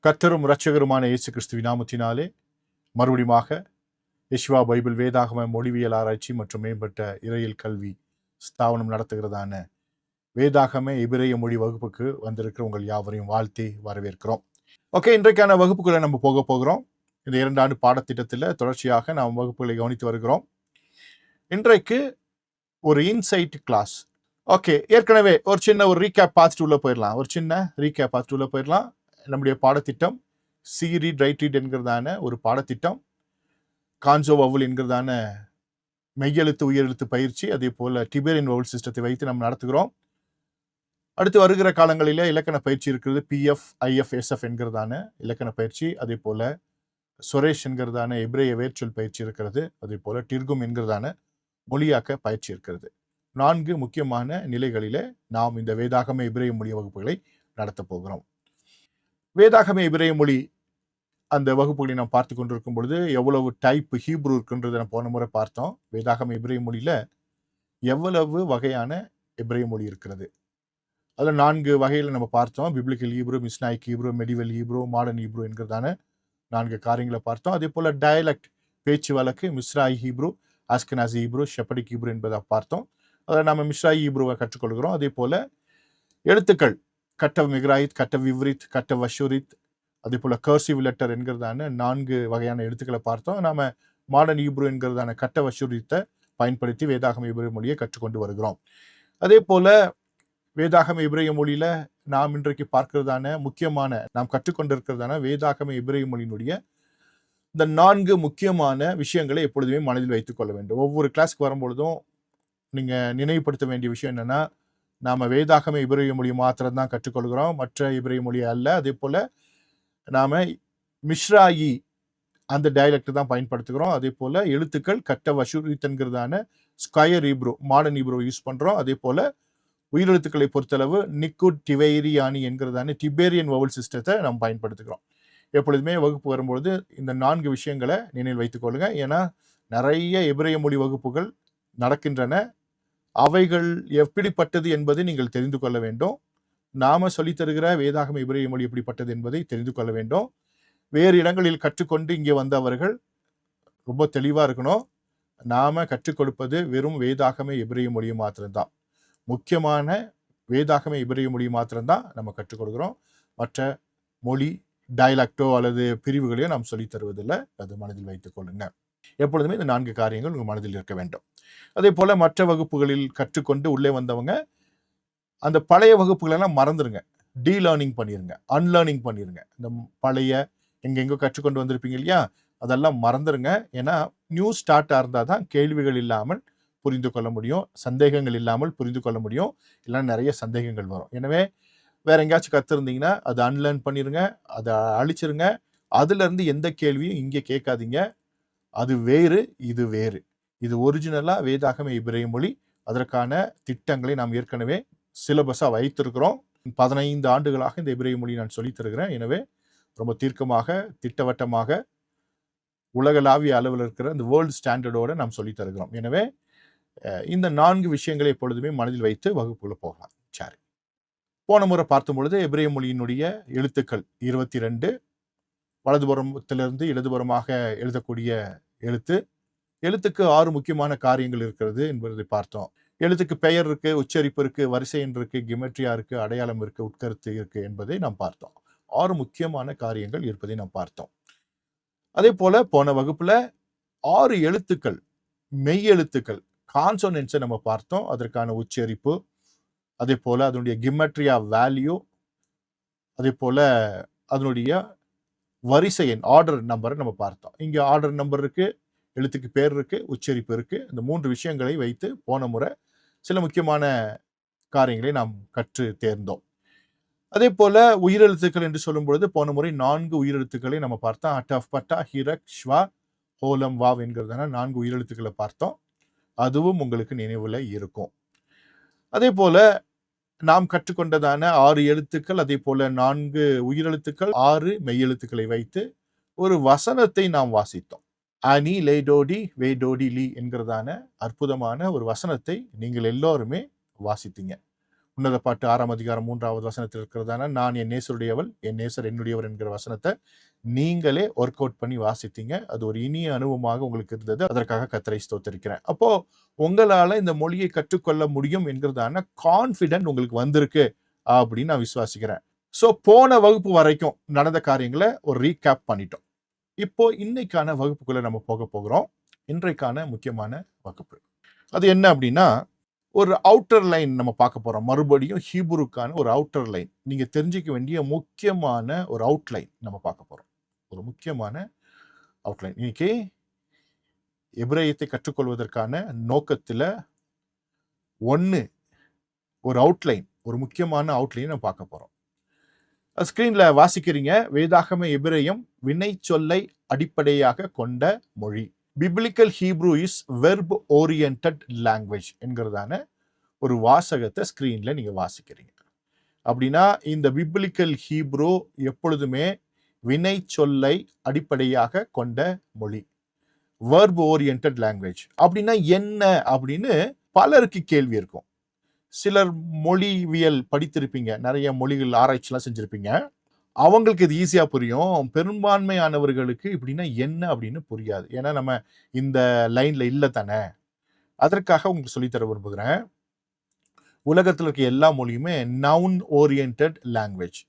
கர்த்தரும் இரட்சகருமான இயேசு கிறிஸ்துவின் நாமத்தினாலே மறுபடியுமாக யெஷுவா பைபிள் வேதாகம மொழிவியல் ஆராய்ச்சி மற்றும் மேம்பட்ட இறையியல் கல்வி ஸ்தாபனம் நடத்துகிறதான வேதாகம எபிரேய மொழி வகுப்புக்கு வந்திருக்கிற உங்கள் யாவரையும் வாழ்த்தி வரவேற்கிறோம். ஓகே, இன்றைக்கான வகுப்புகளை நம்ம போக போகிறோம். இந்த 2 ஆண்டு பாடத்திட்டத்தில் தொடர்ச்சியாக நாம் வகுப்புகளை கவனித்து வருகிறோம். இன்றைக்கு ஒரு இன்சைட் கிளாஸ். ஓகே, ஏற்கனவே ஒரு சின்ன ரீகேப் பார்த்துட்டு உள்ள போயிடலாம். நம்முடைய பாடத்திட்டம் ரீட் ரைட் ரீட் என்கிறதான ஒரு பாடத்திட்டம், கான்சோ வவுல் என்கிறதான மெய்யெழுத்து உயிரெழுத்து பயிற்சி, அதே போல டிபேரியன் வவுல் சிஸ்டத்தை வைத்து நம்ம நடத்துகிறோம். அடுத்து வருகிற காலங்களில் இலக்கண பயிற்சி இருக்கிறது. பிஎஃப் ஐஎஃப் எஸ்எஃப் என்கிறதான இலக்கண பயிற்சி, அதே போல சுரேஷ் என்கிறதான எபிரேய வேர்ச்சொல் பயிற்சி இருக்கிறது. அதே போல டிர்கும் என்கிறதான மொழியாக்க பயிற்சி இருக்கிறது. 4 முக்கியமான நிலைகளிலே நாம் இந்த வேதாகம எபிரேய மொழி வகுப்புகளை நடத்த போகிறோம். வேதாகம எபிரேய மொழி அந்த வகுப்புகளை நாம் பார்த்து கொண்டிருக்கும் பொழுது எவ்வளவு டைப் ஹீப்ரு இருக்குன்றதை நம்ம போன முறை பார்த்தோம். வேதாகம எபிரேய மொழியில எவ்வளவு வகையான எபிரேய மொழி இருக்கிறது, அதில் 4 வகையில் நம்ம பார்த்தோம். Biblical Hebrew, Mishnaic Hebrew, medieval Hebrew, modern Hebrew என்கிறதான 4 காரியங்களை பார்த்தோம். அதே போல டயலக்ட் பேச்சு வழக்கு, Mizrahi Hebrew, Ashkenazi Hebrew, Sephardic Hebrew என்பதை பார்த்தோம். அதில் நம்ம மிஸ்ராயி ஹீப்ருவை கற்றுக்கொள்கிறோம். அதே போல எழுத்துக்கள் கட்டவ் மிக்ராயித், கட்டவ் விவ்ரித், கட்டவ் அஷூரித், அதே போல கர்சிவ் லெட்டர் என்கிறதான 4 வகையான எழுத்துக்களை பார்த்தோம். நாம மாடர்ன் ஹீப்ரு என்கிறதான கட்டவ் அஷூரித்தை பயன்படுத்தி வேதாகம எபிரேய மொழியை கற்றுக்கொண்டு வருகிறோம். அதே போல வேதாகம எபிரேய மொழியில நாம் இன்றைக்கு பார்க்கிறதான முக்கியமான, நாம் கற்றுக்கொண்டிருக்கிறதான வேதாகம எபிரேய மொழியினுடைய இந்த 4 முக்கியமான விஷயங்களை எப்பொழுதுமே மனதில் வைத்துக் கொள்ள வேண்டும். ஒவ்வொரு கிளாஸ்க்கு வரும்பொழுதும் நீங்க நினைவுபடுத்த வேண்டிய விஷயம் என்னன்னா, நாம வேதாகம எபிரேய மொழி மாத்திரம் தான் கற்றுக்கொள்கிறோம், மற்ற எபிரேய மொழி அல்ல. அதே போல நாம மிஸ்ராயி அந்த டயலக்ட் தான் பயன்படுத்துகிறோம். அதே போல எழுத்துக்கள் கட்டவ் அஷூரித் என்கிறதான square Hebrew, modern Hebrew use பண்றோம். அதே போல உயிரெழுத்துக்களை பொறுத்தளவு நிக்குட் டிவைரியானி என்கிறதான டிபேரியன் வவுல் சிஸ்டத்தை நாம் பயன்படுத்துகிறோம். எப்பொழுதுமே வகுப்பு வரும்பொழுது இந்த 4 விஷயங்களை நினைவில் வைத்துக் கொள்ளுங்க. ஏன்னா நிறைய எபிரேய மொழி வகுப்புகள் நடக்கின்றன. அவைகள் எப்படிப்பட்டது என்பதை நீங்கள் தெரிந்து கொள்ள வேண்டும். நாம சொல்லித்தருகிற வேதாகம எபிரேய மொழி எப்படிப்பட்டது என்பதை தெரிந்து கொள்ள வேண்டும். வேறு இடங்களில் கற்றுக்கொண்டு இங்கே வந்தவர்கள் ரொம்ப தெளிவா இருக்கணும். நாம கற்றுக் கொடுப்பது வெறும் வேதாகம எபிரேய மொழியை மாத்திரம்தான், முக்கியமான வேதாகம எபிரேய மொழி மாத்திரம்தான் நம்ம கற்றுக் கொடுக்கிறோம். மற்ற மொழி டயலக்டோ அல்லது பிரிவுகளையோ நாம் சொல்லித் தருவதில்லை. அது மனதில் வைத்துக் கொள்ளுங்க. எப்பொழுதுமே இந்த 4 காரியங்கள் உங்கள் மனதில் இருக்க வேண்டும். அதே போல மற்ற வகுப்புகளில் கற்றுக்கொண்டு உள்ளே வந்தவங்க அந்த பழைய வகுப்புகளெல்லாம் மறந்துருங்க, டீலேர்னிங் பண்ணிருங்க, அன்லேர்னிங் பண்ணிருங்க. இந்த பழைய எங்கெங்கோ கற்றுக்கொண்டு வந்திருப்பீங்க இல்லையா, அதெல்லாம் மறந்துருங்க. ஏன்னா நியூ ஸ்டார்ட்டாக இருந்தால் தான் கேள்விகள் இல்லாமல் புரிந்து கொள்ள முடியும், சந்தேகங்கள் இல்லாமல் புரிந்து கொள்ள முடியும். இல்லைன்னா நிறைய சந்தேகங்கள் வரும். எனவே வேற எங்கேயாச்சும் கற்றுருந்தீங்கன்னா அதை அன்லேர்ன் பண்ணிருங்க, அதை அழிச்சிருங்க. அதுலேருந்து எந்த கேள்வியும் இங்கே கேட்காதீங்க. அது வேறு, இது வேறு. இது ஒரிஜினலாக வேதாகம எபிரேய மொழி. அதற்கான திட்டங்களை நாம் ஏற்கனவே சிலபஸாக வைத்திருக்கிறோம். 15 ஆண்டுகளாக இந்த எபிரேய மொழி நான் சொல்லித் தருகிறேன். எனவே ரொம்ப தீர்க்கமாக, திட்டவட்டமாக, உலகளாவிய அளவில் இருக்கிற இந்த வேர்ல்டு ஸ்டாண்டர்டோடு நாம் சொல்லித் தருகிறோம். எனவே இந்த 4 விஷயங்களை எப்பொழுதுமே மனதில் வைத்து வகுப்புகளை போகலாம். சரி, போன முறை பார்த்தும் பொழுது எபிரேய மொழியினுடைய எழுத்துக்கள் 22, வலதுபுறத்திலிருந்து இடதுபுறமாக எழுதக்கூடிய எழுத்துக்கு 6 முக்கியமான காரியங்கள் இருக்கிறது என்பதை பார்த்தோம். எழுத்துக்கு பெயர் இருக்கு, உச்சரிப்பு இருக்கு, வரிசை எண் இருக்கு, கிமெட்ரியா இருக்கு, அடையாளம் இருக்கு, உட்கருத்து இருக்கு என்பதை நாம் பார்த்தோம். 6 முக்கியமான காரியங்கள் இருப்பதை நாம் பார்த்தோம். அதே போல போன வகுப்புல 6 எழுத்துக்கள், மெய் எழுத்துக்கள், கான்சோனன்ட்ஸை நம்ம பார்த்தோம். அதற்கான உச்சரிப்பு, அதே போல அதனுடைய கிமெட்ரியா வேல்யூ, அதே போல அதனுடைய வரிசை எண் ஆர்டர் நம்பரை நம்ம பார்த்தோம். இங்க ஆர்டர் நம்பர் இருக்கு, எழுத்துக்கு பேர் இருக்கு, உச்சரிப்பு இருக்கு. இந்த 3 விஷயங்களை வைத்து போன முறை சில முக்கியமான காரியங்களை நாம் கற்று தேர்ந்தோம். அதே போல உயிரெழுத்துக்கள் என்று சொல்லும் பொழுது போன முறை 4 உயிரெழுத்துக்களை நம்ம பார்த்தோம். அட்டஃப், பட்டா, ஹிரக், ஷ்வா, ஹோலம், வாவ் என்கிறதான 4 உயிரெழுத்துக்களை பார்த்தோம். அதுவும் உங்களுக்கு நினைவுல இருக்கும். அதே போல நாம் கற்றுக்கொண்டதான 6 எழுத்துக்கள், அதே போல 4 உயிரெழுத்துக்கள், 6 மெய்யெழுத்துக்களை வைத்து ஒரு வசனத்தை நாம் வாசித்தோம். அனி லேடோடி வேடோடி லீ என்கிறதான அற்புதமான ஒரு வசனத்தை நீங்கள் எல்லோருமே வாசித்தீங்க. உன்னத பாட்டு 6ஆம் அதிகாரம் 3வது வசனத்தில் இருக்கிறதான நான் என் நேசருடையவள் என் நேசர் என்னுடையவர் என்கிற வசனத்தை நீங்களே ஒர்க் அவுட் பண்ணி வாசித்தீங்க. அது ஒரு இனிய அனுபவமாக உங்களுக்கு இருந்தது. அதற்காக கர்த்தரை ஸ்தோத்திரிக்கிறேன். அப்போ உங்களால இந்த மொழியை கற்றுக்கொள்ள முடியும் என்கிறதான கான்ஃபிடென்ட் உங்களுக்கு வந்திருக்கு அப்படின்னு நான் விசுவாசிக்கிறேன். ஸோ போன வகுப்பு வரைக்கும் நடந்த காரியங்களை ஒரு ரீகேப் பண்ணிட்டோம். இப்போ இன்னைக்கான வகுப்புக்குள்ள நம்ம போக போகிறோம். இன்றைக்கான முக்கியமான வகுப்பு அது என்ன அப்படின்னா, ஒரு அவுட்டர் லைன் நம்ம பார்க்க போறோம். மறுபடியும் ஹீப்ருக்கான ஒரு அவுட்டர் லைன், நீங்க தெரிஞ்சுக்க வேண்டிய முக்கியமான ஒரு அவுட்லைன் நம்ம பார்க்க போறோம். ஒரு முக்கியமான அவுட்லைன். இன்னைக்கு எபிரேயத்தை கற்றுக்கொள்வதற்கான நோக்கத்துல ஒரு அவுட்லைன், ஒரு முக்கியமான அவுட்லைன் நம்ம பார்க்க போறோம். ஸ்கிரீன்ல வாசிக்கிறீங்க. வேதாகம எபிரேயம் வினை சொல்லை அடிப்படையாக கொண்ட மொழி. Biblical Hebrew is verb oriented language என்கிறதான ஒரு வாசகத்தை ஸ்கிரீன்ல நீங்க வாசிக்கிறீங்க. அப்படின்னா இந்த பிப்ளிக்கல் ஹீப்ரூ எப்பொழுதுமே வினை சொல்லை அடிப்படையாக கொண்ட மொழி. வெர்ப் ஓரியன்டட் லாங்குவேஜ் அப்படின்னா என்ன அப்படின்னு பலருக்கு கேள்வி இருக்கும். சிலர் மொழிவியல் படித்திருப்பீங்க, நிறைய மொழிகள் ஆராய்ச்சிலாம் செஞ்சிருப்பீங்க. அவங்களுக்கு இது ஈஸியா புரியும். பெரும்பான்மையானவர்களுக்கு இப்படின்னா என்ன அப்படின்னு புரியாது. ஏன்னா நம்ம இந்த லைன்ல இல்லை தானே. அதற்காக உங்களுக்கு சொல்லித்தர விரும்புகிறேன். உலகத்தில் இருக்க எல்லா மொழியுமே நவுன் ஓரியன்டட் லாங்குவேஜ்,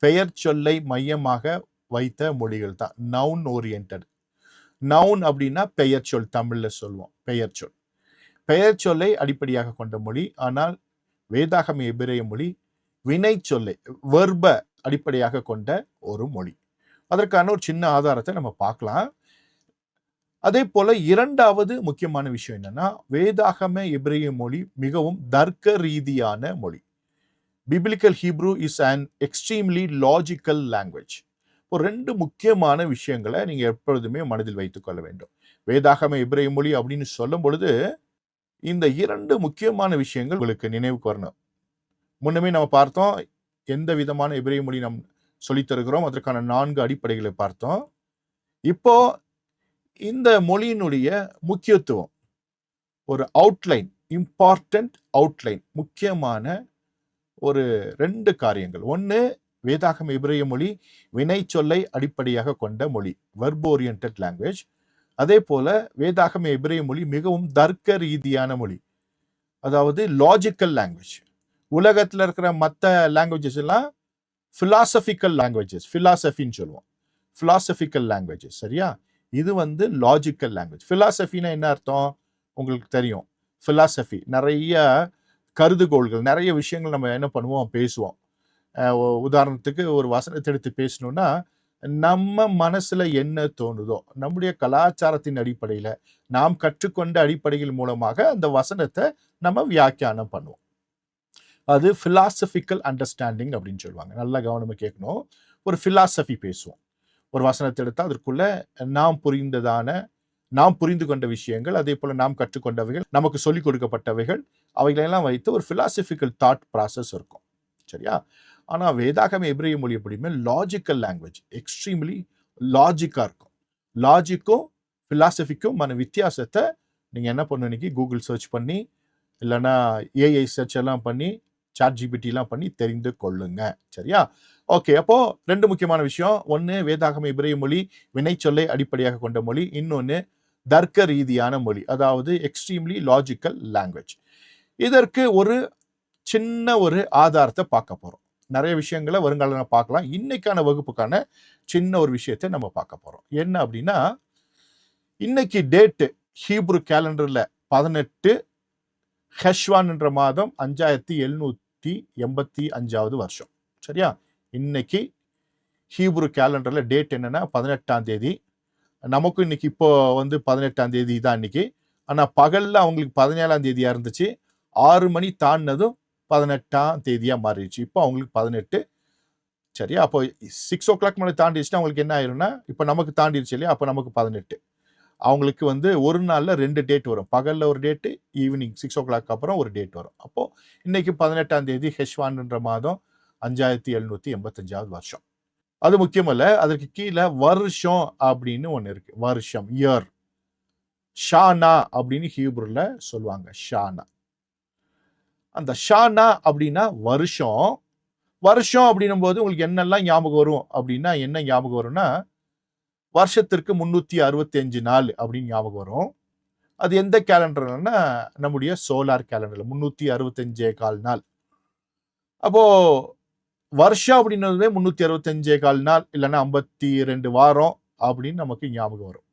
பெயர் சொல்லை மையமாக வைத்த மொழிகள் தான் நவுன் ஓரியன்டட். நவுன் அப்படின்னா பெயர் சொல், தமிழ்ல சொல்லுவோம் பெயர் சொல். பெயர் சொல்லை அடிப்படையாக கொண்ட மொழி. ஆனால் வேதாகம எபிரேய மொழி வினை சொல்லை வெர்ப அடிப்படையாக கொண்ட ஒரு மொழி. அதற்கான ஒரு சின்ன ஆதாரத்தை நம்ம பார்க்கலாம். அதே போல இரண்டாவது முக்கியமான விஷயம் என்னன்னா, வேதாகம எபிரேய மொழி மிகவும் தர்க்க ரீதியான மொழி. Biblical Hebrew is an extremely logical language. ஒரு ரெண்டு முக்கியமான விஷயங்களை நீங்க எப்பொழுதுமே மனதில் வைத்துக் கொள்ள வேண்டும். வேதாகம எபிரேய மொழி அப்படின்னு சொல்லும் பொழுது இந்த இரண்டு முக்கியமான விஷயங்கள் உங்களுக்கு நினைவுக்கு வரணும். முன்னமே நம்ம பார்த்தோம் எந்த விதமான எபிரேய மொழி நாம் சொல்லித் தருகிறோம், அதற்கான 4 அடிப்படைகளை பார்த்தோம். இப்போ இந்த மொழியினுடைய முக்கியத்துவம், ஒரு அவுட்லைன், இம்பார்ட்டன்ட் அவுட்லைன், முக்கியமான ஒரு 2 காரியங்கள். ஒன்று, வேதாகம எபிரேய மொழி வினை சொல்லை அடிப்படையாக கொண்ட மொழி, வெர்ப் ஓரியன்டட் லாங்குவேஜ். அதே போல வேதாகம எபிரேய மொழி மிகவும் தர்க்க ரீதியான மொழி, அதாவது லாஜிக்கல் லாங்குவேஜ். உலகத்தில் இருக்கிற மற்ற லாங்குவேஜஸ் எல்லாம் பிலாசபிக்கல் லாங்குவேஜஸ், பிலாசபின்னு சொல்லுவோம், பிலாசபிக்கல் லாங்குவேஜஸ். சரியா? இது லாஜிக்கல் லாங்குவேஜ். பிலாசபின்னா என்ன அர்த்தம் உங்களுக்கு தெரியும். பிலாசபி நிறைய கருதுகோள்கள், நிறைய விஷயங்கள் நம்ம என்ன பண்ணுவோம், பேசுவோம். உதாரணத்துக்கு ஒரு வசனத்தை எடுத்து பேசணும்னா நம்ம மனசுல என்ன தோணுதோ, நம்முடைய கலாச்சாரத்தின் அடிப்படையில நாம் கற்றுக்கொண்ட அடிப்படைகள் மூலமாக அந்த வசனத்தை நம்ம வியாக்கியானம் பண்ணுவோம். அது பிலாசபிக்கல் அண்டர்ஸ்டாண்டிங் அப்படின்னு சொல்லுவாங்க. நல்லா கவனமா கேட்கணும். ஒரு பிலாசபி பேசுவோம். ஒரு வசனத்தை எடுத்தா அதற்குள்ள நாம் புரிந்து கொண்ட விஷயங்கள், அதே போல நாம் கற்றுக்கொண்டவைகள், நமக்கு சொல்லிக் கொடுக்கப்பட்டவைகள், அவைகளெல்லாம் வைத்து ஒரு பிலாசபிக்கல் தாட் ப்ராசஸ் இருக்கும். சரியா? ஆனால் வேதாகம எபிரேய மொழி எப்படியுமே லாஜிக்கல் லாங்குவேஜ், எக்ஸ்ட்ரீம்லி லாஜிக்காக இருக்கும். லாஜிக்கும் பிலாசபிக்கும் வித்தியாசத்தை நீங்கள் என்ன பண்ணணும், இன்னைக்கு கூகுள் சர்ச் பண்ணி இல்லைன்னா ஏஐ சர்ச் எல்லாம் பண்ணி ChatGPT பண்ணி தெரிந்து கொள்ளுங்க. சரியா? ஓகே. அப்போ 2 முக்கியமான விஷயம். ஒன்று, வேதாகம எபிரேய மொழி வினை சொல்லை அடிப்படையாக கொண்ட மொழி. இன்னொன்று தர்க்க ரீதியான மொழி, அதாவது எக்ஸ்ட்ரீம்லி லாஜிக்கல் லாங்குவேஜ். இதற்கு ஒரு சின்ன ஒரு ஆதாரத்தை பார்க்க போறோம். நிறைய விஷயங்களை வருங்காலம் பார்க்கலாம். இன்னைக்கான வகுப்புக்கான சின்ன ஒரு விஷயத்தை நம்ம பார்க்க போறோம். என்ன அப்படின்னா, இன்னைக்கு டேட்டு ஹீப்ரு கேலண்டர்ல 18 ஹெஷ்வான் என்ற மாதம் 5785வது வருஷம். சரியா? இன்னைக்கு ஹீப்ரு கேலண்டர்ல டேட் என்னன்னா 18ஆம் தேதி. நமக்கும் இன்னைக்கு இப்போ 18ஆம் தேதி தான் இன்னைக்கு. ஆனா பகல்ல அவங்களுக்கு 17ஆம் தேதியா இருந்துச்சு. 6 மணி தாண்டினதும் 18ஆம் தேதியா மாறிடுச்சு. இப்போ அவங்களுக்கு 18. சரியா? அப்போ 6 o'clock மேலே தாண்டிடுச்சுன்னா அவங்களுக்கு என்ன ஆயிரும்னா, இப்போ நமக்கு தாண்டிடுச்சு இல்லையா, அப்போ நமக்கு 18. அவங்களுக்கு ஒரு நாள்ல 2 டேட் வரும். பகல்ல ஒரு டேட்டு, ஈவினிங் 6 o'clock அப்புறம் ஒரு டேட் வரும். அப்போ இன்னைக்கு 18ஆம் தேதி ஹெஷ்வான் என்ற மாதம் 5785வது வருஷம். அது முக்கியமல்ல, அதற்கு கீழே வருஷம் அப்படின்னு ஒன்று இருக்கு. வருஷம், இயர். ஷானா அப்படின்னு ஹீப்ருல சொல்லுவாங்க. ஷானா. அந்த ஷானா அப்படின்னா வருஷம். வருஷம் அப்படின்னும் போது உங்களுக்கு என்னெல்லாம் ஞாபகம் வரும் அப்படின்னா, என்ன ஞாபகம் வரும்னா, வருஷத்திற்கு 365 நாள் அப்படின்னு ஞாபகம் வரும். அது எந்த கேலண்டர்னா, நம்முடைய சோலார் கேலண்டர்ல 365 நாள். அப்போ வருஷம் அப்படின்னதுமே 365 நாள் இல்லைன்னா 52 வாரம் அப்படின்னு நமக்கு ஞாபகம் வரும்.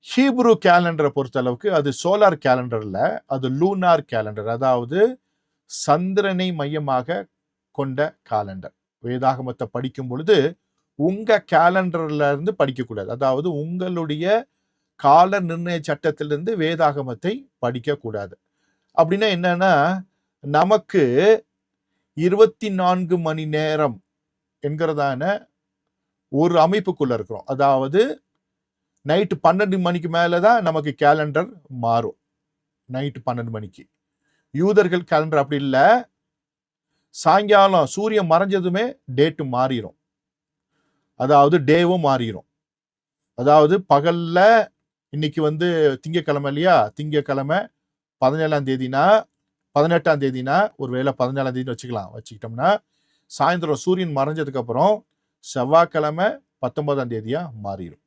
ஹீப்ரு கேலண்டரை பொறுத்த அளவுக்கு அது சோலார் கேலண்டர்ல, அது லூனார் கேலண்டர், அதாவது சந்திரனை மையமாக கொண்ட காலண்டர். வேதாகமத்தை படிக்கும் பொழுது உங்க கேலண்டர்ல இருந்து படிக்கக்கூடாது. அதாவது உங்களுடைய கால நிர்ணய சட்டத்திலிருந்து வேதாகமத்தை படிக்க கூடாது. அப்படின்னா என்னன்னா, நமக்கு 24 மணி நேரம் என்கிறதான ஒரு அமைப்புக்குள்ள இருக்கிறோம். அதாவது நைட்டு 12 மணிக்கு மேலதான் நமக்கு கேலண்டர் மாறும். நைட்டு 12 மணிக்கு. யூதர்கள் கேலண்டர் அப்படி இல்லை. சாயங்காலம் சூரியன் மறைஞ்சதுமே டேட்டு மாறிடும். அதாவது டேவும் மாறிடும். அதாவது பகல்ல இன்னைக்கு திங்கக்கிழமை இல்லையா, திங்கக்கிழமை 17ஆம் தேதினா 18ஆம் தேதினா ஒருவேளை 17ஆம் தேதி வச்சுக்கிட்டோம்னா, சாயந்தரம் சூரியன் மறைஞ்சதுக்கு அப்புறம் செவ்வாய்க்கிழமை 19ஆம் தேதியா மாறிடும்.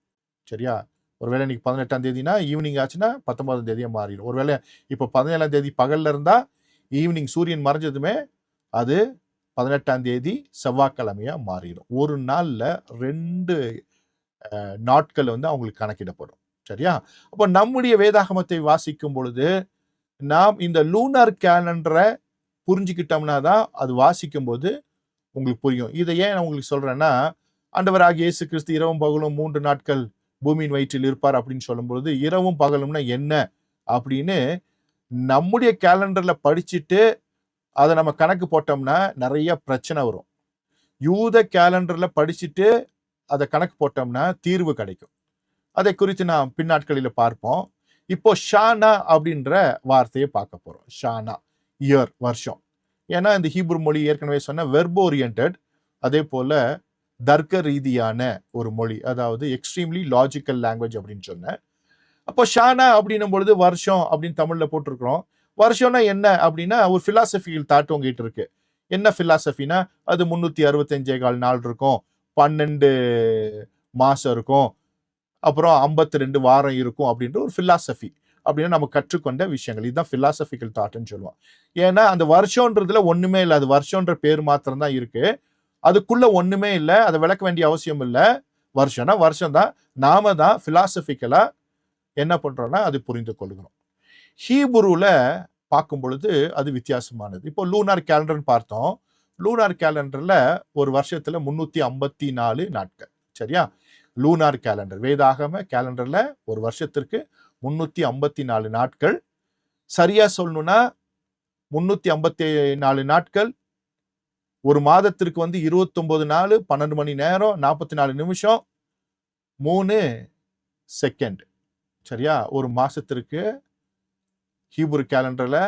சரியா? ஒருவேளை இன்னைக்கு 18ஆம் தேதினா ஈவினிங் ஆச்சுன்னா 19ஆம் தேதியா மாறிடும். ஒருவேளை இப்போ 17ஆம் தேதி பகல்ல இருந்தா ஈவினிங் சூரியன் மறைஞ்சதுமே அது 18ஆம் தேதி செவ்வாய்க்கிழமையா மாறிடும். ஒரு நாள்ல 2 நாட்கள் அவங்களுக்கு கணக்கிடப்படும். சரியா? அப்போ நம்முடைய வேதாகமத்தை வாசிக்கும் பொழுது நாம் இந்த லூனார் கேலண்டரை புரிஞ்சுக்கிட்டோம்னா தான் அது வாசிக்கும் போது உங்களுக்கு புரியும். இதை ஏன் நான் உங்களுக்கு சொல்றேன்னா, ஆண்டவராகிய இயேசு கிறிஸ்து இரவும் பகலும் 3 நாட்கள் பூமியின் வயிற்றில் இருப்பார் அப்படின்னு சொல்லும்பொழுது இரவும் பகலும்னா என்ன அப்படின்னு நம்முடைய கேலண்டர்ல படிச்சுட்டு அதை நம்ம கணக்கு போட்டோம்னா நிறைய பிரச்சனை வரும். யூத கேலண்டர்ல படிச்சுட்டு அதை கணக்கு போட்டோம்னா தீர்வு கிடைக்கும். அதை குறித்து நாம் பின்னாட்களில் பார்ப்போம். இப்போ ஷானா அப்படின்ற வார்த்தையை பார்க்க போறோம். ஷானா இயர், வருஷம். ஏன்னா இந்த ஹீப்ரு மொழி ஏற்கனவே சொன்ன வெர்ப் ஓரியன்டட், அதே போல தர்க்க ரீதியான ஒரு மொழி, அதாவது எக்ஸ்ட்ரீம்லி லாஜிக்கல் லாங்குவேஜ் அப்படின்னு சொன்னேன். அப்போ ஷானா அப்படின்னும் பொழுது வருஷம் அப்படின்னு தமிழ்ல போட்டிருக்கிறோம். வருஷம்னா என்ன அப்படின்னா ஒரு பிலாசபிக்கல் தாட் உங்ககிட்ட இருக்கு. என்ன பிலாசபினா, அது 365 நாள் இருக்கும், 12 மாசம் இருக்கும், அப்புறம் 52 வாரம் இருக்கும் அப்படின்ற ஒரு பிலாசபி. அப்படின்னா நம்ம கற்றுக்கொண்ட விஷயங்கள், இதுதான் பிலாசபிக்கல் தாட்னு சொல்லுவோம். ஏன்னா அந்த வருஷம்ன்றதுல ஒண்ணுமே இல்லை, அது வருஷம்ன்ற பேர் மாத்திரம் தான் இருக்கு, அதுக்குள்ள ஒண்ணுமே இல்லை, அதை விளக்க வேண்டிய அவசியம் இல்லை. வருஷம்னா வருஷம் தான். நாம தான் பிலாசபிக்கலா என்ன பண்றோம்னா அது புரிந்து கொள்கிறோம். ஹீப்ருல பார்க்கும் பொழுது அது வித்தியாசமானது. இப்போ லூனார் கேலண்டர்னு பார்த்தோம். லூனார் கேலண்டர்ல ஒரு வருஷத்துல 354 நாட்கள். சரியா? லூனார் கேலண்டர், வேதாகம கேலண்டர்ல ஒரு வருஷத்திற்கு 354 நாட்கள். சரியா சொல்லணும்னா 354 நாட்கள் ஒரு மாதத்திற்கு 29 நாள் 12 மணி நேரம் 44 நிமிஷம் 3 செகண்ட். சரியா? ஒரு மாசத்திற்கு ஹீப்ரு கேலண்டர்ல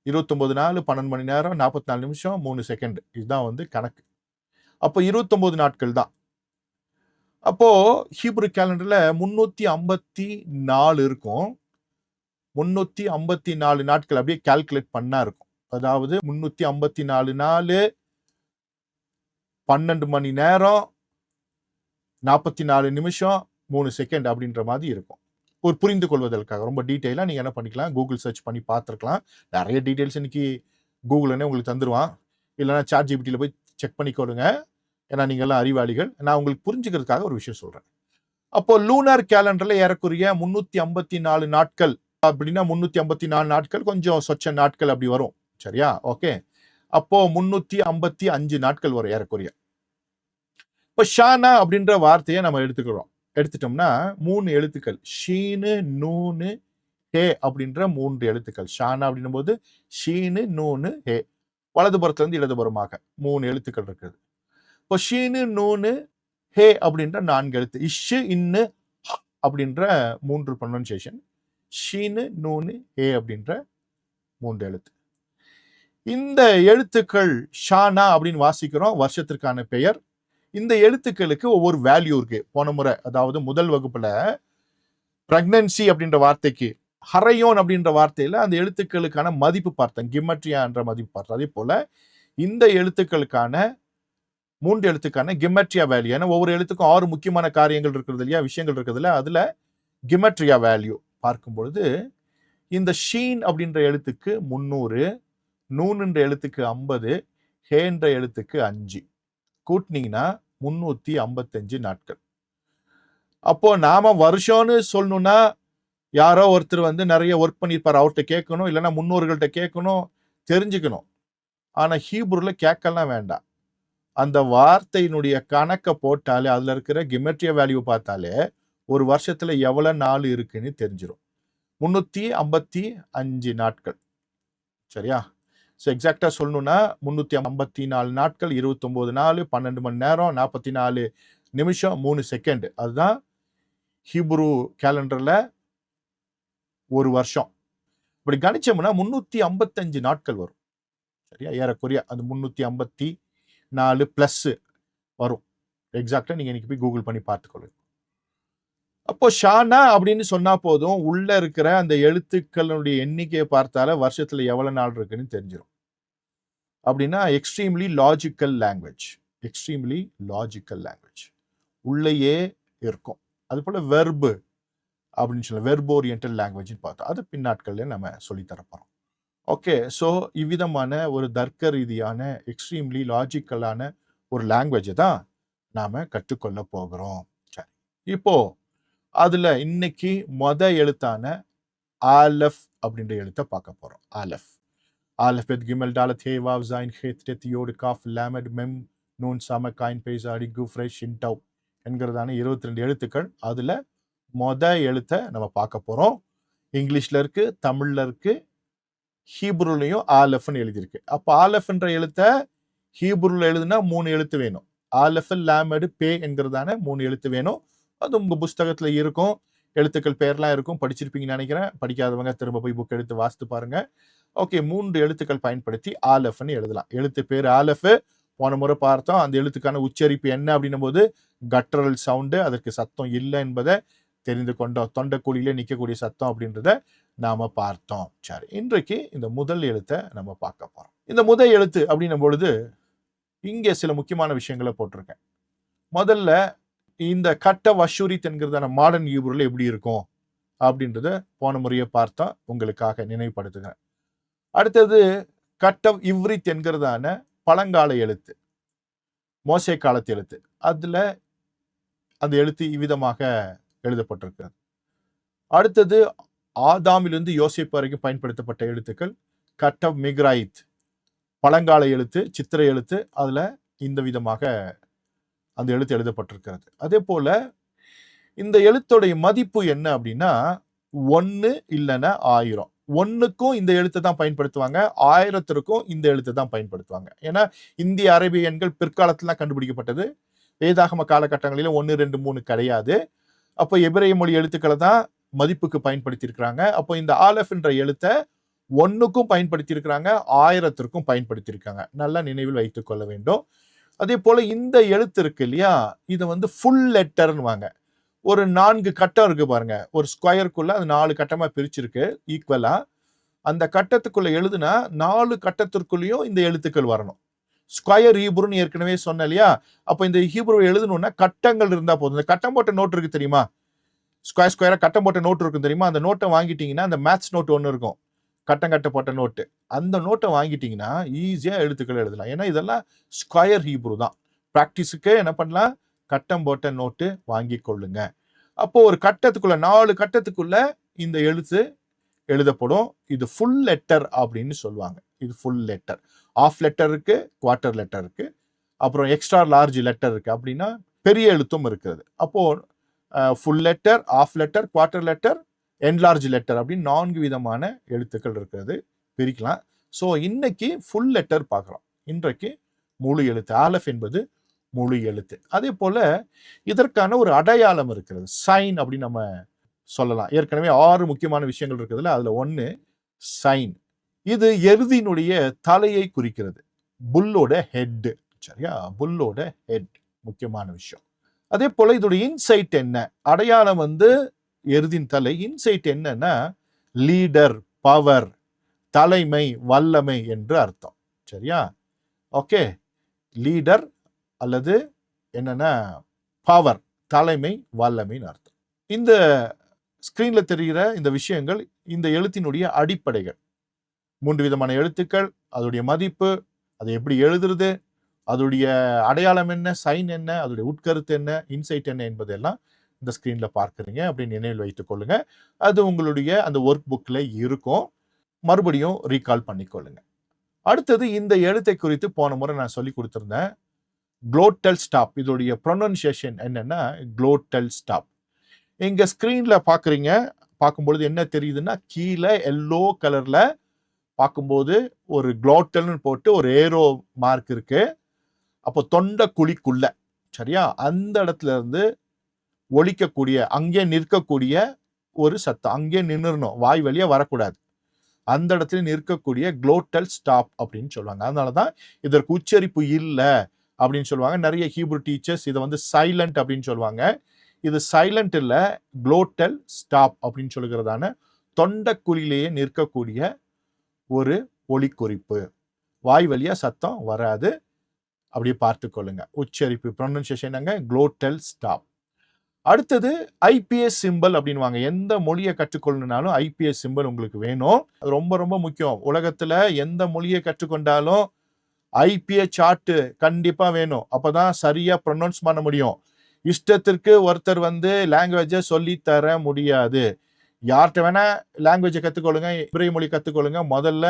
29 நாள் 12 மணி நேரம் 44 நிமிஷம் 3 செகண்ட். இதுதான் கணக்கு. அப்போ 29 நாட்கள் தான். அப்போ ஹீப்ரு கேலண்டர்ல 354 இருக்கும். 354 நாட்கள் அப்படியே கால்குலேட் பண்ணா இருக்கும். அதாவது 354 நாள் 12 மணி நேரம் 44 நிமிஷம் 3 செகண்ட் அப்படின்ற மாதிரி இருக்கும். ஒரு புரிந்து கொள்வதற்காக ரொம்ப டீட்டெயிலா நீங்க என்ன பண்ணிக்கலாம், கூகுள் சர்ச் பண்ணி பார்த்துருக்கலாம். நிறைய டீட்டெயில்ஸ் இன்னைக்கு கூகுள்னே உங்களுக்கு தந்துருவான். இல்லைன்னா சாட் ஜிபிடியில் போய் செக் பண்ணிக்கோடுங்க. ஏன்னா நீங்க எல்லாம் அறிவாளிகள். நான் உங்களுக்கு புரிஞ்சுக்கிறதுக்காக ஒரு விஷயம் சொல்றேன். அப்போ லூனார் கேலண்டர்ல ஏறக்குறைய 354 நாட்கள் அப்படின்னா 354 நாட்கள் கொஞ்சம் சொச்ச நாட்கள் அப்படி வரும். சரியா? ஓகே. அப்போ 355 நாட்கள் வரும் ஏறக்குறைய. இப்போ ஷானா அப்படின்ற வார்த்தையை நம்ம எடுத்துட்டோம்னா 3 எழுத்துக்கள், ஷீனு நூனு ஹே அப்படின்ற 3 எழுத்துக்கள். ஷானா அப்படின்னும் போது ஷீனு நூனு ஹே, வலதுபுறத்துல இருந்து இடதுபுறமாக 3 எழுத்துக்கள் இருக்குது. இப்போ ஷீனு நூனு ஹே அப்படின்ற 4 எழுத்து, இஷு இன்னு அப்படின்ற 3 ப்ரொனன்சியேஷன், ஷீனு நூனு ஹே அப்படின்ற 3 எழுத்து. இந்த எழுத்துக்கள் ஷானா அப்படின்னு வாசிக்கிறோம், வருஷத்திற்கான பெயர். இந்த எழுத்துக்களுக்கு ஒவ்வொரு வேல்யூ இருக்கு. போன முறை, அதாவது முதல் வகுப்புல பிரெக்னன்சி அப்படின்ற வார்த்தைக்கு ஹரையோன் அப்படின்ற வார்த்தையில அந்த எழுத்துக்களுக்கான மதிப்பு பார்த்தேன், கிமெட்ரியா என்ற மதிப்பு பார்த்தேன். அதே போல இந்த எழுத்துக்களுக்கான 3 எழுத்துக்கான கிமெட்ரியா வேல்யூ, ஏன்னா ஒவ்வொரு எழுத்துக்கும் 6 முக்கியமான காரியங்கள் இருக்கிறது இல்லையா, விஷயங்கள் இருக்குது இல்ல, அதுல கிமெட்ரியா வேல்யூ பார்க்கும் பொழுது இந்த ஷீன் அப்படின்ற எழுத்துக்கு 300, நூன் என்ற எழுத்துக்கு 50, ஹே என்ற எழுத்துக்கு 5 கூட்டினீங்கன்னா 355 நாட்கள். அப்போ நாம வருஷம்னு சொல்லணும்னா யாரோ ஒருத்தர் வந்து நிறைய ஒர்க் பண்ணியிருப்பார், அவர்கிட்ட கேட்கணும், இல்லைன்னா முன்னோர்கள்ட்ட கேட்கணும், தெரிஞ்சுக்கணும். ஆனா ஹீப்ரூல கேட்கலாம் வேண்டாம். அந்த வார்த்தையினுடைய கணக்கை போட்டாலே, அதுல இருக்கிற கிமெட்ரியா வேல்யூ பார்த்தாலே ஒரு வருஷத்துல எவ்வளவு நாள் இருக்குன்னு தெரிஞ்சிடும். 355 நாட்கள். சரியா? ஸோ எக்ஸாக்டா சொல்லணும்னா 354 நாட்கள், 29 நாள், 12 மணி நேரம், 44 நிமிஷம், 3 செகண்ட். அதுதான் ஹீப்ரு கேலண்டர்ல ஒரு வருஷம். இப்படி கணிச்சோம்னா 355 நாட்கள் வரும். சரியா? ஏறக்குறைய அது 354 பிளஸ் வரும். எக்ஸாக்டா நீங்க இன்னைக்கு போய் கூகுள் பண்ணி பார்த்துக்கொள்ளுங்க. அப்போ ஷானா அப்படின்னு சொன்னா போதும், உள்ள இருக்கிற அந்த எழுத்துக்களுடைய எண்ணிக்கையை பார்த்தால வருஷத்துல எவ்வளவு நாள் இருக்குன்னு தெரிஞ்சிடும். அப்படின்னா extremely logical language, extremely logical language உள்ளேயே இருக்கும். அது போல வெர்பு அப்படின்னு சொல்ல, வெர்ப் ஓரியன்டல் லாங்குவேஜ்னு பார்த்தோம். அது பின்னாட்கள்ல நம்ம சொல்லித்தரப்போறோம். ஓகே, ஸோ இவ்விதமான ஒரு தர்க்க ரீதியான எக்ஸ்ட்ரீம்லி லாஜிக்கலான ஒரு லாங்குவேஜை தான் நாம கற்றுக்கொள்ள போகிறோம். சரி, இப்போ அதுல இன்னைக்கு எழுத்தான ஆலஃப் அப்படின்ற எழுத்தை பார்க்க போறோம். Aleph, aleph bet gimel dalet he vav zayin het tet yod kaf lamed mem nun சம காயின் பேசாடி குஃப்ரை ஷின்டவ் என்கிறதான 22 எழுத்துக்கள். அதுல எழுத்தை நம்ம பார்க்க போறோம். இங்கிலீஷ்ல இருக்கு, தமிழ்ல இருக்கு, ஹீப்ரூலையும் ஆலஃப்னு எழுதியிருக்கு. அப்போ ஆலஃப்ன்ற எழுத்தை ஹீப்ரூல எழுதுனா 3 எழுத்து வேணும். ஆலஃப் லாமடு பே என்கிறதான 3 எழுத்து வேணும். அது உங்க புஸ்தகத்துல இருக்கும், எழுத்துக்கள் பேர்லாம் இருக்கும், படிச்சிருப்பீங்கன்னு நினைக்கிறேன். படிக்காதவங்க திரும்ப போய் புக் எடுத்து வாசித்து பாருங்க. ஓகே, 3 எழுத்துக்கள் பயன்படுத்தி ஆலஃப்னு எழுதலாம். எழுத்து பேர் ஆலஃப். போன முறை பார்த்தோம், அந்த எழுத்துக்கான உச்சரிப்பு என்ன அப்படின்னும் போது கட்ரல் சவுண்டு, அதற்கு சத்தம் இல்லை என்பதை தெரிந்து கொண்டோம். தொண்டைக்குழியில நிற்கக்கூடிய சத்தம் அப்படின்றத நாம பார்த்தோம். சரி, இன்றைக்கு இந்த முதல் எழுத்தை நம்ம பார்க்க போறோம். இந்த முதல் எழுத்து அப்படின்னும் பொழுது இங்கே சில முக்கியமான விஷயங்களை போட்டிருக்கேன். முதல்ல இந்த கட்ட வஷூரித் என்கிறதான மாடர்ன் ஹீப்ரூல எப்படி இருக்கும் அப்படின்றத போன முறையை பார்த்தா உங்களுக்காக நினைவுபடுத்துகிறேன். அடுத்தது கட்டவ் இவ்ரித் என்கிறதான பழங்கால எழுத்து, மோசே காலத்து எழுத்து. அதுல அந்த எழுத்து இவ்விதமாக எழுதப்பட்டிருக்கிறது. அடுத்தது ஆதாமிலிருந்து யோசேப்பு வரைக்கும் பயன்படுத்தப்பட்ட எழுத்துக்கள் கட்டவ் மிக்ராயித், பழங்கால எழுத்து, சித்திர எழுத்து. அதுல இந்த விதமாக அந்த எழுத்து எழுதப்பட்டிருக்கிறது. அதே போல இந்த எழுத்துடைய மதிப்பு என்ன அப்படின்னா 1 இல்லைன்னா 1000. 1க்கும் இந்த எழுத்தை தான் பயன்படுத்துவாங்க, 1000த்திற்கும் இந்த எழுத்தை தான் பயன்படுத்துவாங்க. ஏன்னா இந்திய அரேபிய எண்கள் பிற்காலத்துல கண்டுபிடிக்கப்பட்டது. வேதாகம காலகட்டங்களில 1, 2, 3 கிடையாது. அப்போ எபிரேய மொழி எழுத்துக்களை தான் மதிப்புக்கு பயன்படுத்தி இருக்கிறாங்க. அப்போ இந்த ஆலஃப் என்ற எழுத்தை 1க்கும் பயன்படுத்தி இருக்கிறாங்க, 1000த்திற்கும் பயன்படுத்தி இருக்காங்க. நல்லா நினைவில் வைத்துக் கொள்ள வேண்டும். அதே போல இந்த எழுத்து இருக்கு இல்லையா, இதை வந்து ஃபுல் லெட்டர்னுவாங்க. ஒரு 4 கட்டம் இருக்கு பாருங்க, ஒரு ஸ்கொயருக்குள்ள அது 4 கட்டமா பிரிச்சிருக்கு ஈக்குவலா. அந்த கட்டத்துக்குள்ள எழுதுனா 4 கட்டத்திற்குள்ளேயும் இந்த எழுத்துக்கள் வரணும். ஸ்கொயர் ஹீப்ரூன்னு ஏற்கனவே சொன்ன இல்லையா. அப்போ இந்த ஹீப்ரூ எழுதணும்னா கட்டங்கள் இருந்தா போதும். இந்த கட்டம் போட்ட நோட் இருக்கு தெரியுமா, ஸ்கொயர் ஸ்கொயரா கட்டம் போட்ட நோட் இருக்கும் தெரியுமா, அந்த நோட்டை வாங்கிட்டீங்கன்னா அந்த மேத்ஸ் நோட் ஒன்று இருக்கும், கட்டம் கட்ட போட்ட நோட்டு. அந்த நோட்டை வாங்கிட்டீங்கன்னா ஈஸியா எழுத்துக்கள் எழுதலாம். ஏன்னா இதெல்லாம் ஸ்கொயர் ஹீப்ரூ தான். ப்ராக்டிஸுக்கு என்ன பண்ணலாம், கட்டம் போட்ட நோட்டு வாங்கி கொள்ளுங்க. அப்போ ஒரு கட்டத்துக்குள்ள 4 கட்டத்துக்குள்ள இந்த எழுத்து எழுதப்படும். இது ஃபுல் லெட்டர் அப்படின்னு சொல்லுவாங்க. இது ஃபுல் லெட்டர். ஆஃப் லெட்டர் இருக்கு, குவார்டர் லெட்டர் இருக்கு, அப்புறம் எக்ஸ்ட்ரா லார்ஜ் லெட்டர் இருக்கு, அப்படின்னா பெரிய எழுத்தும் இருக்கிறது. அப்போ full letter, half letter, quarter letter, enlarge letter அப்படின்னு 4 விதமான எழுத்துக்கள் இருக்கிறது, பிரிக்கலாம். ஸோ இன்னைக்கு ஃபுல் லெட்டர் பார்க்கலாம். இன்றைக்கு முழு எழுத்து. ஆலஃப் என்பது முழு எழுத்து. அதே போல இதற்கான ஒரு அடையாளம் இருக்கிறது, சைன் அப்படின்னு நம்ம சொல்லலாம். ஏற்கனவே 6 முக்கியமான விஷயங்கள் இருக்குதுல்ல, அதுல 1 சைன். இது எருதினுடைய தலையை குறிக்கிறது, புல்லோட ஹெட். சரியா, புல்லோட ஹெட் முக்கியமான விஷயம். அதே போல இதோட இன்சைட் என்ன, அடையாளம் வந்து எருதின் தலை. இன்சைட் என்னன்னா லீடர், பவர், தலைமை, வல்லமை என்று அர்த்தம். சரியா? ஓகே, லீடர் அல்லது என்னன்னா பவர், தலைமை, வல்லமைன்னு அர்த்தம். இந்த ஸ்கிரீன்ல தெரிகிற இந்த விஷயங்கள் இந்த எழுத்தினுடைய அடிப்படைகள். 3 விதமான எழுத்துக்கள், அதோடைய மதிப்பு, அதை எப்படி எழுதுறது, அதோடைய அடையாளம் என்ன, சைன் என்ன, அதோடைய உட்கருத்து என்ன, இன்சைட் என்ன என்பதெல்லாம் இந்த ஸ்கிரீன்ல பார்க்குறீங்க அப்படின்னு நினைவில் வைத்துக் கொள்ளுங்க. அது உங்களுடைய அந்த ஒர்க் புக்ல இருக்கும். மறுபடியும் ரீகால் பண்ணிக்கொள்ளுங்க. அடுத்தது இந்த எழுத்தை குறித்து போன முறை நான் சொல்லி கொடுத்திருந்தேன். குளோட்டல் ஸ்டாப். இதோடைய ப்ரொனன்சியேஷன் என்னன்னா குளோட்டல் ஸ்டாப். இங்க ஸ்கிரீன்ல பாக்குறீங்க. பார்க்கும்பொழுது என்ன தெரியுதுன்னா, கீழே எல்லோ கலர்ல பார்க்கும்போது ஒரு குளோட்டல்னு போட்டு ஒரு ஏரோ மார்க் இருக்கு. அப்போ தொண்டை குழிக்குள்ள, சரியா, அந்த இடத்துல இருந்து ஒலிக்கக்கூடிய, அங்கே நிற்கக்கூடிய ஒரு சத்தம், அங்கே நின்னுறணும், வாய் வழியா வரக்கூடாது. அந்த இடத்துல நிற்கக்கூடிய குளோட்டல் ஸ்டாப் அப்படின்னு சொல்லுவாங்க. அதனாலதான் இதற்கு உச்சரிப்பு இல்லை அப்படின்னு சொல்லுவாங்க. நிறைய ஹீப்ரு டீச்சர்ஸ் இதை வந்து சைலண்ட் அப்படின்னு சொல்லுவாங்க. இது சைலண்ட் இல்ல, குளோட்டல் ஸ்டாப் அப்படின்னு சொல்லுகிறதான தொண்டைக்குழியிலேயே நிற்கக்கூடிய ஒரு ஒலிக்குறிப்பு. வாய் வழியா சத்தம் வராது. அப்படியே பார்த்துக்கொள்ளுங்க. உச்சரிப்பு ப்ரொனன்சியேஷன் குளோட்டல் ஸ்டாப். அடுத்தது ஐபிஎஸ் சிம்பல் அப்படின்வாங்க. எந்த மொழியை கற்றுக்கொள்ளணும்னாலும் ஐபிஎஸ் சிம்பல் உங்களுக்கு வேணும். அது ரொம்ப ரொம்ப முக்கியம். உலகத்துல எந்த மொழியை கற்றுக்கொண்டாலும் ஐபிஎஸ் சார்ட் கண்டிப்பா வேணும். அப்பதான் சரியா ப்ரொனவுன்ஸ் பண்ண முடியும். இஷ்டத்திற்கு ஒருத்தர் வந்து லாங்குவேஜை சொல்லி தர முடியாது. யார்கிட்ட வேணா லாங்குவேஜை கற்றுக்கொள்ளுங்க, இப்ரேய மொழி கற்றுக்கொள்ளுங்க. முதல்ல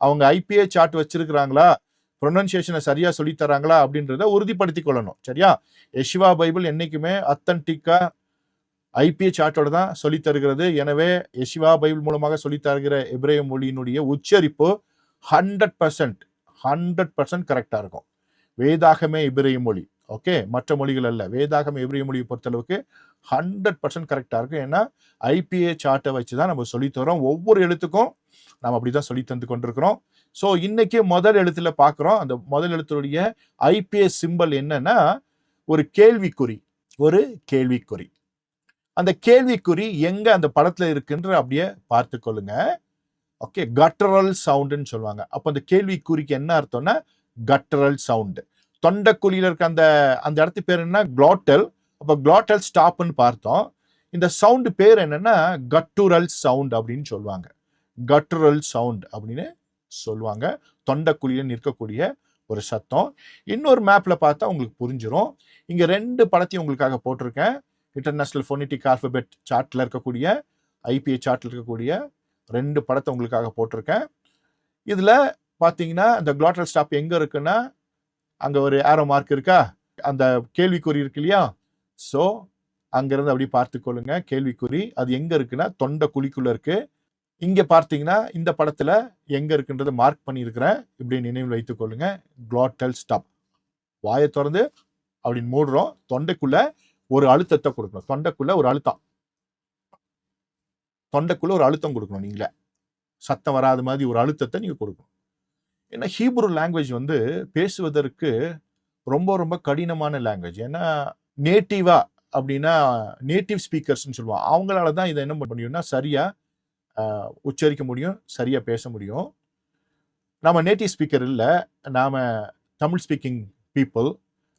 அவங்க ஐபிஎஸ் சார்ட் வச்சிருக்கிறாங்களா, ப்ரொனன்சியேஷனை சரியா சொல்லி தராங்களா அப்படின்றத உறுதிப்படுத்திக் கொள்ளணும். சரியா? யெஷுவா பைபிள் என்னைக்குமே அத்தன்டிக்கா ஐபிஎஸ் சார்ட்டோட தான் சொல்லி தருகிறது. எனவே யெஷுவா பைபிள் மூலமாக சொல்லி தருகிற எபிரேய மொழியினுடைய உச்சரிப்பு 100% கரெக்டா இருக்கும். வேதாகமே எபிரேய மொழி, ஓகே, மற்ற மொழிகள் அல்ல. வேதாகமே எபிரேய மொழியை பொறுத்தளவுக்கு 100% கரெக்டா இருக்கும். ஏன்னா ஐபிஏ சார்ட்டை வச்சுதான் நம்ம சொல்லித்தரோம். ஒவ்வொரு எழுத்துக்கும் நம்ம அப்படிதான் சொல்லி தந்து கொண்டிருக்கிறோம். ஸோ இன்னைக்கு முதல் எழுத்துல பார்க்குறோம். அந்த முதல் எழுத்துடைய ஐபிஎஸ் சிம்பல் என்னன்னா ஒரு கேள்விக்குறி. ஒரு கேள்விக்குறி. அந்த கேள்விக்குறி எங்க அந்த படத்துல இருக்குன்ற அப்படியே பார்த்து கொள்ளுங்க. ஓகே, கட்டரல் சவுண்டுன்னு சொல்லுவாங்க. அப்போ அந்த கேள்விக்குறிக்கு என்ன அர்த்தம்னா கட்டரல் சவுண்டு. தொண்டைக்குழியில இருக்க அந்த அந்த இடத்து பேர் என்ன, குளோட்டல். அப்போ குளோட்டல் ஸ்டாப்னு பார்த்தோம். இந்த சவுண்டு பேர் என்னன்னா கட்டுரல் சவுண்ட் அப்படின்னு சொல்லுவாங்க. கட்டுரல் சவுண்ட் அப்படின்னு சொல்லுவாங்க. தொண்டைக்குழியில நிற்கக்கூடிய ஒரு சத்தம். இன்னொரு மேப்ல பார்த்தா உங்களுக்கு புரிஞ்சிடும். இங்க 2 படத்தையும் உங்களுக்காக போட்டிருக்கேன். இன்டர்நேஷனல் ஃபோனடிக் ஆல்பபெட் சார்ட்ல இருக்கக்கூடிய, ஐபிஏ சார்ட்ல இருக்கக்கூடிய 2 படத்தை உங்களுக்காக போட்டிருக்கேன். இதுல பாத்தீங்கன்னா இந்த குளோட்டல் ஸ்டாப் எங்க இருக்குன்னா, அங்க ஒரு ஏரோ மார்க் இருக்கா, அந்த கேள்விக்குறி இருக்கு இல்லையா? ஸோ அங்கிருந்து அப்படி பார்த்துக்கொள்ளுங்க. கேள்விக்குறி அது எங்க இருக்குன்னா தொண்டை குழிக்குள்ள இருக்கு. இங்க பார்த்தீங்கன்னா இந்த படத்துல எங்க இருக்குன்றதை மார்க் பண்ணியிருக்கிறேன். இப்படி நினைவில் வைத்துக் கொள்ளுங்க. குளோட்டல் ஸ்டாப். வாயை திறந்து அப்படின்னு மூடுறோம். தொண்டைக்குள்ள ஒரு அழுத்தத்தை கொடுக்கணும். தொண்டைக்குள்ள ஒரு அழுத்தம். தொண்டைக்குள்ள ஒரு அழுத்தம் கொடுக்கணும். நீங்களே சத்தம் வராத மாதிரி ஒரு அழுத்தத்தை நீங்க கொடுக்கணும். ஏன்னா ஹீப்ரு லாங்குவேஜ் வந்து பேசுவதற்கு ரொம்ப ரொம்ப கடினமான லாங்குவேஜ். ஏன்னா நேட்டிவா அப்படின்னா நேட்டிவ் ஸ்பீக்கர்ஸ்ன்னு சொல்லுவாங்க. அவங்களால தான் இதை என்ன பண்ண முடியும்னா சரியா உச்சரிக்க முடியும், சரியா பேச முடியும். நாம நேட்டிவ் ஸ்பீக்கர் இல்லை, நாம தமிழ் ஸ்பீக்கிங் பீப்புள்.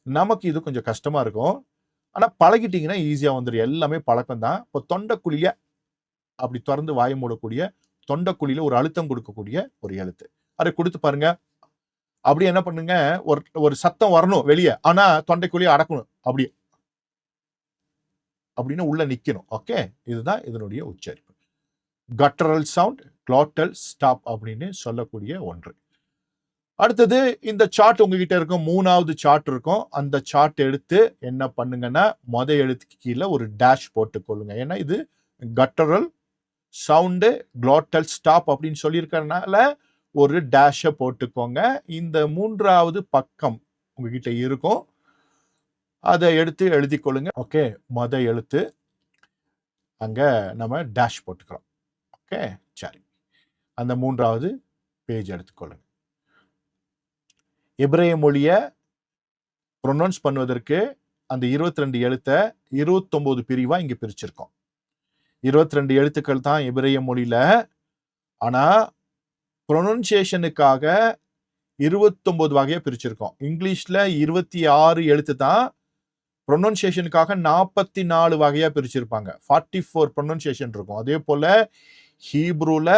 நமக்கு இது கொஞ்சம் கஷ்டமா இருக்கும். ஆனா பழகிட்டீங்கன்னா ஈஸியா வந்துடும். எல்லாமே பழக்கம் தான். இப்போ தொண்டைக்குழிய அப்படி திறந்து வாய மூடக்கூடிய, தொண்டைக்குழியில ஒரு அழுத்தம் கொடுக்கக்கூடிய ஒரு எழுத்து. அதை கொடுத்து பாருங்க. அப்படி என்ன பண்ணுங்க, ஒரு சத்தம் வரணும் வெளியே, ஆனா தொண்டைக்குழிய அடக்கணும். அப்படி அப்படின்னு உள்ள நிக்கணும். ஓகே, இதுதான் இதனுடைய உச்சரிப்பு. கட்டரல் சவுண்ட், குளோட்டல் ஸ்டாப் அப்படின்னு சொல்லக்கூடிய ஒன்று. அடுத்தது இந்த சார்ட் உங்ககிட்ட இருக்கும். 3வது சார்ட் இருக்கும். அந்த சார்ட் எடுத்து என்ன பண்ணுங்கன்னா முத எழுத்துக்கு கீழே ஒரு டேஷ் போட்டுக்கொள்ளுங்க. ஏன்னா இது கட்டரல் சவுண்டு, குளோட்டல் ஸ்டாப் அப்படின்னு சொல்லியிருக்கறதுனால ஒரு டேஷை போட்டுக்கோங்க. இந்த 3வது பக்கம் உங்ககிட்ட இருக்கும். அதை எடுத்து எழுதி கொள்ளுங்க. ஓகே, முத எழுத்து அங்க நம்ம டேஷ் போட்டுக்கிறோம். ஓகே, சரி. அந்த 3வது பேஜ் எடுத்துக்கொள்ளுங்க. எபிரேய மொழியை ப்ரொனவுன்ஸ் பண்ணுவதற்கு அந்த 22 எழுத்தை 29 பிரிவா இங்க பிரிச்சிருக்கோம். 22 எழுத்துக்கள் தான் எபிரேய மொழியில ஆனா ப்ரொனன்சியேஷனுக்காக 29 வகையா பிரிச்சிருக்கோம். இங்கிலீஷ்ல 26 எழுத்து தான், ப்ரொனன்சியேஷனுக்காக 44 வகையா பிரிச்சிருப்பாங்க. 44 ப்ரொனன்சியேஷன் இருக்கும். அதே போல ஹீப்ரூல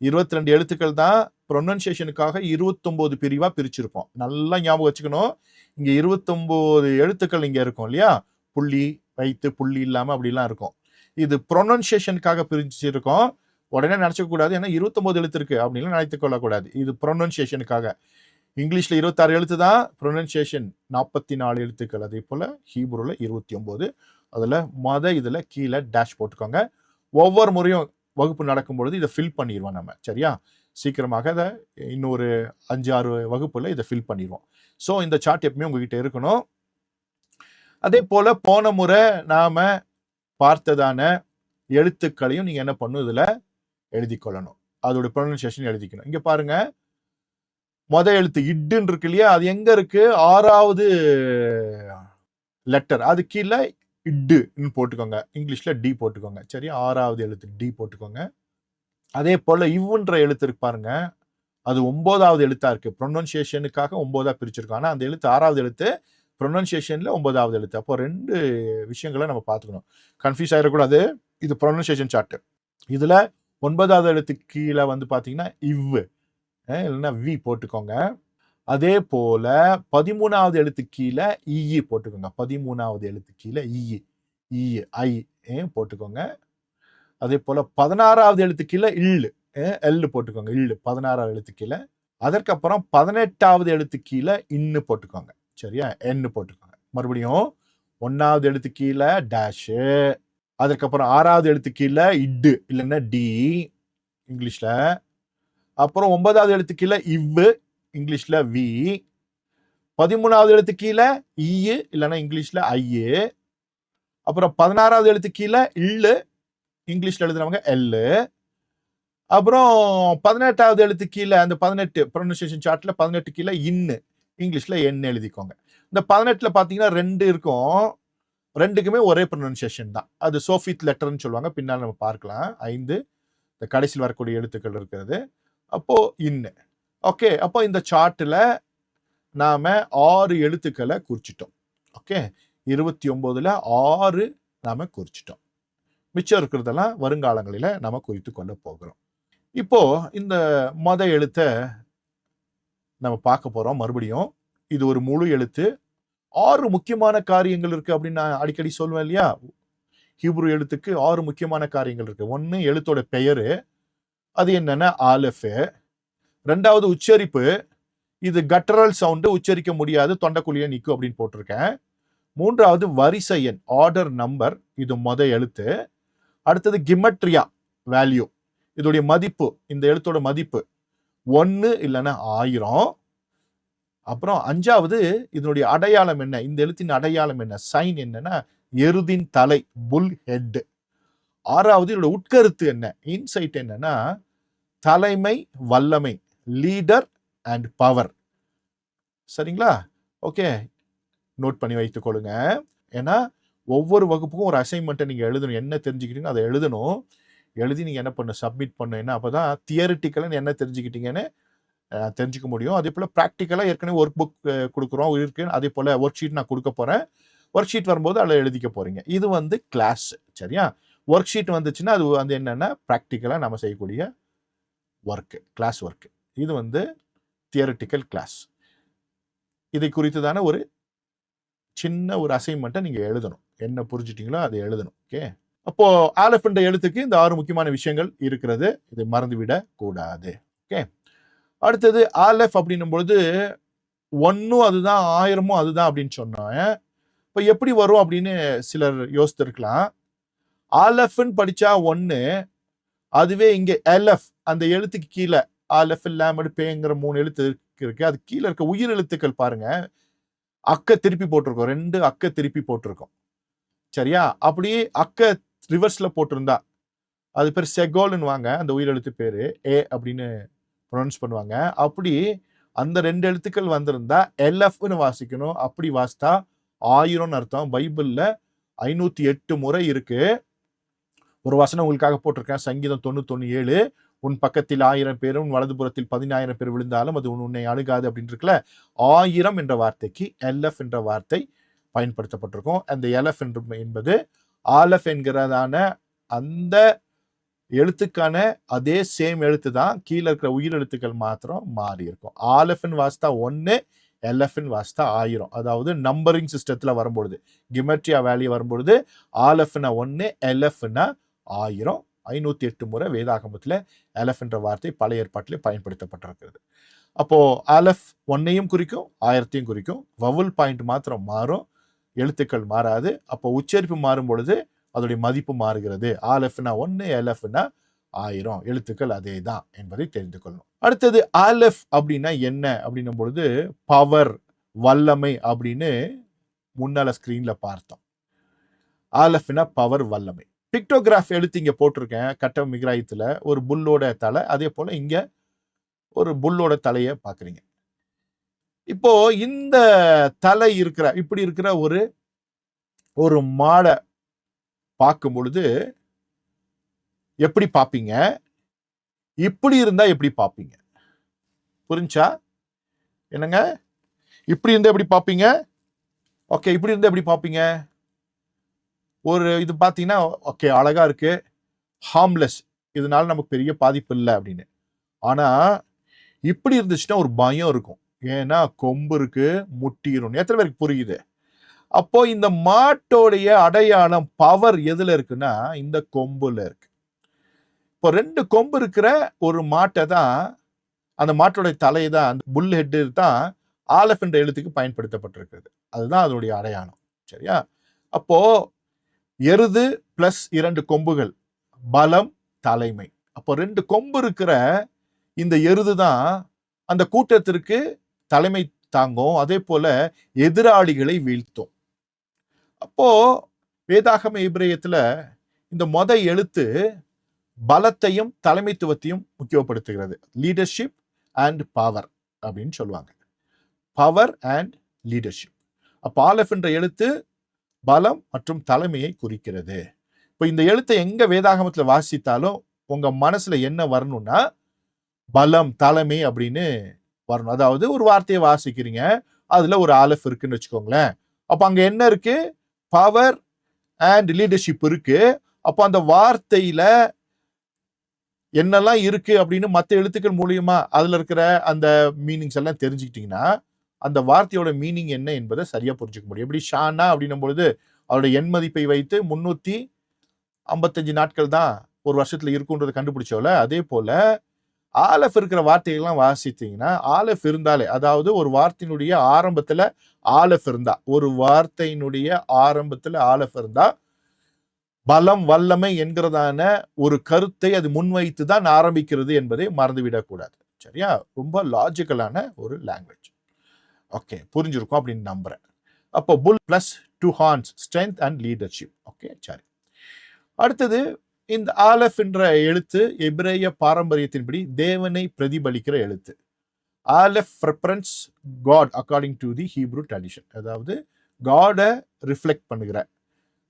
22 எழுத்துக்கள் தான், ப்ரொனன்சியேஷனுக்காக 29 பிரிவா பிரிச்சிருப்போம். நல்லா ஞாபகம் வச்சுக்கணும். இங்க 29 எழுத்துக்கள் இங்க இருக்கும் இல்லையா, புள்ளி வைத்து புள்ளி இல்லாம அப்படிலாம் இருக்கும். இது ப்ரொனன்சியேஷனுக்காக பிரிச்சிருக்கோம். உடனே நினைச்சக்க கூடாது, ஏன்னா 29 எழுத்து இருக்கு அப்படின்னு நினைத்துக் கொள்ளக்கூடாது. இது ப்ரொனன்சியேஷனுக்காக. இங்கிலீஷ்ல 26 எழுத்து தான், ப்ரொனன்சியேஷன் 44 எழுத்துக்கள். அதே போல ஹீப்ரூல 29. அதுல இதுல கீழே டேஷ் போட்டுக்கோங்க. ஒவ்வொரு முறையும் வகுப்பு நடக்கும் பொழுது இதை ஃபில் பண்ணிடுவோம் நம்ம. சரியா, சீக்கிரமாக அதை இன்னொரு 5-6 வகுப்புல இதை ஃபில் பண்ணிடுவோம். ஸோ இந்த சார்ட் எப்பவுமே உங்ககிட்ட இருக்கணும். அதே போல போன முறை நாம பார்த்ததான எழுத்துக்களையும் நீங்க என்ன பண்ணும், இதுல எழுதி கொள்ளணும். அதோட ப்ரொனன்சியேஷன் எழுதிக்கணும். இங்க பாருங்க, எழுத்து இட்டுன்னு இருக்கு இல்லையா, அது எங்க இருக்கு, 6வது லெட்டர், அது கீழே இட்டுன்னு போட்டுக்கோங்க. இங்கிலீஷ்ல டி போட்டுக்கோங்க. சரி, 6வது எழுத்து டி போட்டுக்கோங்க. அதே போல இவ்வுன்ற எழுத்து இருக்கு பாருங்க, அது 9வது எழுத்தா இருக்கு. ப்ரொனன்சியேஷனுக்காக 9ஆ பிரிச்சிருக்கோம். ஆனா அந்த எழுத்து 6வது எழுத்து, ப்ரொனன்சியேஷன்ல 9வது எழுத்து. அப்போ 2 விஷயங்களை நம்ம பார்த்துக்கணும். கன்ஃபியூஸ் ஆயிடக்கூடாது. இது ப்ரொனன்சியேஷன் சார்ட். இதுல 9வது எழுத்துக்கு கீழே வந்து பாத்தீங்கன்னா இவ் இல்லைன்னா வி போட்டுக்கோங்க. அதே போல 13வது எழுத்து கீழே இ போட்டுக்கோங்க. 13வது எழுத்து கீழே ஐ போட்டுக்கோங்க. அதே போல 16வது எழுத்து கீழே எல் போட்டுக்கோங்க. 16வது எழுத்து கீழே. அதற்கப்புறம் 18வது எழுத்து கீழே இன்னு போட்டுக்கோங்க. சரியா, என்னு போட்டுக்கோங்க. மறுபடியும் 1வது எழுத்து கீழே டேஷ், அதுக்கப்புறம் 6வது எழுத்து கீழே இட்டு இல்லைன்னா டி இங்கிலீஷ்ல. அப்புறம் 9வது எழுத்து கீழே இவ் இங்கிலீஷ்ல வி. 13வது எழுத்து கீழே இ இல்லைன்னா இங்கிலீஷ்ல ஐ. அப்புறம் 16வது எழுத்து கீழே இங்கிலீஷ்ல எழுதுறவங்க எல். அப்புறம் 18வது எழுத்து கீழே, அந்த 18 ப்ரொனன்சியேஷன் சார்ட்ல 18 கீழே இன்னு இங்கிலீஷ்ல என் எழுதிக்கோங்க. இந்த 18ல பாத்தீங்கன்னா 2 இருக்கும், 2க்குமே ஒரே ப்ரொனன்சியேஷன் தான். அது சோஃபித் லெட்டர்னு சொல்லுவாங்க. பின்னால் நம்ம பார்க்கலாம். 5 இந்த கடைசியில் வரக்கூடிய எழுத்துக்கள் இருக்கிறது. அப்போ இன்னு. ஓகே, அப்போ இந்த சார்ட்ல நாம 6 எழுத்துக்களை குறிச்சிட்டோம். ஓகே, 29ல 6 நாம குறிச்சிட்டோம். மிச்சம் இருக்கிறதெல்லாம் வருங்காலங்களில நாம குறித்து கொள்ள போகிறோம். இப்போ இந்த எழுத்த நம்ம பார்க்க போறோம். மறுபடியும் இது ஒரு முழு எழுத்து. 6 முக்கியமான காரியங்கள் இருக்கு அப்படின்னு நான் அடிக்கடி சொல்லுவேன் இல்லையா. ஹீப்ரு எழுத்துக்கு 6 முக்கியமான காரியங்கள் இருக்கு. 1 எழுத்தோட பெயரு, அது என்னன்னா ஆலெஃப். 2வது உச்சரிப்பு, இது கட்டரல் சவுண்டு, உச்சரிக்க முடியாது, தொண்டைக்குழியே நிக்கும் அப்படின்னு போட்டிருக்கேன். 3வது வரிசை எண், ஆர்டர் நம்பர், இது எழுத்து. அடுத்தது கிமெட்ரியா வேல்யூ, இதோடைய மதிப்பு, இந்த எழுத்தோட மதிப்பு 1 இல்லைன்னா 1000. அப்புறம் 5வது இதனுடைய அடையாளம் என்ன, இந்த எழுத்தின் அடையாளம் என்ன, சைன் என்னன்னா எருதின் தலை, புல் ஹெட். 6வது இதோட உட்கருத்து என்ன, இன்சைட் என்னன்னா தலைமை, வல்லமை, லீடர் அண்ட் பவர். சரிங்களா, ஓகே, நோட் பண்ணி வைத்துக் கொள்ளுங்க. ஏன்னா ஒவ்வொரு வகுப்புக்கும் ஒரு அசைன்மெண்ட்டை நீங்க எழுதணும். என்ன தெரிஞ்சுக்கிட்டீங்க அதை எழுதணும். எழுதி நீங்க என்ன பண்ண, சப்மிட் பண்ண. என்ன, அப்பதான் தியரிட்டிக்கலா என்ன தெரிஞ்சுக்கிட்டீங்கன்னு தெரிஞ்சுக்க முடியும். அதே போல ப்ராக்டிக்கலா ஏற்கனவே ஒர்க் புக் கொடுக்குறோம் இருக்கு. அதே போல ஒர்க் ஷீட் நான் கொடுக்க போறேன். ஒர்க் ஷீட் வரும்போது அதில் எழுதிக்க போறீங்க. இது வந்து கிளாஸ். சரியா, ஒர்க் ஷீட் வந்துச்சுன்னா அது வந்து என்னன்னா ப்ராக்டிக்கலா நம்ம செய்யக்கூடிய ஒர்க், கிளாஸ் ஒர்க். இது வந்து தியரிட்டிக்கல் கிளாஸ். இதை குறித்துதான ஒரு சின்ன ஒரு அசைன்மெண்ட்டை நீங்க எழுதணும். என்ன புரிஞ்சுட்டீங்களோ அதை எழுதணும். ஓகே, அப்போ ஆலெஃப் என்ற எழுத்துக்கு இந்த 6 முக்கியமான விஷயங்கள் இருக்கிறது. இதை மறந்துவிடக் கூடாது. ஓகே, அடுத்தது ஆலெஃப் அப்படின்னும் பொழுது 1 அதுதான், 1000 அதுதான் அப்படின்னு சொன்னாங்க. இப்ப எப்படி வரும் அப்படின்னு சிலர் யோசித்திருக்கலாம். ஆலெஃப்னு படிச்சா 1, அதுவே இங்க எல்எஃப் அந்த எழுத்துக்கு கீழே ஆலெஃப் லாமட் பேங்கிற 3 எழுத்து இருக்கு. அது கீழே இருக்க உயிர் எழுத்துக்கள் பாருங்க, அக்க திருப்பி போட்டிருக்கோம். 2 அக்க திருப்பி போட்டிருக்கோம். சரியா, அப்படியே அக்க ரிவர்ஸ்ல போட்டிருந்தா அது பேர் செகோல்னு வாங்க. அந்த உயிர் எழுத்து பேரு ஏ அப்படின்னு ப்ரொனவுன்ஸ் பண்ணுவாங்க. அப்படி அந்த 2 எழுத்துக்கள் வந்திருந்தா எல்எஃப்னு வாசிக்கணும். அப்படி வாசித்தா 1000 அர்த்தம். பைபிள்ல 508 முறை இருக்கு. ஒரு வசனம் உங்களுக்காக போட்டிருக்கேன். சங்கீதம் 91:7. உன் பக்கத்தில் 1000 பேரும் உன் வலதுபுறத்தில் 10,000 பேர் விழுந்தாலும் அது உன்னை அணுகாது அப்படின்னு இருக்குல்ல. 1000 என்ற வார்த்தைக்கு எல்எஃப் என்ற வார்த்தை பயன்படுத்தப்பட்டிருக்கும். அந்த எல்எஃப் என்பது ஆலஃப் என்கிறதான அந்த எழுத்துக்கான அதே சேம் எழுத்து தான். கீழே இருக்கிற உயிர் எழுத்துக்கள் மாத்திரம் மாறி இருக்கும். ஆலஃபின் வாஸ்தா 1, எல்எஃபின் வாஸ்தா 1000. அதாவது நம்பரிங் சிஸ்டத்துல வரும்பொழுது, கிமெட்ரியா வேல்யூ வரும்பொழுது ஆலஃப்னா 1, எல்எஃப்னா 1000. 508 முறை வேதாகமத்துல எலஃப் என்ற வார்த்தை பழைய ஏற்பாட்டிலே பயன்படுத்தப்பட்டிருக்கிறது. அப்போ ஆலஃப் 1ஐயும் குறிக்கும், 1000ஐயும் குறிக்கும். வவுல் பாயிண்ட் மாத்திரம் மாறும், எழுத்துக்கள் மாறாது. அப்போ உச்சரிப்பு மாறும் பொழுது அதோடைய மதிப்பு மாறுகிறது. ஆலஃப்னா 1, எலஃப்னா 1000. எழுத்துக்கள் அதே தான் என்பதை தெரிந்து கொள்ளணும். அடுத்தது ஆலஃப் அப்படின்னா என்ன அப்படின்னும் பொழுது பவர், வல்லமை அப்படின்னு முன்னால ஸ்கிரீன்ல பார்த்தோம். ஆலஃப்னா பவர், வல்லமை. பிக்டோகிராஃப் எழுத்து இங்க போட்டிருக்கேன். கட்ட மிக்ராயத்துல ஒரு புல்லோட தலை, அதே போல இங்க ஒரு புல்லோட தலையை பாக்குறீங்க. இப்போ இந்த தலை இருக்கிற இப்படி இருக்கிற ஒரு மாடை பார்க்கும் பொழுது எப்படி பார்ப்பீங்க? இப்படி இருந்தா எப்படி பார்ப்பீங்க? புரிஞ்சா? என்னங்க? இப்படி இருந்தா எப்படி பார்ப்பீங்க? ஓகே, இப்படி இருந்தா எப்படி பார்ப்பீங்க? ஒரு இது பார்த்தீங்கன்னா ஓகே அழகா இருக்கு, ஹார்ம்லெஸ், இதனால நமக்கு பெரிய பாதிப்பு இல்லை அப்படின்னு. ஆனா இப்படி இருந்துச்சுன்னா ஒரு பயம் இருக்கும். ஏன்னா கொம்பு இருக்கு, முட்டிரும். எத்தனை பேருக்கு புரியுது? அப்போ இந்த மாட்டோடைய அடையாளம் பவர் எதுல இருக்குன்னா இந்த கொம்புல இருக்கு. இப்போ 2 கொம்பு இருக்கிற ஒரு மாட்டை தான், அந்த மாட்டோடைய தலையை தான், அந்த புல் ஹெட் தான் ஆலஃப் என்ற எழுத்துக்கு பயன்படுத்தப்பட்டிருக்கிறது. அதுதான் அதனுடைய அடையாளம். சரியா? அப்போ எருது பிளஸ் 2 கொம்புகள், பலம், தலைமை. அப்போ 2 கொம்பு இருக்கிற இந்த எருது தான் அந்த கூட்டத்திற்கு தலைமை தாங்கும், அதே போல எதிராளிகளை வீழ்த்தும். அப்போ வேதாகம எபிரேயத்துல இந்த எழுத்து பலத்தையும் தலைமைத்துவத்தையும் முக்கியப்படுத்துகிறது. லீடர்ஷிப் அண்ட் பவர் அப்படின்னு சொல்லுவாங்க. Power and leadership. அப்ப ஆலஃப் என்ற எழுத்து பலம் மற்றும் தலைமையை குறிக்கிறது. இப்போ இந்த எழுத்தை எங்க வேதாகமத்துல வாசித்தாலும் உங்க மனசுல என்ன வரணும்னா பலம், தலைமை அப்படின்னு வரணும். அதாவது ஒரு வார்த்தையை வாசிக்கிறீங்க, அதுல ஒரு ஆலஃப் இருக்குன்னு வச்சுக்கோங்களேன். அப்ப அங்க என்ன இருக்கு? பவர் அண்ட் லீடர்ஷிப் இருக்கு. அப்போ அந்த வார்த்தையில என்னெல்லாம் இருக்கு அப்படின்னு மற்ற எழுத்துக்கள் மூலியமா அதுல இருக்கிற அந்த மீனிங்ஸ் எல்லாம் தெரிஞ்சுக்கிட்டீங்கன்னா அந்த வார்த்தையோட மீனிங் என்ன என்பதை சரியா புரிஞ்சுக்க முடியும். எப்படி ஷானா அப்படின்னும் பொழுது அவருடைய எண் மதிப்பை வைத்து 355 நாட்கள் தான் ஒரு வருஷத்துல இருக்குன்றதை கண்டுபிடிச்சோல, அதே போல ஆலஃப் இருக்கிற வார்த்தைகள்லாம் வாசித்தீங்கன்னா ஆலஃப் இருந்தாலே, அதாவது ஒரு வார்த்தையினுடைய ஆரம்பத்துல ஆலஃப் இருந்தா, ஒரு வார்த்தையினுடைய ஆரம்பத்துல ஆலஃப் இருந்தா பலம், வல்லமை என்கிறதான ஒரு கருத்தை அது முன்வைத்து தான் ஆரம்பிக்கிறது என்பதை மறந்துவிடக்கூடாது. சரியா? ரொம்ப லாஜிக்கலான ஒரு லாங்குவேஜ். ஓகே, புரிஞ்சிருக்கும் அப்படின்னு நம்புறேன். அப்போ bull plus 2 horns, strength and leadership. Okay, சரி. அடுத்தது இந்த ஆலஃப் என்ற எழுத்து எபிரேய பாரம்பரியத்தின்படி தேவனை பிரதிபலிக்கிற எழுத்து. Aleph reference God according to the Hebrew tradition. அதாவது காடை ரிஃப்ளெக்ட் பண்ணுகிற,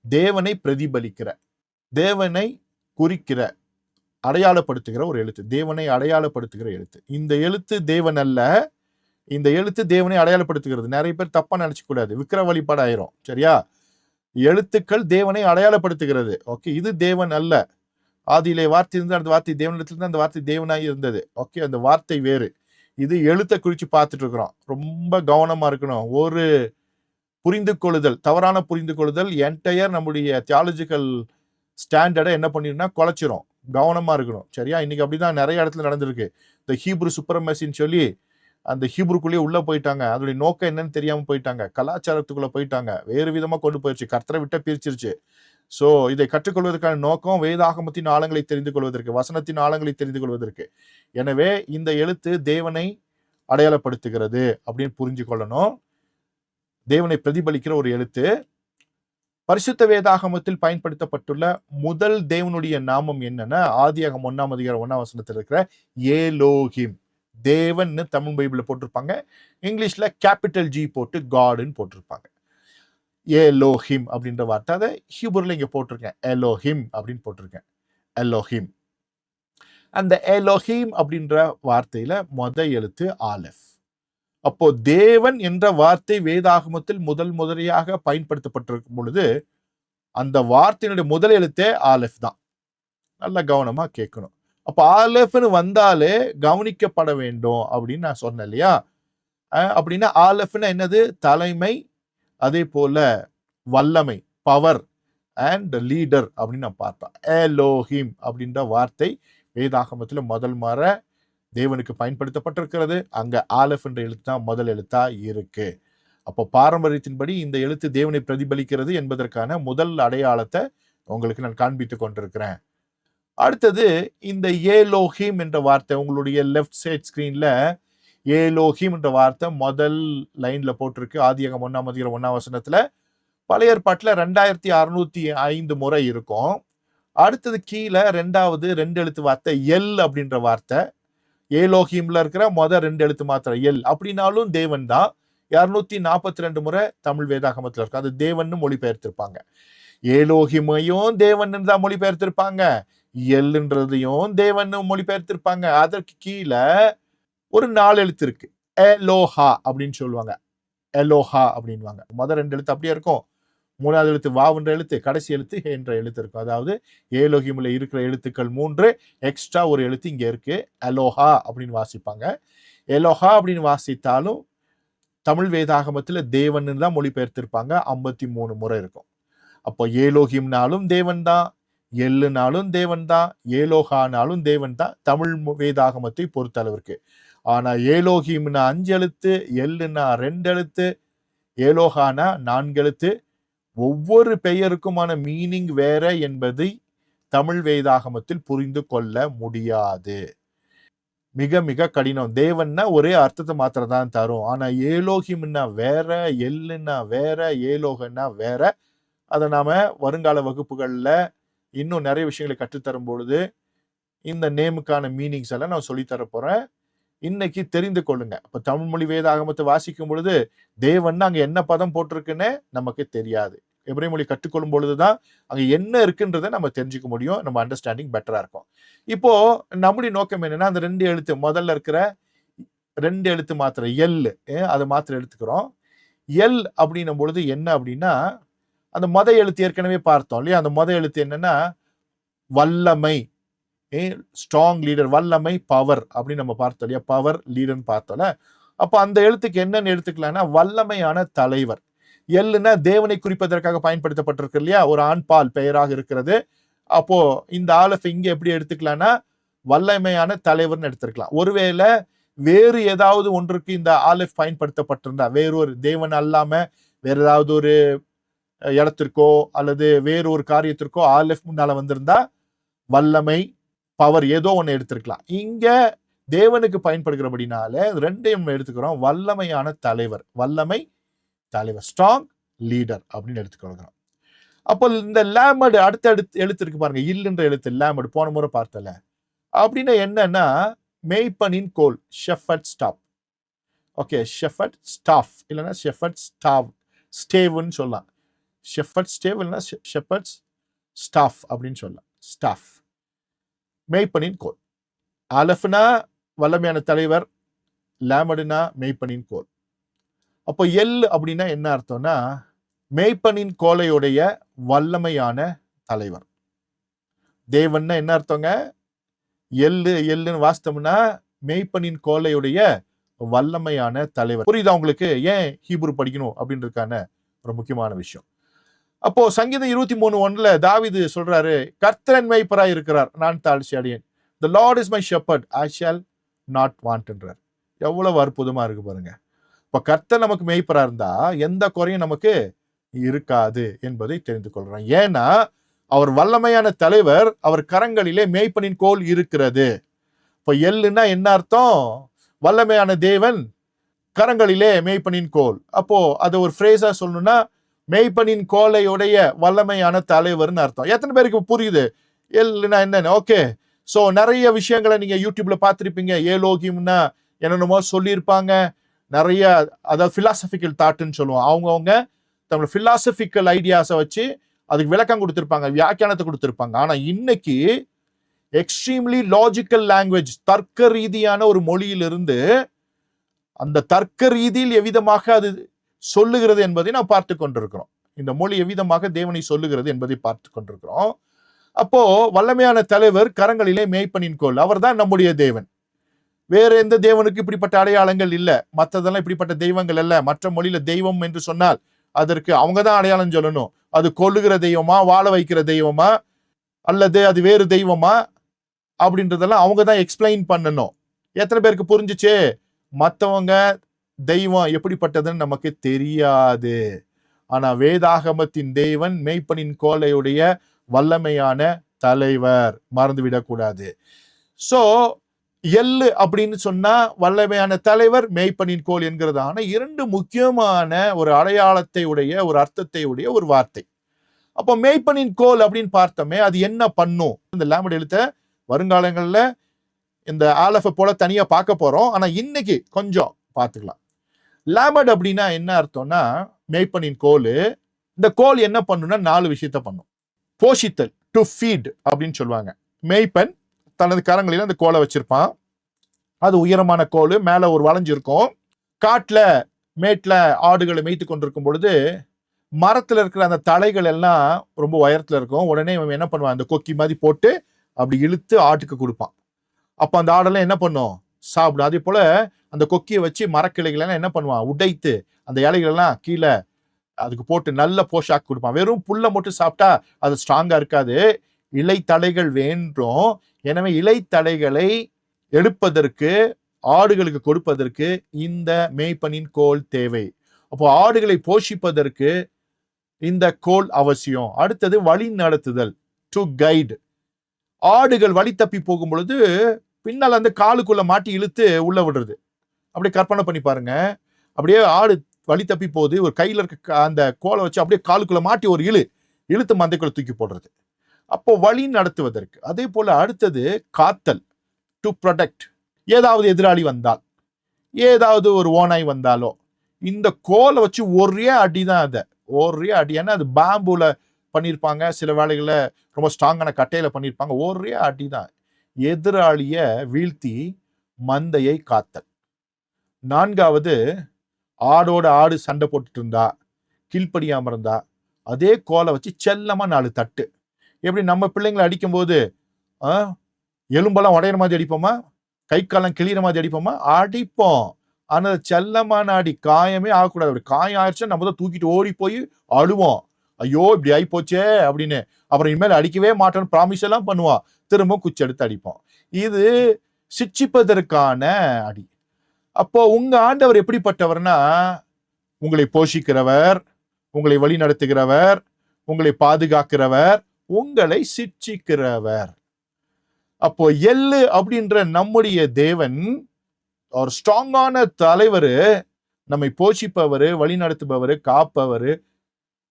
தேவனை பிரதிபலிக்கிற, தேவனை குறிக்கிற, அடையாளப்படுத்துகிற ஒரு எழுத்து. தேவனை அடையாளப்படுத்துகிற எழுத்து. இந்த எழுத்து தேவன் அல்ல, இந்த எழுத்து தேவனை அடையாளப்படுத்துகிறது. நிறைய பேர் தப்பா நினைச்சுக்க கூடாது, விக்கிர வழிபாடு ஆயிரும். சரியா? எழுத்துக்கள் தேவனை அடையாளப்படுத்துகிறது. ஓகே, இது தேவன் அல்ல. ஆதியிலே வார்த்தை இருந்து அந்த வார்த்தை தேவனிடத்துல அந்த வார்த்தை தேவனாய் இருந்தது. ஓகே, அந்த வார்த்தை வேறு. இது எழுத்தை குறிச்சு பார்த்துட்டு இருக்கிறோம். ரொம்ப கவனமா இருக்கணும். ஒரு புரிந்து கொள்ளுதல், தவறான புரிந்து கொள்ளுதல் என்டையர் நம்முடைய தியாலஜிக்கல் ஸ்டாண்டர்டை என்ன பண்ணிருந்தா குலைச்சிரும். கவனமா இருக்கணும். சரியா? இன்னைக்கு அப்படிதான் நிறைய இடத்துல நடந்திருக்கு. இந்த ஹீப்ரு சுப்ரமசின்னு சொல்லி அந்த ஹீப்ருக்குள்ளேயே உள்ள போயிட்டாங்க. அதோடைய நோக்கம் என்னன்னு தெரியாம போயிட்டாங்க. கலாச்சாரத்துக்குள்ள போயிட்டாங்க. வேறு விதமா கொண்டு போயிடுச்சு. கர்த்தரை விட்ட பிரிச்சிருச்சு. சோ இதை கற்றுக்கொள்வதற்கான நோக்கம் வேதாகமத்தின் ஆழங்களை தெரிந்து கொள்வதற்கு, வசனத்தின் ஆழங்களை தெரிந்து கொள்வதற்கு. எனவே இந்த எழுத்து தேவனை அடையாளப்படுத்துகிறது அப்படின்னு புரிஞ்சு கொள்ளணும். தேவனை பிரதிபலிக்கிற ஒரு எழுத்து. பரிசுத்த வேதாகமத்தில் பயன்படுத்தப்பட்டுள்ள முதல் தேவனுடைய நாமம் என்னன்னா ஆதியாகமம் 1ஆம் அதிகாரம் 1ஆம் வசனத்தில் இருக்கிற ஏலோஹிம். தேவன் தமிழ் பைபிள்ல போட்டிருப்பாங்க. இங்கிலீஷ்ல கேபிட்டல் G போட்டு காட்னு போட்டிருப்பாங்க. ஏலோஹிம் அப்படின்ற வார்த்தை, அதை ஹீப்ருல இங்க போட்டிருக்கேன். எலோஹிம் அப்படின்னு போட்டிருக்கேன். எலோஹிம். அந்த எலோஹீம் அப்படின்ற வார்த்தையில எழுத்து ஆலெஃப். அப்போ தேவன் என்ற வார்த்தை வேதாகமத்தில் முதலியாக பயன்படுத்தப்பட்டிருக்கும் பொழுது அந்த வார்த்தையினுடைய முதல் எழுத்தே ஆலெஃப் தான். நல்ல கவனமா கேட்கணும். அப்ப ஆலெஃப்னு வந்தாலே கவனிக்கப்பட வேண்டும் அப்படின்னு நான் சொன்னேன் இல்லையா? அப்படின்னா ஆலெஃப்னா என்னது? தலைமை, அதே போல வல்லமை, பவர் அண்ட் லீடர் அப்படின்னு நான் பார்த்தோம். எலோஹிம் அப்படின்ற வார்த்தை வேதாகமத்துல முதல் முறை தேவனுக்கு பயன்படுத்தப்பட்டிருக்கிறது. அங்க ஆலெஃப் என்ற எழுத்து தான் முதல் எழுத்தா இருக்கு. அப்போ பாரம்பரியத்தின்படி இந்த எழுத்து தேவனை பிரதிபலிக்கிறது என்பதற்கான முதல் அடையாளத்தை உங்களுக்கு நான் காண்பித்துக் கொண்டிருக்கிறேன். அடுத்தது இந்த ஏலோஹிம் என்ற வார்த்தை உங்களுடைய லெஃப்ட் சைட் ஸ்கிரீன்ல ஏலோஹிம் என்ற வார்த்தை முதல் லைன்ல போட்டிருக்கு. ஆதியாகமம் 1ஆம் அதிகாரம் 1ஆம் வசனத்துல. பழைய ஏற்பாட்டுல 2605 முறை இருக்கும். அடுத்தது கீழே 2வது 2 எழுத்து வார்த்தை எல் அப்படின்ற வார்த்தை. ஏலோஹிம்ல இருக்கிற முதல் 2 எழுத்து மாத்திரம் எல் அப்படின்னாலும் தேவன் தான். 242 முறை தமிழ் வேதாகமத்துல இருக்கு. அது தேவன் மொழிபெயர்த்திருப்பாங்க. ஏலோஹிமையும் தேவன் தான் மொழிபெயர்த்திருப்பாங்க, எல்ன்றதையும் தேவன் மொழிபெயர்த்திருப்பாங்க. அதற்கு கீழே ஒரு 4 எழுத்து இருக்கு. எலோஹா அப்படின்னு சொல்லுவாங்க. எலோஹா அப்படின்வாங்க. முதல் 2 எழுத்து அப்படியே இருக்கும். 3வது எழுத்து வாவுன்ற எழுத்து, கடைசி எழுத்து ஹே என்ற எழுத்து இருக்கும். அதாவது ஏலோஹிம்ல இருக்கிற எழுத்துக்கள் 3, எக்ஸ்ட்ரா ஒரு எழுத்து இங்க இருக்கு. எலோஹா அப்படின்னு வாசிப்பாங்க. எலோஹா அப்படின்னு வாசித்தாலும் தமிழ் வேதாகமத்துல தேவன் தான் மொழிபெயர்த்திருப்பாங்க. 53 முறை இருக்கும். அப்போ ஏலோஹிம்னாலும் தேவன் தான், எல்லுனாலும் தேவன் தான், ஏலோஹானாலும் தேவன் தான் தமிழ் வேதாகமத்தை பொறுத்த அளவிற்கு. ஆனா ஏலோஹிம்னா 5 எழுத்து, எல்லுனா 2 எழுத்து, ஏலோஹானா 4 எழுத்து. ஒவ்வொரு பெயருக்குமான மீனிங் வேற என்பதை தமிழ் வேதாகமத்தில் புரிந்து கொள்ள முடியாது. மிக மிக கடினம். தேவன்னா ஒரே அர்த்தத்தை மாத்திரம் தான் தரும். ஆனா ஏலோஹிம்னா வேற, எல்லுன்னா வேற, ஏலோகன்னா வேற. அதை நாம வருங்கால வகுப்புகள்ல இன்னும் நிறைய விஷயங்களை கற்றுத்தரும் பொழுது இந்த நேமுக்கான மீனிங்ஸ் எல்லாம் நான் சொல்லித்தர போறேன். இன்னைக்கு தெரிந்து கொள்ளுங்க. இப்ப தமிழ் மொழி வேதாகமத்தை வாசிக்கும் பொழுது தேவன் அங்க என்ன பதம் போட்டிருக்குன்னு நமக்கு தெரியாது. எபிரேய மொழி கற்றுக்கொள்ளும் பொழுதுதான் அங்க என்ன இருக்குன்றதை நம்ம தெரிஞ்சுக்க முடியும். நம்ம அண்டர்ஸ்டாண்டிங் பெட்டரா இருக்கும். இப்போ நம்முடைய நோக்கம் என்னன்னா, அந்த 2 எழுத்து முதல்ல இருக்கிற 2 எழுத்து மாத்திரம் எல், அதை மாத்திரம் எடுத்துக்கிறோம். எல் அப்படின்னும் பொழுது என்ன அப்படின்னா, அந்த எழுத்து ஏற்கனவே பார்த்தோம் இல்லையா? அந்த எழுத்து என்னன்னா வல்லமை, ஸ்ட்ராங் லீடர், வல்லமை, பவர் அப்படின்னு நம்ம பார்த்தோம் இல்லையா? பவர் லீடர்னு பார்த்தோம்ல. அப்ப அந்த எழுத்துக்கு என்னன்னு எடுத்துக்கலாம்னா வல்லமையான தலைவர். எல்லுன்னா தேவனை குறிப்பதற்காக பயன்படுத்தப்பட்டிருக்கு இல்லையா? ஒரு ஆண் பால் பெயராக இருக்கிறது. அப்போ இந்த ஆலெஃப் இங்க எப்படி எடுத்துக்கலாம்னா வல்லமையான தலைவர்னு எடுத்துக்கலாம். ஒருவேளை வேறு ஏதாவது ஒன்றுக்கு இந்த ஆலெஃப் பயன்படுத்தப்பட்டிருந்தா, வேறொரு தேவன் அல்லாம வேற ஏதாவது ஒரு இடத்திற்கோ அல்லது வேறு ஒரு காரியத்திற்கோ ஆலெஃப் முன்னால வந்திருந்தா வல்லமை, பவர் ஏதோ ஒண்ணு எடுத்திருக்கலாம். இங்க தேவனுக்கு பயன்படுகிறபடினால 2ஐயும் எடுத்துக்கிறோம். வல்லமையான தலைவர், வல்லமை தலைவர், ஸ்ட்ராங் லீடர் அப்படின்னு எடுத்துக்கொள்கிறோம். அப்போ இந்த லேமடு அடுத்த எழுத்து இருக்கு பாருங்க, இல்லுன்ற எழுத்து லேமடு போன முறை பார்த்தல. அப்படின்னா என்னன்னா மேய்ப்பனின் கோல், shepherd staff. Okay, shepherd staff இல்லைன்னா ஷெஃபர்ட் ஸ்டாவ், ஸ்டேவ்னு சொல்லலாம். ஷெஃபர்ட் ஸ்டேவ் இல்லைன்னா ஷெஃபர்ட் ஸ்டாஃப் அப்படின்னு சொல்லலாம். ஸ்டாஃப், மேய்ப்பனின் கோல். அலஃப்னா வல்லமையான தலைவர், லேமடுனா மேய்ப்பனின் கோல். அப்போ எல் அப்படின்னா என்ன அர்த்தம்னா மேய்ப்பனின் கோலையுடைய வல்லமையான தலைவர். தேவன்னா என்ன அர்த்தங்க? எல்லுன்னு வாசித்தோம்னா மேய்ப்பனின் கோலையுடைய வல்லமையான தலைவர். புரியுதா உங்களுக்கு ஏன் ஹீப்ரு படிக்கணும் அப்படின்றதுக்கான ஒரு முக்கியமான விஷயம். அப்போ சங்கீதம் 23:1 தாவீது சொல்றாரு, கர்த்தர் மேய்ப்பராய் இருக்கிறார், நான் தாழ்ச்சி அடையேன். The Lord is my shepherd, I shall not want என்றார். எவ்வளவு அற்புதமா இருக்கு பாருங்க. இப்ப கர்த்தர் நமக்கு மேய்ப்பரா இருந்தா எந்த குறையும் நமக்கு இருக்காது என்பதை தெரிந்து கொள்றோம். ஏன்னா அவர் வல்லமையான தலைவர், அவர் கரங்களிலே மேய்ப்பனின் கோல் இருக்கிறது. இப்ப எல்லுன்னா என்ன அர்த்தம்? வல்லமையான தேவன், கரங்களிலே மேய்ப்பனின் கோல். அப்போ அதை ஒரு ஃப்ரேஸா சொல்லணும்னா மேய்ப்பனின் கோலையுடைய வல்லமையான தலைவர்னு அர்த்தம். எத்தனை பேருக்கு புரியுது எல்லுன்னா என்னன்னு? ஓகே, சோ நிறைய விஷயங்களை நீங்க யூடியூப்ல பார்த்திருப்பீங்க. ஏலோகிம்னா என்னென்னமோ சொல்லியிருப்பாங்க. நிறைய அதாவது பிலாசபிக்கல் தாட்னு சொல்லுவோம். அவங்கவுங்க தங்களோட பிலாசபிக்கல் ஐடியாஸை வச்சு அதுக்கு விளக்கம் கொடுத்திருப்பாங்க, வியாக்கியானத்தை கொடுத்திருப்பாங்க. ஆனா இன்னைக்கு எக்ஸ்ட்ரீம்லி லாஜிக்கல் லாங்குவேஜ், தர்க்க ரீதியான ஒரு மொழியிலிருந்து அந்த தர்க்க ரீதியில் எவ்விதமாக அது சொல்லுகிறது என்பதை நாம் பார்த்து கொண்டிருக்கிறோம். இந்த மொழி எவ்விதமாக தேவனை சொல்லுகிறது என்பதை பார்த்து கொண்டிருக்கிறோம். அப்போ வல்லமையான தலைவர் கரங்களிலே மேய்ப்பனின் கோல், அவர் தான் நம்முடைய தேவன். வேற எந்த தேவனுக்கு இப்படிப்பட்ட அடையாளங்கள் இல்ல. மற்றதெல்லாம் இப்படிப்பட்ட தெய்வங்கள் அல்ல. மற்ற மொழியில தெய்வம் என்று சொன்னால் அதற்கு அவங்க தான் அடையாளம் சொல்லணும். அது கொல்லுகிற தெய்வமா, வாழ வைக்கிற தெய்வமா, அல்லது அது வேறு தெய்வமா அப்படின்றதெல்லாம் அவங்க தான் எக்ஸ்பிளைன் பண்ணணும். எத்தனை பேருக்கு புரிஞ்சுச்சு? மற்றவங்க தெய்வம் எப்படிப்பட்டதுன்னு நமக்கு தெரியாது. ஆனா வேதாகமத்தின் தேவன் மேய்ப்பனின் கோலையுடைய வல்லமையான தலைவர், மறந்துவிடக்கூடாது. சோ எள்ளு அப்படின்னு சொன்னா வல்லமையான தலைவர், மேய்ப்பனின் கோல் என்கிறதான இரண்டு முக்கியமான ஒரு அடையாளத்தை உடைய, ஒரு அர்த்தத்தை உடைய ஒரு வார்த்தை. அப்போ மேய்ப்பனின் கோல் அப்படின்னு பார்த்தோமே, அது என்ன பண்ணும்? இந்த லாமட் எழுத்த வருங்காலங்கள்ல இந்த ஆலஃப போல தனியா பார்க்க போறோம். ஆனா இன்னைக்கு கொஞ்சம் பார்த்துக்கலாம். லாமட் அப்படின்னா என்ன அர்த்தம்னா, மேய்ப்பனின் கோல். இந்த கோல் என்ன பண்ணும்னா 4 விஷயத்த பண்ணும். போஷித்தல், டு ஃபீட் அப்படின்னு சொல்லுவாங்க. மேய்ப்பன் தனது கரங்களில் அந்த கோலை வச்சிருப்பான். அது உயரமான கோல், மேல ஒரு வளைஞ்சு இருக்கும். காட்டுல மேட்ல ஆடுகளை மேய்த்து கொண்டிருக்கும் பொழுது மரத்துல இருக்கிற அந்த தலைகள் எல்லாம் ரொம்ப உயரத்துல இருக்கும். உடனே இவன் என்ன பண்ணுவான், அந்த கொக்கி மாதிரி போட்டு அப்படி இழுத்து ஆட்டுக்கு கொடுப்பான். அப்ப அந்த ஆடெல்லாம் என்ன பண்ணும், சாப்பிடும். அதே போல அந்த கொக்கியை வச்சு மரக்கிளைகள் எல்லாம் என்ன பண்ணுவான், உடைத்து அந்த இலைகள் எல்லாம் கீழே அதுக்கு போட்டு நல்ல போஷாக்கு கொடுப்பான். வெறும் புல்லை மட்டும் சாப்பிட்டா அது ஸ்ட்ராங்கா இருக்காது, இலைத்தலைகள் வேண்டும். எனவே இலைத்தலைகளை எடுப்பதற்கு, ஆடுகளுக்கு கொடுப்பதற்கு இந்த மேய்ப்பனின் கோல் தேவை. அப்போ ஆடுகளை போஷிப்பதற்கு இந்த கோல் அவசியம். அடுத்தது வழி நடத்துதல், டு கைடு. ஆடுகள் வழி தப்பி போகும் பொழுது பின்னால் அந்த காலுக்குள்ள மாட்டி இழுத்து உள்ள விடுறது. அப்படியே கற்பனை பண்ணி பாருங்க. அப்படியே ஆடு வழி தப்பி போகுது, ஒரு கையில இருக்க அந்த கோலை வச்சு அப்படியே காலுக்குள்ள மாட்டி ஒரு இழுத்து மந்தைக்குள்ள தூக்கி போடுறது. அப்போ வழி நடத்துவதற்கு. அதே போல அடுத்தது காத்தல், டு ப்ரொடெக்ட். ஏதாவது எதிராளி வந்தால், ஏதாவது ஒரு ஓனாய் வந்தாலோ இந்த கோலை வச்சு ஒரே அடிதான், அதை ஒரே அடி. ஏன்னா அது பாம்புல பண்ணியிருப்பாங்க, சில வேலைகள ரொம்ப ஸ்ட்ராங்கான கட்டையில பண்ணியிருப்பாங்க. ஒரே அடிதான் எதிராளிய வீழ்த்தி மந்தையை காத்தல். 4வது, ஆடோட ஆடு சண்டை போட்டுட்டு இருந்தா, கீழ்ப்படியாம இருந்தா, அதே கோலை வச்சு செல்லமா 4 தட்டு. எப்படி நம்ம பிள்ளைங்களை அடிக்கும் போது எலும்பெல்லாம் உடையிற மாதிரி அடிப்போமா, கை காலம் கிளியிற மாதிரி அடிப்போமா? அடிப்போம். ஆனா செல்லமான அடி, காயமே ஆகக்கூடாது. அப்படி காயம் ஆயிடுச்சுன்னா நம்ம தான் தூக்கிட்டு ஓடி போய் அழுவோம், ஐயோ இப்படி ஆகி போச்சே அப்படின்னு. அப்புறம் இனிமேல் அடிக்கவே மாட்டோம்னு ப்ராமிஸ் எல்லாம் பண்ணுவோம். திரும்ப குச்சி எடுத்து அடிப்போம். இது சிட்சிப்பதற்கான அடி. அப்போ உங்க ஆண்டவர் எப்படிப்பட்டவர்னா, உங்களை போஷிக்கிறவர், உங்களை வழி நடத்துகிறவர், உங்களை பாதுகாக்கிறவர், உங்களை சிட்சிக்கிறவர். அப்போ எள்ளு அப்படின்ற நம்முடைய தேவன் ஒரு ஸ்ட்ராங்கான தலைவர், நம்மை போஷிப்பவர், வழி நடத்துபவர், காப்பவர்,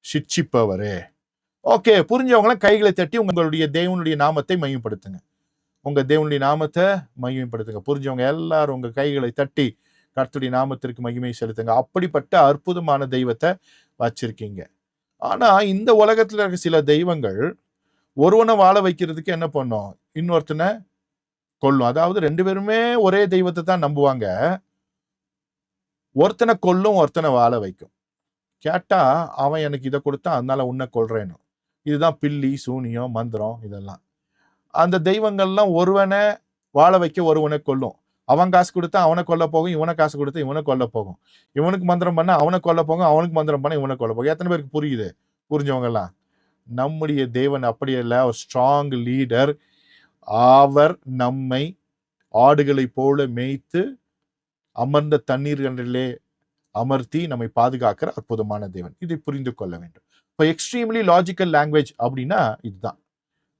சிட்சிப்பவர். ஓகே, புரிஞ்சவங்களாம் கைகளை தட்டி உங்களுடைய தேவனுடைய நாமத்தை மையப்படுத்துங்க. உங்க தேவனுடைய நாமத்தை மையப்படுத்துங்க. புரிஞ்சவங்க எல்லாரும் உங்க கைகளை தட்டி கர்த்தருடைய நாமத்திற்கு மகிமை செலுத்துங்க. அப்படிப்பட்ட அற்புதமான தெய்வத்தை வச்சிருக்கீங்க. ஆனா இந்த உலகத்துல இருக்க சில தெய்வங்கள் ஒருவனை வாழ வைக்கிறதுக்கு என்ன பண்ணும், இன்னொருத்தனை கொல்லும். அதாவது 2 பேருமே ஒரே தெய்வத்தை தான் நம்புவாங்க. ஒருத்தனை கொல்லும், ஒருத்தனை வாழ வைக்கும். கேட்டா அவன் எனக்கு இதை கொடுத்தான் அதனால உன்னை கொல்றேன்னு. இதுதான் பில்லி, சூனியம், மந்திரம். இதெல்லாம் அந்த தெய்வங்கள்லாம் ஒருவனை வாழ வைக்க ஒருவனை கொல்லும். அவன் காசு கொடுத்தா அவனை கொல்ல போகும், இவனை காசு கொடுத்தா இவனை கொல்ல போகும். இவனுக்கு மந்திரம் பண்ண அவனை கொல்ல போகும், அவனுக்கு மந்திரம் பண்ண இவனை கொல்ல போகும். எத்தனை பேருக்கு புரியுது? புரிஞ்சவங்க எல்லாம். நம்முடைய தேவன் அப்படி இல்லை, ஒரு ஸ்ட்ராங் லீடர். அவர் நம்மை ஆடுகளை போல மேய்த்து அமர்ந்த தண்ணீர்களிலே அமர்த்தி நம்மை பாதுகாக்கிற அற்புதமான தேவன். இதை புரிந்து கொள்ள வேண்டும். இப்போ எக்ஸ்ட்ரீம்லி லாஜிக்கல் லாங்குவேஜ் அப்படின்னா இதுதான்,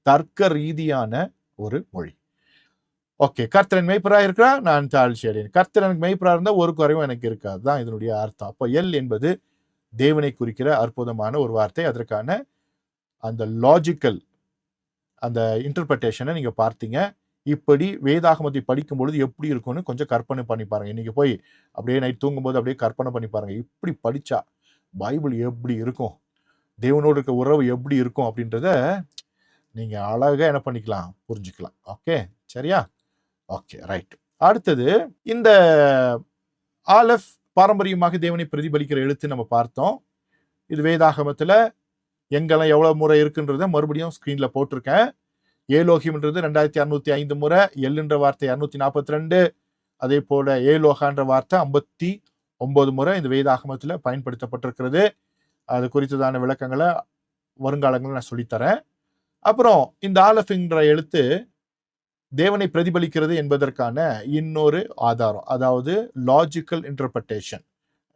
தர்க்க ரீதியான ஒரு மொழி. ஓகே, கர்த்தரன் மெய்ப்பரா இருக்கிறா, நான் தாழ்ச்சி அடையேன். கர்த்தரனுக்கு மெய்ப்பரா இருந்தா ஒரு குறைவும் எனக்கு இருக்காது தான் இதனுடைய அர்த்தம். அப்போ எல் என்பது தேவனை குறிக்கிற அற்புதமான ஒரு வார்த்தை. அதற்கான அந்த லாஜிக்கல் அந்த இன்டர்பிரேஷனை நீங்க பார்த்தீங்க. இப்படி வேதாகமத்தை படிக்கும் பொழுது எப்படி இருக்கும்னு கொஞ்சம் கற்பனை பண்ணி பாருங்க. இன்னைக்கு போய் அப்படியே நைட் தூங்கும்போது அப்படியே கற்பனை பண்ணி பாருங்க, இப்படி படிச்சா பைபிள் எப்படி இருக்கும், தேவனோடு இருக்க உறவு எப்படி இருக்கும் அப்படின்றத நீங்க அழகா என்ன பண்ணிக்கலாம், புரிஞ்சுக்கலாம். ஓகே, சரியா? Okay, right. அடுத்தது இந்த ஆலஃப் பாரம்பரியமாக தேவனை பிரதிபலிக்கிற எழுத்து நம்ம பார்த்தோம். இது வேதாகமத்துல எங்கெல்லாம் எவ்வளவு முறை இருக்குன்றத மறுபடியும் ஸ்கிரீன்ல போட்டிருக்கேன். ஏலோகிம்ன்றது 2605 முறை, எல்லுன்ற வார்த்தை 242, அதே போல ஏலோகான்ற வார்த்தை 59 முறை இந்த வேதாகமத்துல பயன்படுத்தப்பட்டிருக்கிறது. அது குறித்ததான விளக்கங்களை வருங்காலங்களில் நான் சொல்லித்தரேன். அப்புறம் இந்த ஆலஃப்ங்கிற எழுத்து தேவனை பிரதிபலிக்கிறது என்பதற்கான இன்னொரு ஆதாரம், அதாவது லாஜிக்கல் இன்டர்பிரட்டேஷன்,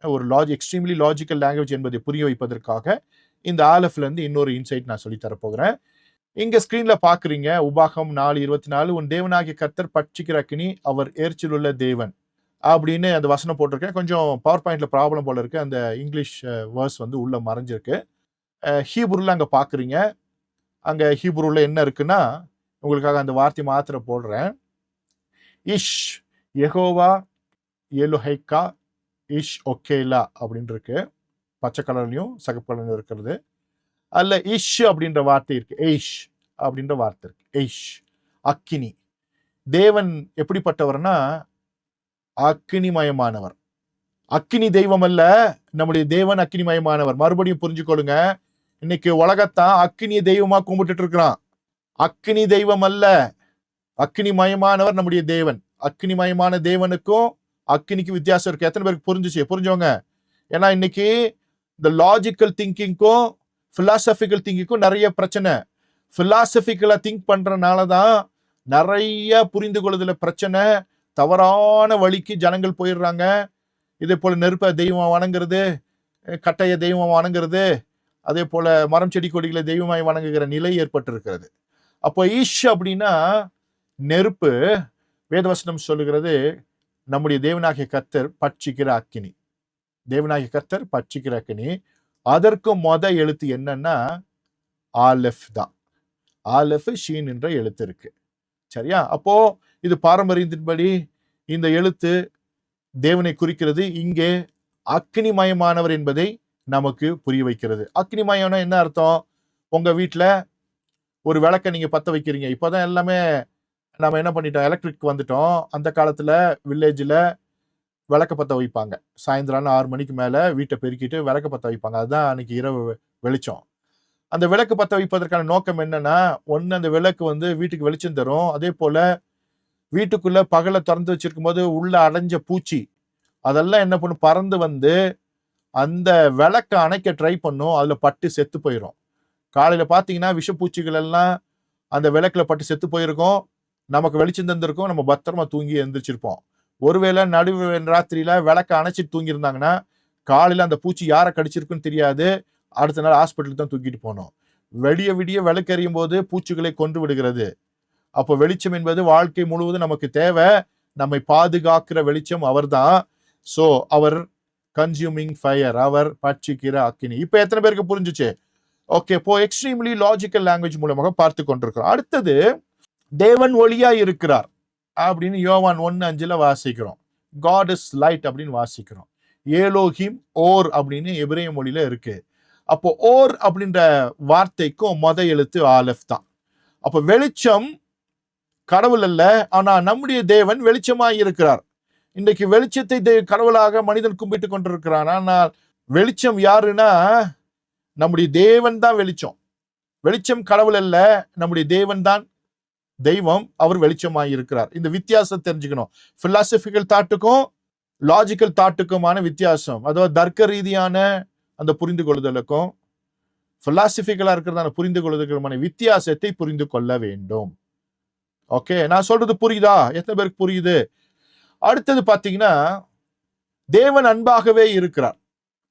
ஒரு எக்ஸ்ட்ரீம்லி லாஜிக்கல் லாங்குவேஜ் என்பதை புரிய வைப்பதற்காக இந்த ஆலஃப்ல இருந்து இன்னொரு இன்சைட் நான் சொல்லி தரப்போகிறேன். இங்க ஸ்கிரீன்ல பாக்குறீங்க, உபாகம் 4:24, உன் தேவனாகிய கர்த்தர் பட்சிக்கிற அக்கினி, அவர் ஏர்ச்சிலுள்ள தேவன் அப்படின்னு அந்த வசனம் போட்டிருக்கேன். கொஞ்சம் பவர் பாயிண்ட்ல ப்ராப்ளம் போல இருக்கு, அந்த இங்கிலீஷ் வேர்ஸ் வந்து உள்ள மறைஞ்சிருக்கு. ஹீப்ரூல அங்க பாக்குறீங்க, அங்க ஹீப்ரூல என்ன இருக்குன்னா, உங்களுக்காக அந்த வார்த்தை மாத்திர போடுறேன். இஷ் யெகோவா எலுஹைக்கா இஷ் ஒகேலா அப்படின்னு இருக்கு, பச்சை கலர்லையும் சகப்பு கலர்லையும் இருக்கிறது. அல்ல இஷ் அப்படின்ற வார்த்தை இருக்கு, எய்ஷ் அப்படின்ற வார்த்தை இருக்கு, எய்ஷ் அக்கினி. தேவன் எப்படிப்பட்டவர்னா அக்கினிமயமானவர். அக்கினி தெய்வம் அல்ல, நம்முடைய தேவன் அக்கினிமயமானவர். மறுபடியும் புரிஞ்சுக்கொள்ளுங்க, இன்னைக்கு உலகத்தான் அக்கினிய தெய்வமா கும்பிட்டுட்டு இருக்கிறான். அக்கினி தெய்வம் அல்ல, அக்கினிமயமானவர் நம்முடைய தேவன். அக்கினிமயமான தேவனுக்கும் அக்கினிக்கு வித்தியாசம் இருக்கு. எத்தனை பேருக்கு புரிஞ்சுச்சு? புரிஞ்சவங்க? ஏன்னா இன்னைக்கு இந்த லாஜிக்கல் திங்கிங்க்கும் பிலாசபிக்கல் திங்கிங்க்கும் நிறைய பிரச்சனை. பிலாசபிக்கலா திங்க் பண்றதுனாலதான் நிறைய புரிந்து கொள்ளுதல பிரச்சனை, தவறான வழிக்கு ஜனங்கள் போயிடுறாங்க. இதே போல நெருப்ப தெய்வம் வணங்குறது, கட்டைய தெய்வம் வணங்குறது, அதே போல மரம் செடி கொடிகளை தெய்வமாய் வணங்குகிற நிலை ஏற்பட்டிருக்கிறது. அப்போ ஈஷ் அப்படின்னா நெருப்பு. வேதவசனம் சொல்லுகிறது, நம்முடைய தேவனாகிய கர்த்தர் பட்சிக்கிற அக்கினி. தேவனாகிய கர்த்தர் பட்சிக்கிற அக்கினி. அதற்கு எழுத்து என்னன்னா ஆலெஃப் தான். ஆலெஃப் ஷீன் என்ற எழுத்து இருக்கு, சரியா? அப்போ இது பாரம்பரியத்தின்படி இந்த எழுத்து தேவனை குறிக்கிறது. இங்கே அக்னிமயமானவர் என்பதை நமக்கு புரிய வைக்கிறது. அக்னிமயம்னா என்ன அர்த்தம்? உங்க வீட்டுல ஒரு விளக்க நீங்க பத்த வைக்கிறீங்க. இப்பதான் எல்லாமே நம்ம என்ன பண்ணிட்டோம், எலக்ட்ரிக் வந்துட்டோம். அந்த காலத்துல வில்லேஜ்ல விளக்க பத்த வைப்பாங்க. சாயந்தரம் 6 மணிக்கு மேல வீட்டை பெருக்கிட்டு விளக்க பத்த வைப்பாங்க. அதுதான் அன்னைக்கு இரவு வெளிச்சம். அந்த விளக்கு பத்த வைப்பதற்கான நோக்கம் என்னன்னா, ஒண்ணு அந்த விளக்கு வந்து வீட்டுக்கு வெளிச்சம் தரும். அதே போல வீட்டுக்குள்ள பகலை திறந்து வச்சிருக்கும் போது உள்ள அடைஞ்ச பூச்சி அதெல்லாம் என்ன பண்ணும், பறந்து வந்து அந்த விளக்க அணைக்க ட்ரை பண்ணும். அதுல பட்டு செத்து போயிடும். காலையில பாத்தீங்கன்னா விஷப்பூச்சிகள் எல்லாம் அந்த விளக்குல பட்டு செத்து போயிருக்கும். நமக்கு வெளிச்சம் தந்திருக்கும், நம்ம பத்திரமா தூங்கி எழுந்திரிச்சிருப்போம். ஒருவேளை நடுவு ராத்திரியில விளக்க அணைச்சிட்டு தூங்கி இருந்தாங்கன்னா காலையில அந்த பூச்சி யாரை கடிச்சிருக்குன்னு தெரியாது. அடுத்த நாள் ஹாஸ்பிட்டலுக்கு தான் தூக்கிட்டு போனோம். விடிய விடிய விளக்கெறியும் போது பூச்சிகளை கொண்டு விடுகிறது. அப்போ வெளிச்சம் என்பது வாழ்க்கை முழுவதும் நமக்கு தேவை. நம்மை பாதுகாக்கிற வெளிச்சம் அவர்தான். சோ அவர் கன்சியூமிங் ஃபயர், அவர் பட்சிக்கிற அக்கினி. இப்ப எத்தனை பேருக்கு புரிஞ்சுச்சு? ஓகே, இப்போ எக்ஸ்ட்ரீம்லி லாஜிக்கல் லாங்குவேஜ் மூலமாக பார்த்து கொண்டிருக்கிறோம். அடுத்தது தேவன் ஒளியா இருக்கிறார் அப்படின்னு யோவான் 1:5 வாசிக்கிறோம். காட் இஸ் லைட் அப்படின்னு வாசிக்கிறோம். ஏலோஹிம் ஓர் அப்படின்னு எபிரேய மொழியில இருக்கு. அப்போ ஓர் அப்படின்ற வார்த்தைக்கும் எழுத்து ஆலெஃப் தான். அப்போ வெளிச்சம் கடவுள் அல்ல, ஆனா நம்முடைய தேவன் வெளிச்சமாய் இருக்கிறார். இன்றைக்கு வெளிச்சத்தை கடவுளாக மனிதன் கும்பிட்டு கொண்டிருக்கிறான். ஆனால் வெளிச்சம் யாருன்னா நம்முடைய தேவன் தான் வெளிச்சம். வெளிச்சம் கடவுள் அல்ல, நம்முடைய தேவன் தான் தெய்வம். அவர் வெளிச்சமாய் இருக்கிறார். இந்த வித்தியாசம் தெரிஞ்சுக்கணும். பிலாசபிக்கல் தாட்டுக்கும் லாஜிக்கல் தாட்டுக்குமான வித்தியாசம், அதாவது தர்க்க ரீதியான அந்த புரிந்து கொள்ளுதலுக்கும் பிலாசபிக்கலா இருக்கிறதான புரிந்து கொள்ளுதலுக்குமான வித்தியாசத்தை புரிந்து கொள்ள வேண்டும். ஓகே, நான் சொல்றது புரியுதா? எத்தனை பேருக்கு புரியுது? அடுத்தது பாத்தீங்கன்னா, தேவன் அன்பாகவே இருக்கிறார்.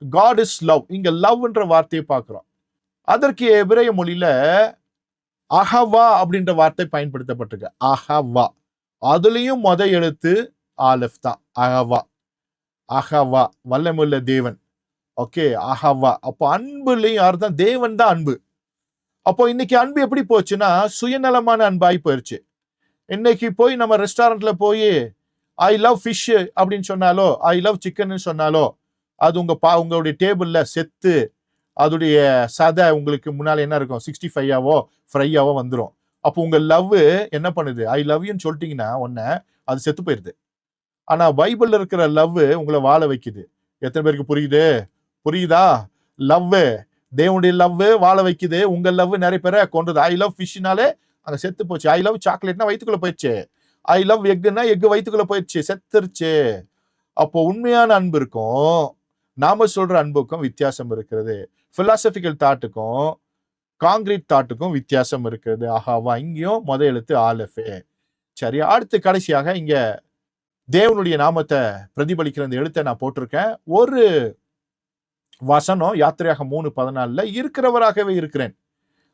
God is love. இங்க லவ்ன்ற வார்த்தையை பார்க்கிறோம். அதற்கு எபிரேய மொழியில அஹவா அப்படின்ற வார்த்தை பயன்படுத்தப்பட்டிருக்கு. அஹவா, அதுலயும் எழுத்து ஆலெஃப் தான். அஹவா, அஹவா வல்லமுள்ள தேவன். ஓகே, அஹவா. அப்போ அன்புலையும் யார் தான்? தேவன் தான் அன்பு. அப்போ இன்னைக்கு அன்பு எப்படி போச்சுன்னா சுயநலமான அன்பாய் போயிருச்சு. இன்னைக்கு போய் நம்ம ரெஸ்டாரண்ட்ல போய் ஐ லவ் ஃபிஷ் அப்படின்னு சொன்னாலோ, ஐ லவ் சிக்கன் சொன்னாலோ, அது உங்களுடைய டேபிள்ல செத்து அதோடைய சதை உங்களுக்கு முன்னால என்ன இருக்கும், 65ஆவோ ஃப்ரையாவோ வந்துடும். அப்போ உங்க லவ் என்ன பண்ணுது, ஐ லவ் யூன்னு சொல்லிட்டீங்கன்னா உடனே அது செத்து போயிருது. ஆனா பைபிள்ல இருக்கிற லவ் உங்களை வாழ வைக்குது. எத்தனை பேருக்கு புரியுது? புரியுதா? லவ், தேவனுடைய லவ் வாழ வைக்குது. உங்க லவ் நிறைய பேரை கொண்டது. ஐ லவ் ஃபிஷ்னாலே அங்க செத்து போச்சு. ஐ லவ் சாக்லேட்னா வயிற்றுக்குள்ள போயிடுச்சு. ஐ லவ் எக்குன்னா எக்கு வயிற்றுக்குள்ள போயிடுச்சு, செத்துருச்சு. அப்போ உண்மையான அன்பு இருக்கும், நாம சொல்ற அன்புக்கும் வித்தியாசம் இருக்கிறது. பிலாசபிக்கல் தாட்டுக்கும் காங்கிரீட் தாட்டுக்கும் வித்தியாசம் இருக்கிறது. ஆஹாவா, இங்கேயும் முத எழுத்து ஆலஃபே. சரி, அடுத்து கடைசியாக இங்க தேவனுடைய நாமத்தை பிரதிபலிக்கிற இந்த எழுத்தை நான் போட்டிருக்கேன். ஒரு வசனம் யாத்திரையாக 3:14 இருக்கிறவராகவே இருக்கிறேன்.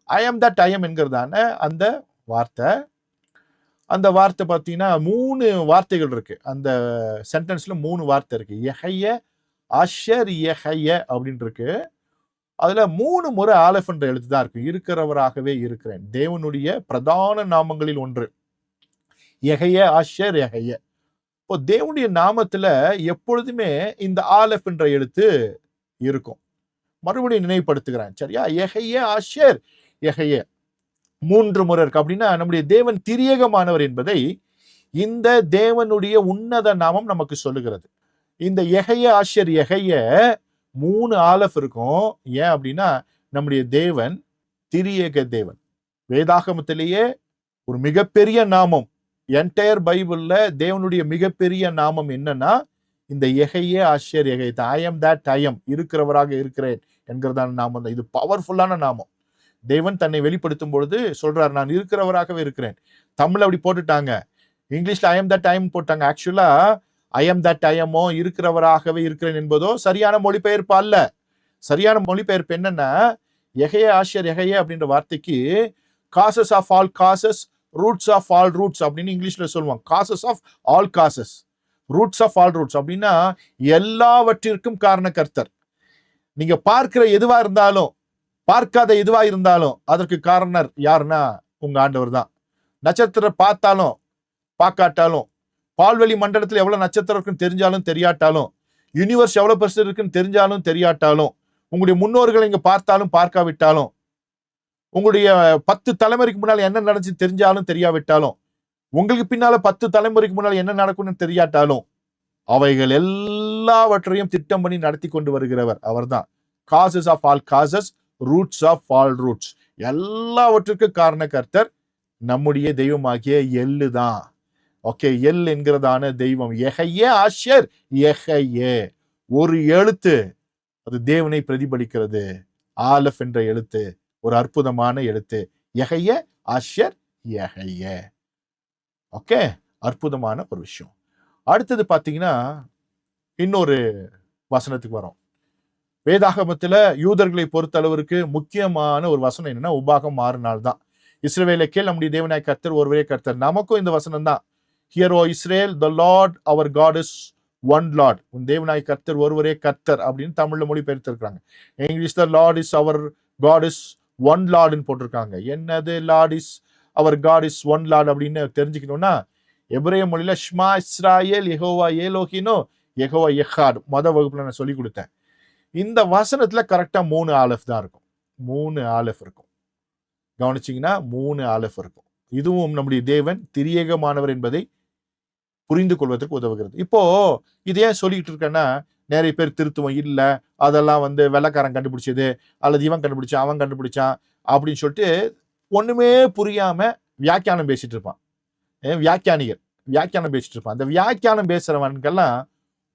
ஐ எம் தட் ஐ எம் என்கிறதான அந்த வார்த்தை. அந்த வார்த்தை பார்த்தீங்கன்னா 3 வார்த்தைகள் இருக்கு. அந்த சென்டென்ஸ்ல 3 வார்த்தை இருக்கு. யெஹய, அஷர் யெஹய அப்படின்னு இருக்கு. அதுல 3 முறை ஆலஃப் என்ற எழுத்து தான் இருக்கு. இருக்கிறவராகவே இருக்கிறேன், தேவனுடைய பிரதான நாமங்களில் ஒன்று. யெஹய, அஷர் யெஹய. இப்போ தேவனுடைய நாமத்துல எப்பொழுதுமே இந்த ஆலஃப் என்ற எழுத்து இருக்கும். மறுபடியும் நினைவுபடுத்துகிறேன், சரியா? யெஹய, அஷர் யெஹய 3 முறை இருக்கு. அப்படின்னா நம்முடைய தேவன் திரியேகமானவர் என்பதை இந்த தேவனுடைய உன்னத நாமம் நமக்கு சொல்லுகிறது. இந்த யெஹய, அஷர் யெஹய 3 ஆலஃப் இருக்கும். ஏன் அப்படின்னா நம்முடைய தேவன் திரியேக தேவன். வேதாகமத்திலேயே ஒரு மிகப்பெரிய நாமம், என்டையர் பைபிள்ல தேவனுடைய மிகப்பெரிய நாமம் என்னன்னா இந்த யெஹய, அஷர் யெஹய. I am that I am, இருக்கிறவராக இருக்கிறேன் என்கிறதான நாமம் தான். இது பவர்ஃபுல்லான நாமம். தேவன் தன்னை வெளிப்படுத்தும் பொழுது சொல்றாரு, நான் இருக்கிறவராகவே இருக்கிறேன். தமிழ் அப்படி போட்டுட்டாங்க, இங்கிலீஷ்ல ஐ எம் தட் ஐ எம் போட்டாங்க. ஆக்சுவலா ஐ எம் தட் ஐ எம்மோ இருக்கிறவராகவே இருக்கிறேன் என்பதோ சரியான மொழிபெயர்ப்பு அல்ல. சரியான மொழிபெயர்ப்பு என்னன்னா யெஹய, அஷர் யெஹய அப்படின்ற வார்த்தைக்கு causes of all causes, roots of all roots அப்படின்னு இங்கிலீஷ்ல சொல்லுவாங்க. Causes of all causes, roots of all roots அப்படின்னா எல்லாவற்றிற்கும் காரண கர்த்தர். நீங்க பார்க்கிற எதுவா இருந்தாலும் பார்க்காத எதுவா இருந்தாலும் அதற்கு காரணர் யாருன்னா உங்க ஆண்டவர் தான். நட்சத்திரம் பார்த்தாலும் பார்க்காட்டாலும், பால்வெளி மண்டலத்தில் எவ்வளவு நட்சத்திரம் இருக்குன்னு தெரிஞ்சாலும் தெரியாட்டாலும், யூனிவர்ஸ் எவ்வளவு பெருசு இருக்குன்னு தெரிஞ்சாலும் தெரியாட்டாலும், உங்களுடைய முன்னோர்களை இங்க பார்த்தாலும் பார்க்காவிட்டாலும், உங்களுடைய 10 தலைமுறைக்கு முன்னால் என்ன நடந்துச்சு தெரிஞ்சாலும் தெரியாவிட்டாலும், உங்களுக்கு பின்னால 10 தலைமுறைக்கு முன்னால் என்ன நடக்கும்னு தெரியாட்டாலும், அவைகள் எல்லாவற்றையும் திட்டம் பண்ணி நடத்தி கொண்டு வருகிறவர் அவர்தான். Causes of all causes, roots of all roots. எல்லாவற்றுக்கும் காரண கர்த்தர் நம்முடைய தெய்வமாகிய எள்ளு தான். ஓகே, எல் என்கிறதான தெய்வம். யெஹய, அஷர் யெஹய ஒரு எழுத்து, அது தேவனை பிரதிபலிக்கிறது. ஆலஃப் என்ற எழுத்து ஒரு அற்புதமான எழுத்து. யெஹய, அஷர் யெஹய. ஓகே, அற்புதமான ஒரு விஷயம். அடுத்தது பாத்தீங்கன்னா இன்னொரு வசனத்துக்கு வரும். வேதாகமத்துல யூதர்களை பொறுத்தளவிற்கு முக்கியமான ஒரு வசனம் என்னன்னா உபாகம் 6 நாள் தான். இஸ்ரவேலை கேள், நம்முடைய தேவனாய் கர்த்தர் ஒருவரே கர்த்தர். நமக்கும் இந்த வசனம் தான். Hear O Israel, the Lord our God is one Lord. உன் தேவனாய் கர்த்தர் ஒருவரே கர்த்தர் அப்படின்னு தமிழ்ல மொழிபெயர்த்திருக்காங்க. English the Lord is our God is one Lord ன்னு போட்டிருக்காங்க. என்னது Lord is our God is one Lord அப்படின்னு தெரிஞ்சுக்கணும்னா எபிரேய மொழியில ஷ்மா இஸ்ராயேல் யெகோவா ஏலோஹினோ யெகோவா எஹாட் வகுப்புல நான் சொல்லி கொடுத்தேன். இந்த வசனத்துல கரெக்டா 3 ஆலஃப் தான் இருக்கும். 3 ஆலஃப் இருக்கும். கவனிச்சீங்கன்னா 3 ஆலஃப் இருக்கும். இதுவும் நம்முடைய தேவன் திரியேகமானவர் என்பதை புரிந்து கொள்வதற்கு உதவுகிறது. இப்போ இது ஏன் சொல்லிட்டு இருக்கேன்னா, நிறைய பேர் திருத்துவம் இல்ல, அதெல்லாம் வெள்ளக்காரன் கண்டுபிடிச்சது, அல்லது இவன் கண்டுபிடிச்சான் அவன் கண்டுபிடிச்சான் அப்படின்னு சொல்லிட்டு ஒண்ணுமே புரியாம வியாக்கியானம் பேசிட்டு இருப்பான். வியாக்கியானம் பேசிட்டு இருப்பான். அந்த வியாக்கியானம் பேசுறவனுக்கெல்லாம்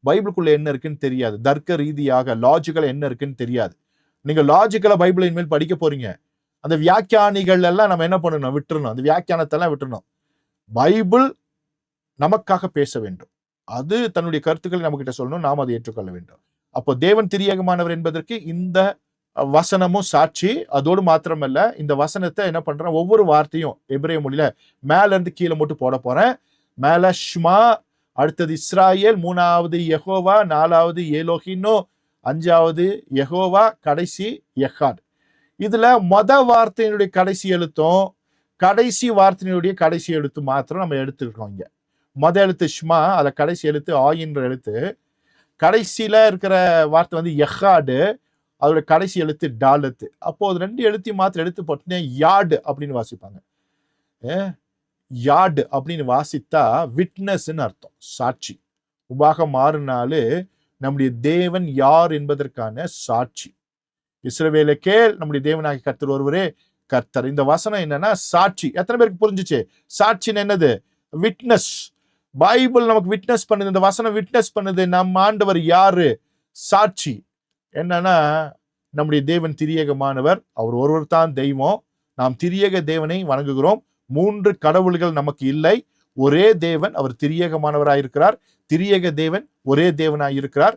பைபிளுக்குள்ள என்ன இருக்குன்னு தெரியாது. தர்க்க ரீதியாக லாஜிக்கலா என்ன இருக்குன்னு தெரியாது. நீங்க லாஜிக்கலா பைபிளை இனிமேல் படிக்க போறீங்க, அந்த வியாக்கியானிகள் எல்லாம் நம்ம என்ன பண்ணணும், விட்டுறணும். அந்த வியாக்கியானத்தை எல்லாம் விட்டுறணும். பைபிள் நமக்காக பேச வேண்டும். அது தன்னுடைய கருத்துக்களை நம்ம கிட்ட சொல்லணும், நாம் அதை ஏற்றுக்கொள்ள வேண்டும். அப்போ தேவன் திரியேகமானவர் என்பதற்கு இந்த வசனமும் சாட்சி. அதோடு மாத்திரமல்ல, இந்த வசனத்தை என்ன பண்றேன், ஒவ்வொரு வார்த்தையும் எபிரேய மொழியில மேல இருந்து கீழே மட்டும் போட போறேன். மேல ஷ்மா, அடுத்தது இஸ்ராயேல், 3வது யெகோவா, 4வது ஏலோஹினோ, 5வது யெகோவா, கடைசி எஹாட். இதுல வார்த்தையினுடைய கடைசி எழுத்தும் கடைசி வார்த்தையினுடைய கடைசி எழுத்து மாத்திரம் நம்ம எடுத்துருக்கோம். இங்க எழுத்து ஷ்மா, அதுல கடைசி எழுத்து ஆயின்ற எழுத்து. கடைசியில இருக்கிற வார்த்தை எஹாடு, அதோட கடைசி எழுத்து டாலத்து. அப்போ அது 2 எழுத்தையும் மாத்திரம் எடுத்து போட்டுனே யார்டு அப்படின்னு வாசிப்பாங்க. யார்டு அப்படின்னு வாசித்தா விட்னஸ்ன்னு அர்த்தம், சாட்சி. உபாகம் 6 நம்முடைய தேவன் யார் என்பதற்கான சாட்சி. இஸ்ரவேலே கேள், நம்முடைய தேவனாகிய கர்த்தர் ஒருவரே கர்த்தர். இந்த வசனம் என்னன்னா சாட்சி. எத்தனை பேருக்கு புரிஞ்சுச்சு? சாட்சின்னு என்னது? விட்னஸ். பைபிள் நமக்கு விட்னஸ் பண்ணுது, இந்த வசனம் விட்னஸ் பண்ணுது. நம்ம ஆண்டவர் யாரு? சாட்சி. என்னன்னா நம்முடைய தேவன் திரியேகமானவர், அவர் ஒருவர் தான் தெய்வம். நாம் திரியேக தேவனை வணங்குகிறோம். 3 கடவுள்கள் நமக்கு இல்லை, ஒரே தேவன், அவர் திரியேகமானவராயிருக்கிறார். திரியேக தேவன் ஒரே தேவனாயிருக்கிறார்.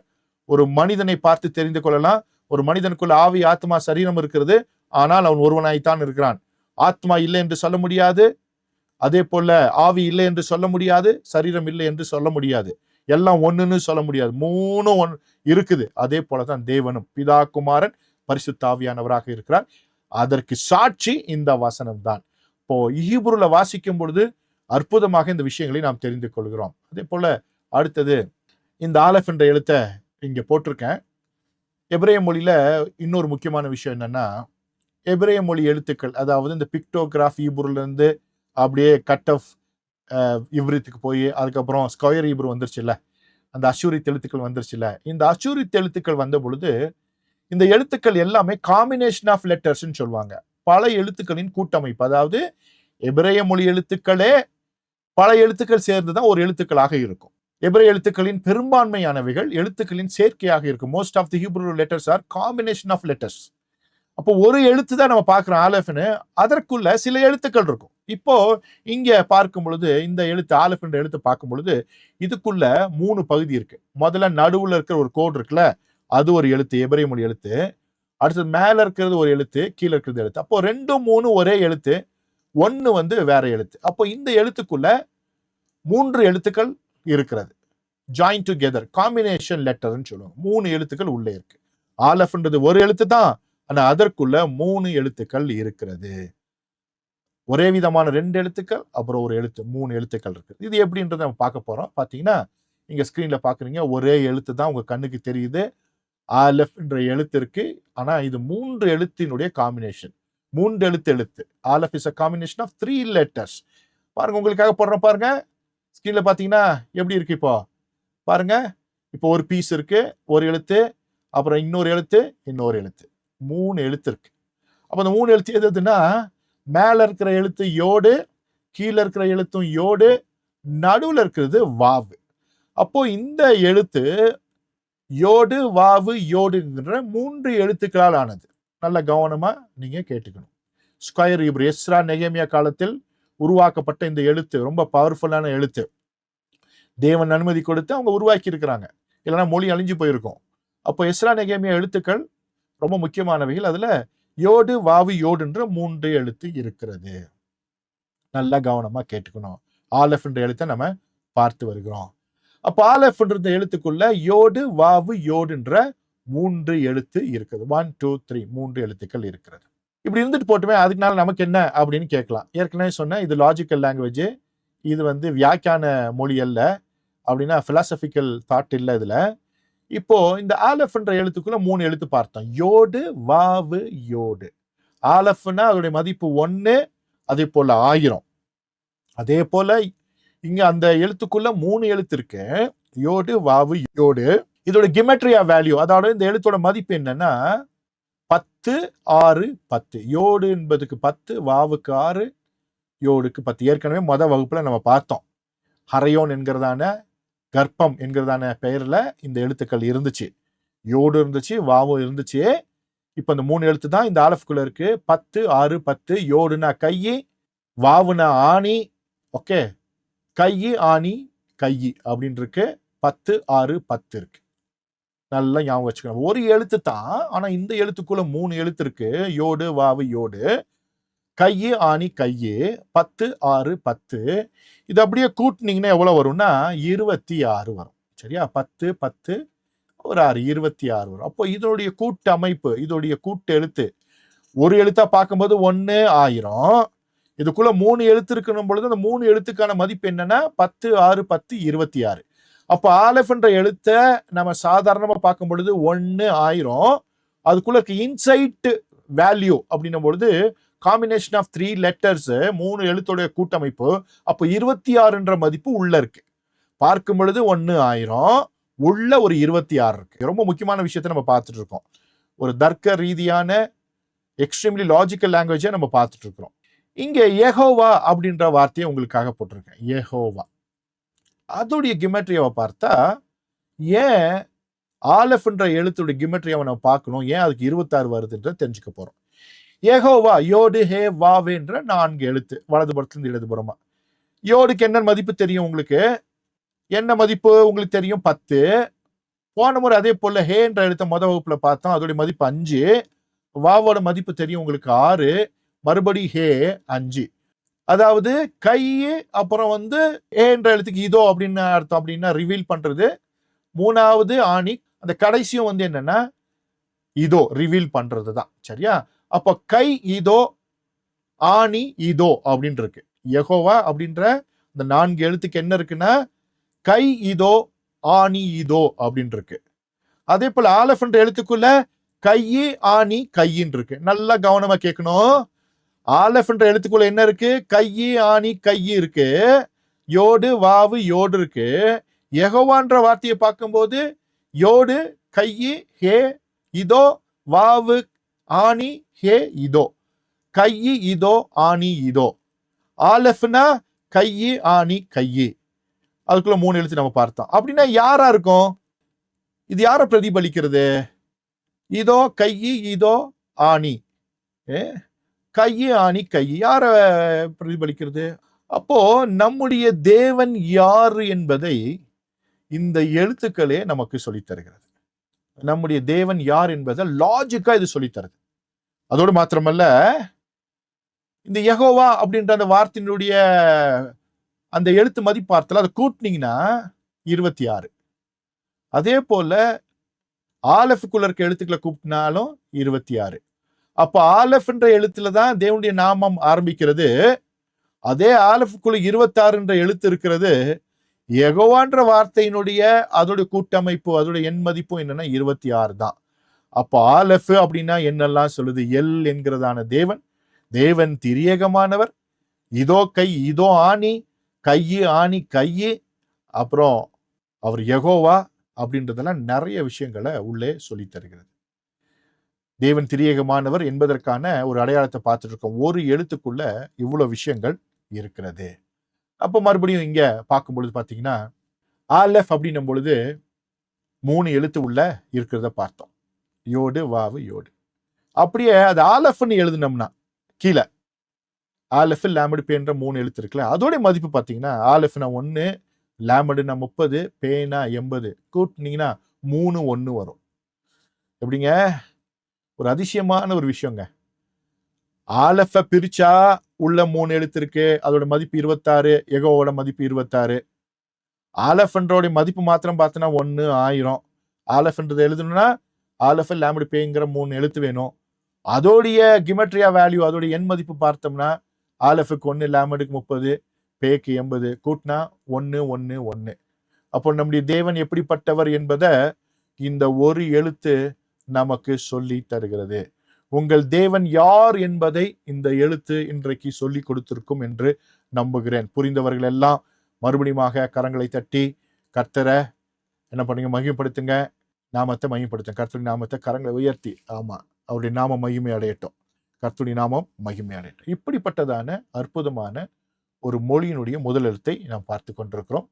ஒரு மனிதனை பார்த்து தெரிந்து கொள்ளலாம், ஒரு மனிதனுக்குள்ள ஆவி, ஆத்மா, சரீரம் இருக்கிறது, ஆனால் அவன் ஒருவனாய்த்தான் இருக்கிறான். ஆத்மா இல்லை என்று சொல்ல முடியாது, அதே போல ஆவி இல்லை என்று சொல்ல முடியாது, சரீரம் இல்லை என்று சொல்ல முடியாது, எல்லாம் ஒண்ணுன்னு சொல்ல முடியாது, 3 இருக்குது. அதே போலதான் தேவனும் பிதா, குமாரன், பரிசுத்த ஆவியானவராக இருக்கிறார். அதற்கு சாட்சி இந்த வசனம் தான். இப்போ ஹீப்ருல வாசிக்கும் பொழுது அற்புதமாக இந்த விஷயங்களை நாம் தெரிந்து கொள்கிறோம். அதே போல அடுத்தது இந்த ஆலஃப் என்ற எழுத்தை இங்க போட்டிருக்கேன். எபிரேய மொழியில இன்னொரு முக்கியமான விஷயம் என்னன்னா, எபிரேய மொழி எழுத்துக்கள், அதாவது இந்த பிக்டோகிராஃப் ஹீப்ருல இருந்து அப்படியே கட் ஆஃப் இவ்ரித்துக்கு போய் அதுக்கப்புறம் ஸ்கொயர் ஹீப்ரு வந்துருச்சுல்ல, அந்த அஷூரித் எழுத்துக்கள் வந்துருச்சுல்ல. இந்த அஷூரித் எழுத்துக்கள் வந்த பொழுது இந்த எழுத்துக்கள் எல்லாமே காம்பினேஷன் ஆஃப் லெட்டர்ஸ்ன்னு சொல்லுவாங்க, பல எழுத்துக்களின் கூட்டமைப்பு. அதாவது எபிரேய மொழி எழுத்துக்களே பல எழுத்துக்கள் சேர்ந்துதான் ஒரு எழுத்துக்களாக இருக்கும். எபிரேய எழுத்துக்களின் பெரும்பான்மையானவைகள் எழுத்துக்களின் சேர்க்கையாக இருக்கும். Most of the Hebrew letters are combination of letters. அப்போ ஒரு எழுத்து தான் நம்ம பார்க்கிறோம் ஆலஃப்னு, அதற்குள்ள சில எழுத்துக்கள் இருக்கும். இப்போ இங்க பார்க்கும் பொழுது இந்த எழுத்து ஆலஃப் என்ற எழுத்து பார்க்கும் பொழுது இதுக்குள்ள 3 பகுதி இருக்கு. முதல்ல நடுவுல இருக்கிற ஒரு கோடு இருக்குல்ல, அது ஒரு எழுத்து, எபிரேய மொழி எழுத்து. அடுத்தது மேல இருக்கிறது ஒரு எழுத்து, கீழே இருக்கிறது எழுத்து. அப்போ 2, 3 ஒரே எழுத்து, 1 வேற எழுத்து. அப்போ இந்த எழுத்துக்குள்ள 3 எழுத்துக்கள் இருக்கிறது. ஜாயின் டுகெதர், காம்பினேஷன் லெட்டர்ன்னு சொல்லுவாங்க. 3 எழுத்துக்கள் உள்ளே இருக்கு. ஆலஃப்ன்றது ஒரு எழுத்து தான், ஆனா அதற்குள்ள 3 எழுத்துக்கள் இருக்கிறது. ஒரே விதமான 2 எழுத்துக்கள், அப்புறம் ஒரு எழுத்து, 3 எழுத்துக்கள் இருக்கு. இது எப்படின்றத நம்ம பார்க்க போறோம். பாத்தீங்கன்னா இங்க ஸ்கிரீன்ல பாக்குறீங்க, ஒரே எழுத்து தான் உங்க கண்ணுக்கு தெரியுது, ஆலஃப் என்ற எழுத்து இருக்கு. ஆனா இது 3 எழுத்தினுடைய காம்பினேஷன். 3 எழுத்து. Olaf is a combination of 3 letters. பாருங்க, உங்களுக்காக போடுறோம் பாருங்க. ஸ்கிரீன்ல பாத்தீங்கன்னா எப்படி இருக்கு? இப்போ பாருங்க, இப்போ ஒரு பீஸ் இருக்கு, ஒரு எழுத்து, அப்புறம் இன்னொரு எழுத்து, இன்னொரு எழுத்து, 3 எழுத்து இருக்கு. அப்ப அந்த 3 எழுத்து எதுன்னா, மேல இருக்கிற எழுத்து யோடு, கீழே இருக்கிற எழுத்தும் யோடு, நடுவுல இருக்கிறது வாவு. அப்போ இந்த எழுத்து யோடு, வாவு, யோடுங்கிற 3 எழுத்துக்களால் ஆனது. நல்ல கவனமா நீங்க கேட்டுக்கணும். ஸ்கொயர் ஹீப்ரு, எஸ்ரா நெகேமியா காலத்தில் உருவாக்கப்பட்ட இந்த எழுத்து ரொம்ப பவர்ஃபுல்லான எழுத்து. தேவன் அனுமதி கொடுத்து அவங்க உருவாக்கி இருக்கிறாங்க, இல்லைன்னா மொழி அழிஞ்சு போயிருக்கும். அப்போ எஸ்ரா நெகேமியா எழுத்துக்கள் ரொம்ப முக்கியமானவைகள். அதுல யோடு, வாவு, யோடுன்ற 3 எழுத்து இருக்கிறது. நல்லா கவனமா கேட்டுக்கணும். ஆலஃப் என்ற எழுத்தை நம்ம பார்த்து வருகிறோம். அப்ப ஆலஃப் என்ற எழுத்துக்குள்ள யோடு, வாவு, யோடுன்ற 3 எழுத்து இருக்குது. 1, 2, 3 3 எழுத்துக்கள் இருக்கிறது. இப்படி இருந்துட்டு போட்டுமே, அதுக்குனால நமக்கு என்ன அப்படின்னு கேட்கலாம். ஏற்கனவே சொன்ன இது லாஜிக்கல் லாங்குவேஜ், இது வியாக்கியான மொழி அல்ல, அப்படின்னா பிலாசபிக்கல் தாட் இல்லை இதுல. இப்போ இந்த ஆலஃப் என்ற எழுத்துக்குள்ள 3 எழுத்து பார்த்தோம், யோடு, வாவு, யோடு. ஆலஃப்னா அதோடைய மதிப்பு 1, அதே போல 1000. அதே போல இங்க அந்த எழுத்துக்குள்ள 3 எழுத்து இருக்கு, யோடு, வாவு, யோடு. இதோட கிமெட்ரியா வேல்யூ, அதாவது இந்த எழுத்தோட மதிப்பு என்னன்னா 10, 6, 10. யோடு என்பதுக்கு 10, வாவுக்கு 6, யோடுக்கு 10. ஏற்கனவே வகுப்புல நம்ம பார்த்தோம். ஹரையோன் என்கிறதான கர்ப்பம் என்கிறதான பெயர்ல இந்த எழுத்துக்கள் இருந்துச்சு. யோடு இருந்துச்சு, வாவு இருந்துச்சு. இப்ப இந்த 3 எழுத்து தான் இந்த ஆலஃப்குள்ள இருக்கு. 10, 6, 10. யோடுனா கையி, வாவுனா ஆணி, ஓகே, கையி, ஆணி, கையி அப்படின்னு இருக்கு. 10, 6, 10 இருக்கு. நல்லா ஞாபகம் வச்சுக்கணும். ஒரு எழுத்து தான், ஆனா இந்த எழுத்துக்குள்ள 3 எழுத்து இருக்கு. யோடு, வாவு, யோடு. கையு, ஆணி, கையு. 10, 6, 10. இது அப்படியே கூட்டினீங்கன்னா எவ்வளவு வரும்னா 26 வரும். சரியா? 10, 10, ஒரு 6, 26 வரும். அப்போ இதோடைய கூட்டு அமைப்பு, இதோடைய கூட்டு எழுத்து ஒரு எழுத்தா பார்க்கும்போது 1, 1000. இதுக்குள்ள 3 எழுத்து இருக்கணும் பொழுது அந்த 3 எழுத்துக்கான மதிப்பு என்னன்னா 10, 6, 10, 26. அப்போ ஆலஃப் என்ற எழுத்தை நம்ம சாதாரணமா பார்க்கும் பொழுது 1, 1000, அதுக்குள்ள இருக்க இன்சைட் வேல்யூ அப்படின்னும் பொழுது காம்பினேஷன் ஆஃப் 3 லெட்டர்ஸ், 3 எழுத்துடைய கூட்டமைப்பு. அப்போ 26ன்ற மதிப்பு உள்ள இருக்கு. பார்க்கும் பொழுது 1,1000, உள்ள ஒரு 26 இருக்கு. ரொம்ப முக்கியமான விஷயத்தை நம்ம பார்த்துட்டு இருக்கோம். ஒரு தர்க்க ரீதியான எக்ஸ்ட்ரீம்லி லாஜிக்கல் லாங்குவேஜை நம்ம பார்த்துட்டு இருக்கிறோம். இங்க யெகோவா அப்படின்ற வார்த்தையை உங்களுக்காக போட்டிருக்கேன். யெகோவா அதோடைய கிமெட்ரியாவை பார்த்தா, ஏன் ஆலஃப்ன்ற எழுத்துடைய கிமெட்ரியாவை நம்ம பார்க்கணும், ஏன் அதுக்கு 26 வருதுன்ற தெரிஞ்சுக்க போறோம். யெகோவா யோடு ஹே வாவேன்ற 4 எழுத்து, வலதுபுறத்திலிருந்து இடதுபுறமா. யோடுக்கு என்ன மதிப்பு தெரியும் உங்களுக்கு? என்ன மதிப்பு உங்களுக்கு தெரியும்? 10. போன முறை அதே போல ஹே என்ற எழுத்த முதல் வகுப்புல பார்த்தோம், அதோடைய மதிப்பு 5. வாவோட மதிப்பு தெரியும் உங்களுக்கு 6. மறுபடி ஹே 5. அதாவது கை, அப்புறம் ஏ என்ற எழுத்துக்கு இதோ அப்படின்னு அர்த்தம், அப்படின்னா ரிவீல் பண்றது. 3வது ஆணி, அந்த கடைசியும் என்னன்னா இதோ ரிவீல் பண்றது தான். சரியா? அப்போ கை இதோ, ஆணி இதோ அப்படின்னு இருக்கு. யெகோவா அப்படின்ற இந்த 4 எழுத்துக்கு என்ன இருக்குன்னா கை இதோ, ஆணி இதோ அப்படின்னு இருக்கு. அதே போல ஆலஃப் என்ற எழுத்துக்குள்ள கையி ஆணி கையின்னு இருக்கு. நல்லா கவனமா கேட்கணும். ஆலஃப் என்ற எழுத்துக்குள்ள என்ன இருக்கு? கையி ஆணி கையி இருக்கு. யோடு வாவு யோடு இருக்கு. யெகோவான்ற வார்த்தையை பார்க்கும்போது யோடு கையி ஹே இதோ, வாவு ஆணி ஹே இதோ, கையி இதோ ஆணி இதோ. ஆலஃப்னா கையி ஆணி கையி. அதுக்குள்ள 3 எழுத்து நம்ம பார்த்தோம். அப்படின்னா யாரா இருக்கும்? இது யார பிரதிபலிக்கிறது? இதோ கையி இதோ ஆணி, கையி ஆணி கையி, யார பிரதிபலிக்கிறது? அப்போ நம்முடைய தேவன் யார் என்பதை இந்த எழுத்துக்களே நமக்கு சொல்லித் தருகிறது. நம்முடைய தேவன் யார் என்பதை லாஜிக்கா இது சொல்லித் தருது. அதோடு மாத்திரமல்ல, இந்த யெகோவா அப்படின்ற அந்த வார்த்தையினுடைய அந்த எழுத்து மதிப்பு பார்த்தல, அதை கூட்டினீங்கன்னா 26. அதே போல ஆலஃபுக்குள்ள இருக்க எழுத்துக்களை கூப்பிட்டாலும் 26. அப்ப ஆலஃப் என்ற எழுத்துல தான் தேவனுடைய நாமம் ஆரம்பிக்கிறது. அதே ஆலஃபுக்குள்ள 26 எழுத்து இருக்கிறது. யெகோவான்ற வார்த்தையினுடைய அதோடைய கூட்டமைப்பு, அதோடைய எண் மதிப்பும் என்னன்னா 26 தான். அப்போ ஆலஃப் அப்படின்னா என்னெல்லாம் சொல்லுது? எல் என்கிறதான தேவன், தேவன் திரியேகமானவர், இதோ கை இதோ ஆணி, கையி ஆணி கையி, அப்புறம் அவர் யெகோவா அப்படின்றதெல்லாம் நிறைய விஷயங்களை உள்ளே சொல்லி தருகிறது. தேவன் திரியேகமானவர் என்பதற்கான ஒரு அடையாளத்தை பார்த்துட்டு இருக்கோம். ஒரு எழுத்துக்குள்ள இவ்வளவு விஷயங்கள் இருக்கிறது. அப்போ மறுபடியும் இங்க பார்க்கும் பொழுது பாத்தீங்கன்னா, ஆலஃப் அப்படின்னும் பொழுது 3 எழுத்து உள்ள இருக்கிறத பார்த்தோம். யோடு வாவு யோடு. அப்படியே அது ஆலஃப்னு எழுதினோம்னா கீழே ஆலஃப் லாமடு பேன்ற 3 எழுத்து இருக்குல்ல, அதோட மதிப்பு பாத்தீங்கன்னா ஆலஃப்னா 1, லாமடுனா 30, பேனா 80, கூட்டினீங்கன்னா 3 1 வரும். எப்படிங்க? ஒரு அதிசயமான ஒரு விஷயங்க. ஆலஃப பிரிச்சா உள்ள 3 எழுத்து இருக்கு, அதோட மதிப்பு 26, யெகோவோட மதிப்பு 26. ஆலஃப்ன்றோட மதிப்பு மாத்திரம் பார்த்தோன்னா 1 1000. ஆலஃப்ன்றதை எழுதணும்னா ஆலஃப் லாமடு பேங்கிற 3 எழுத்து வேணும். அதோடைய கிமெட்ரியா வேல்யூ, அதோடைய எண் மதிப்பு பார்த்தோம்னா ஆலஃபுக்கு 1, லாமடுக்கு 30, பேக்கு 80, கூட்டினா 1 1 1. அப்போ நம்முடைய தேவன் எப்படிப்பட்டவர் என்பதை இந்த ஒரு எழுத்து நமக்கு சொல்லி தருகிறது. உங்கள் தேவன் யார் என்பதை இந்த எழுத்து இன்றைக்கு சொல்லி கொடுத்திருக்கும் என்று நம்புகிறேன். புரிந்தவர்கள் எல்லாம் மறுபடியும் கரங்களை தட்டி கர்த்தரை என்ன பண்ணுங்க? மகிமைப்படுத்துங்க, நாமத்தை மகிமைப்படுத்துங்க. கர்த்தருடைய நாமத்தை கரங்களை உயர்த்தி, ஆமா, அவருடைய நாமம் மகிமை அடையட்டும், கர்த்தருடைய நாமம் மகிமை அடையட்டும். இப்படிப்பட்டதான அற்புதமான ஒரு மொழியினுடைய முதல் எழுத்தை நாம் பார்த்து கொண்டிருக்கிறோம்.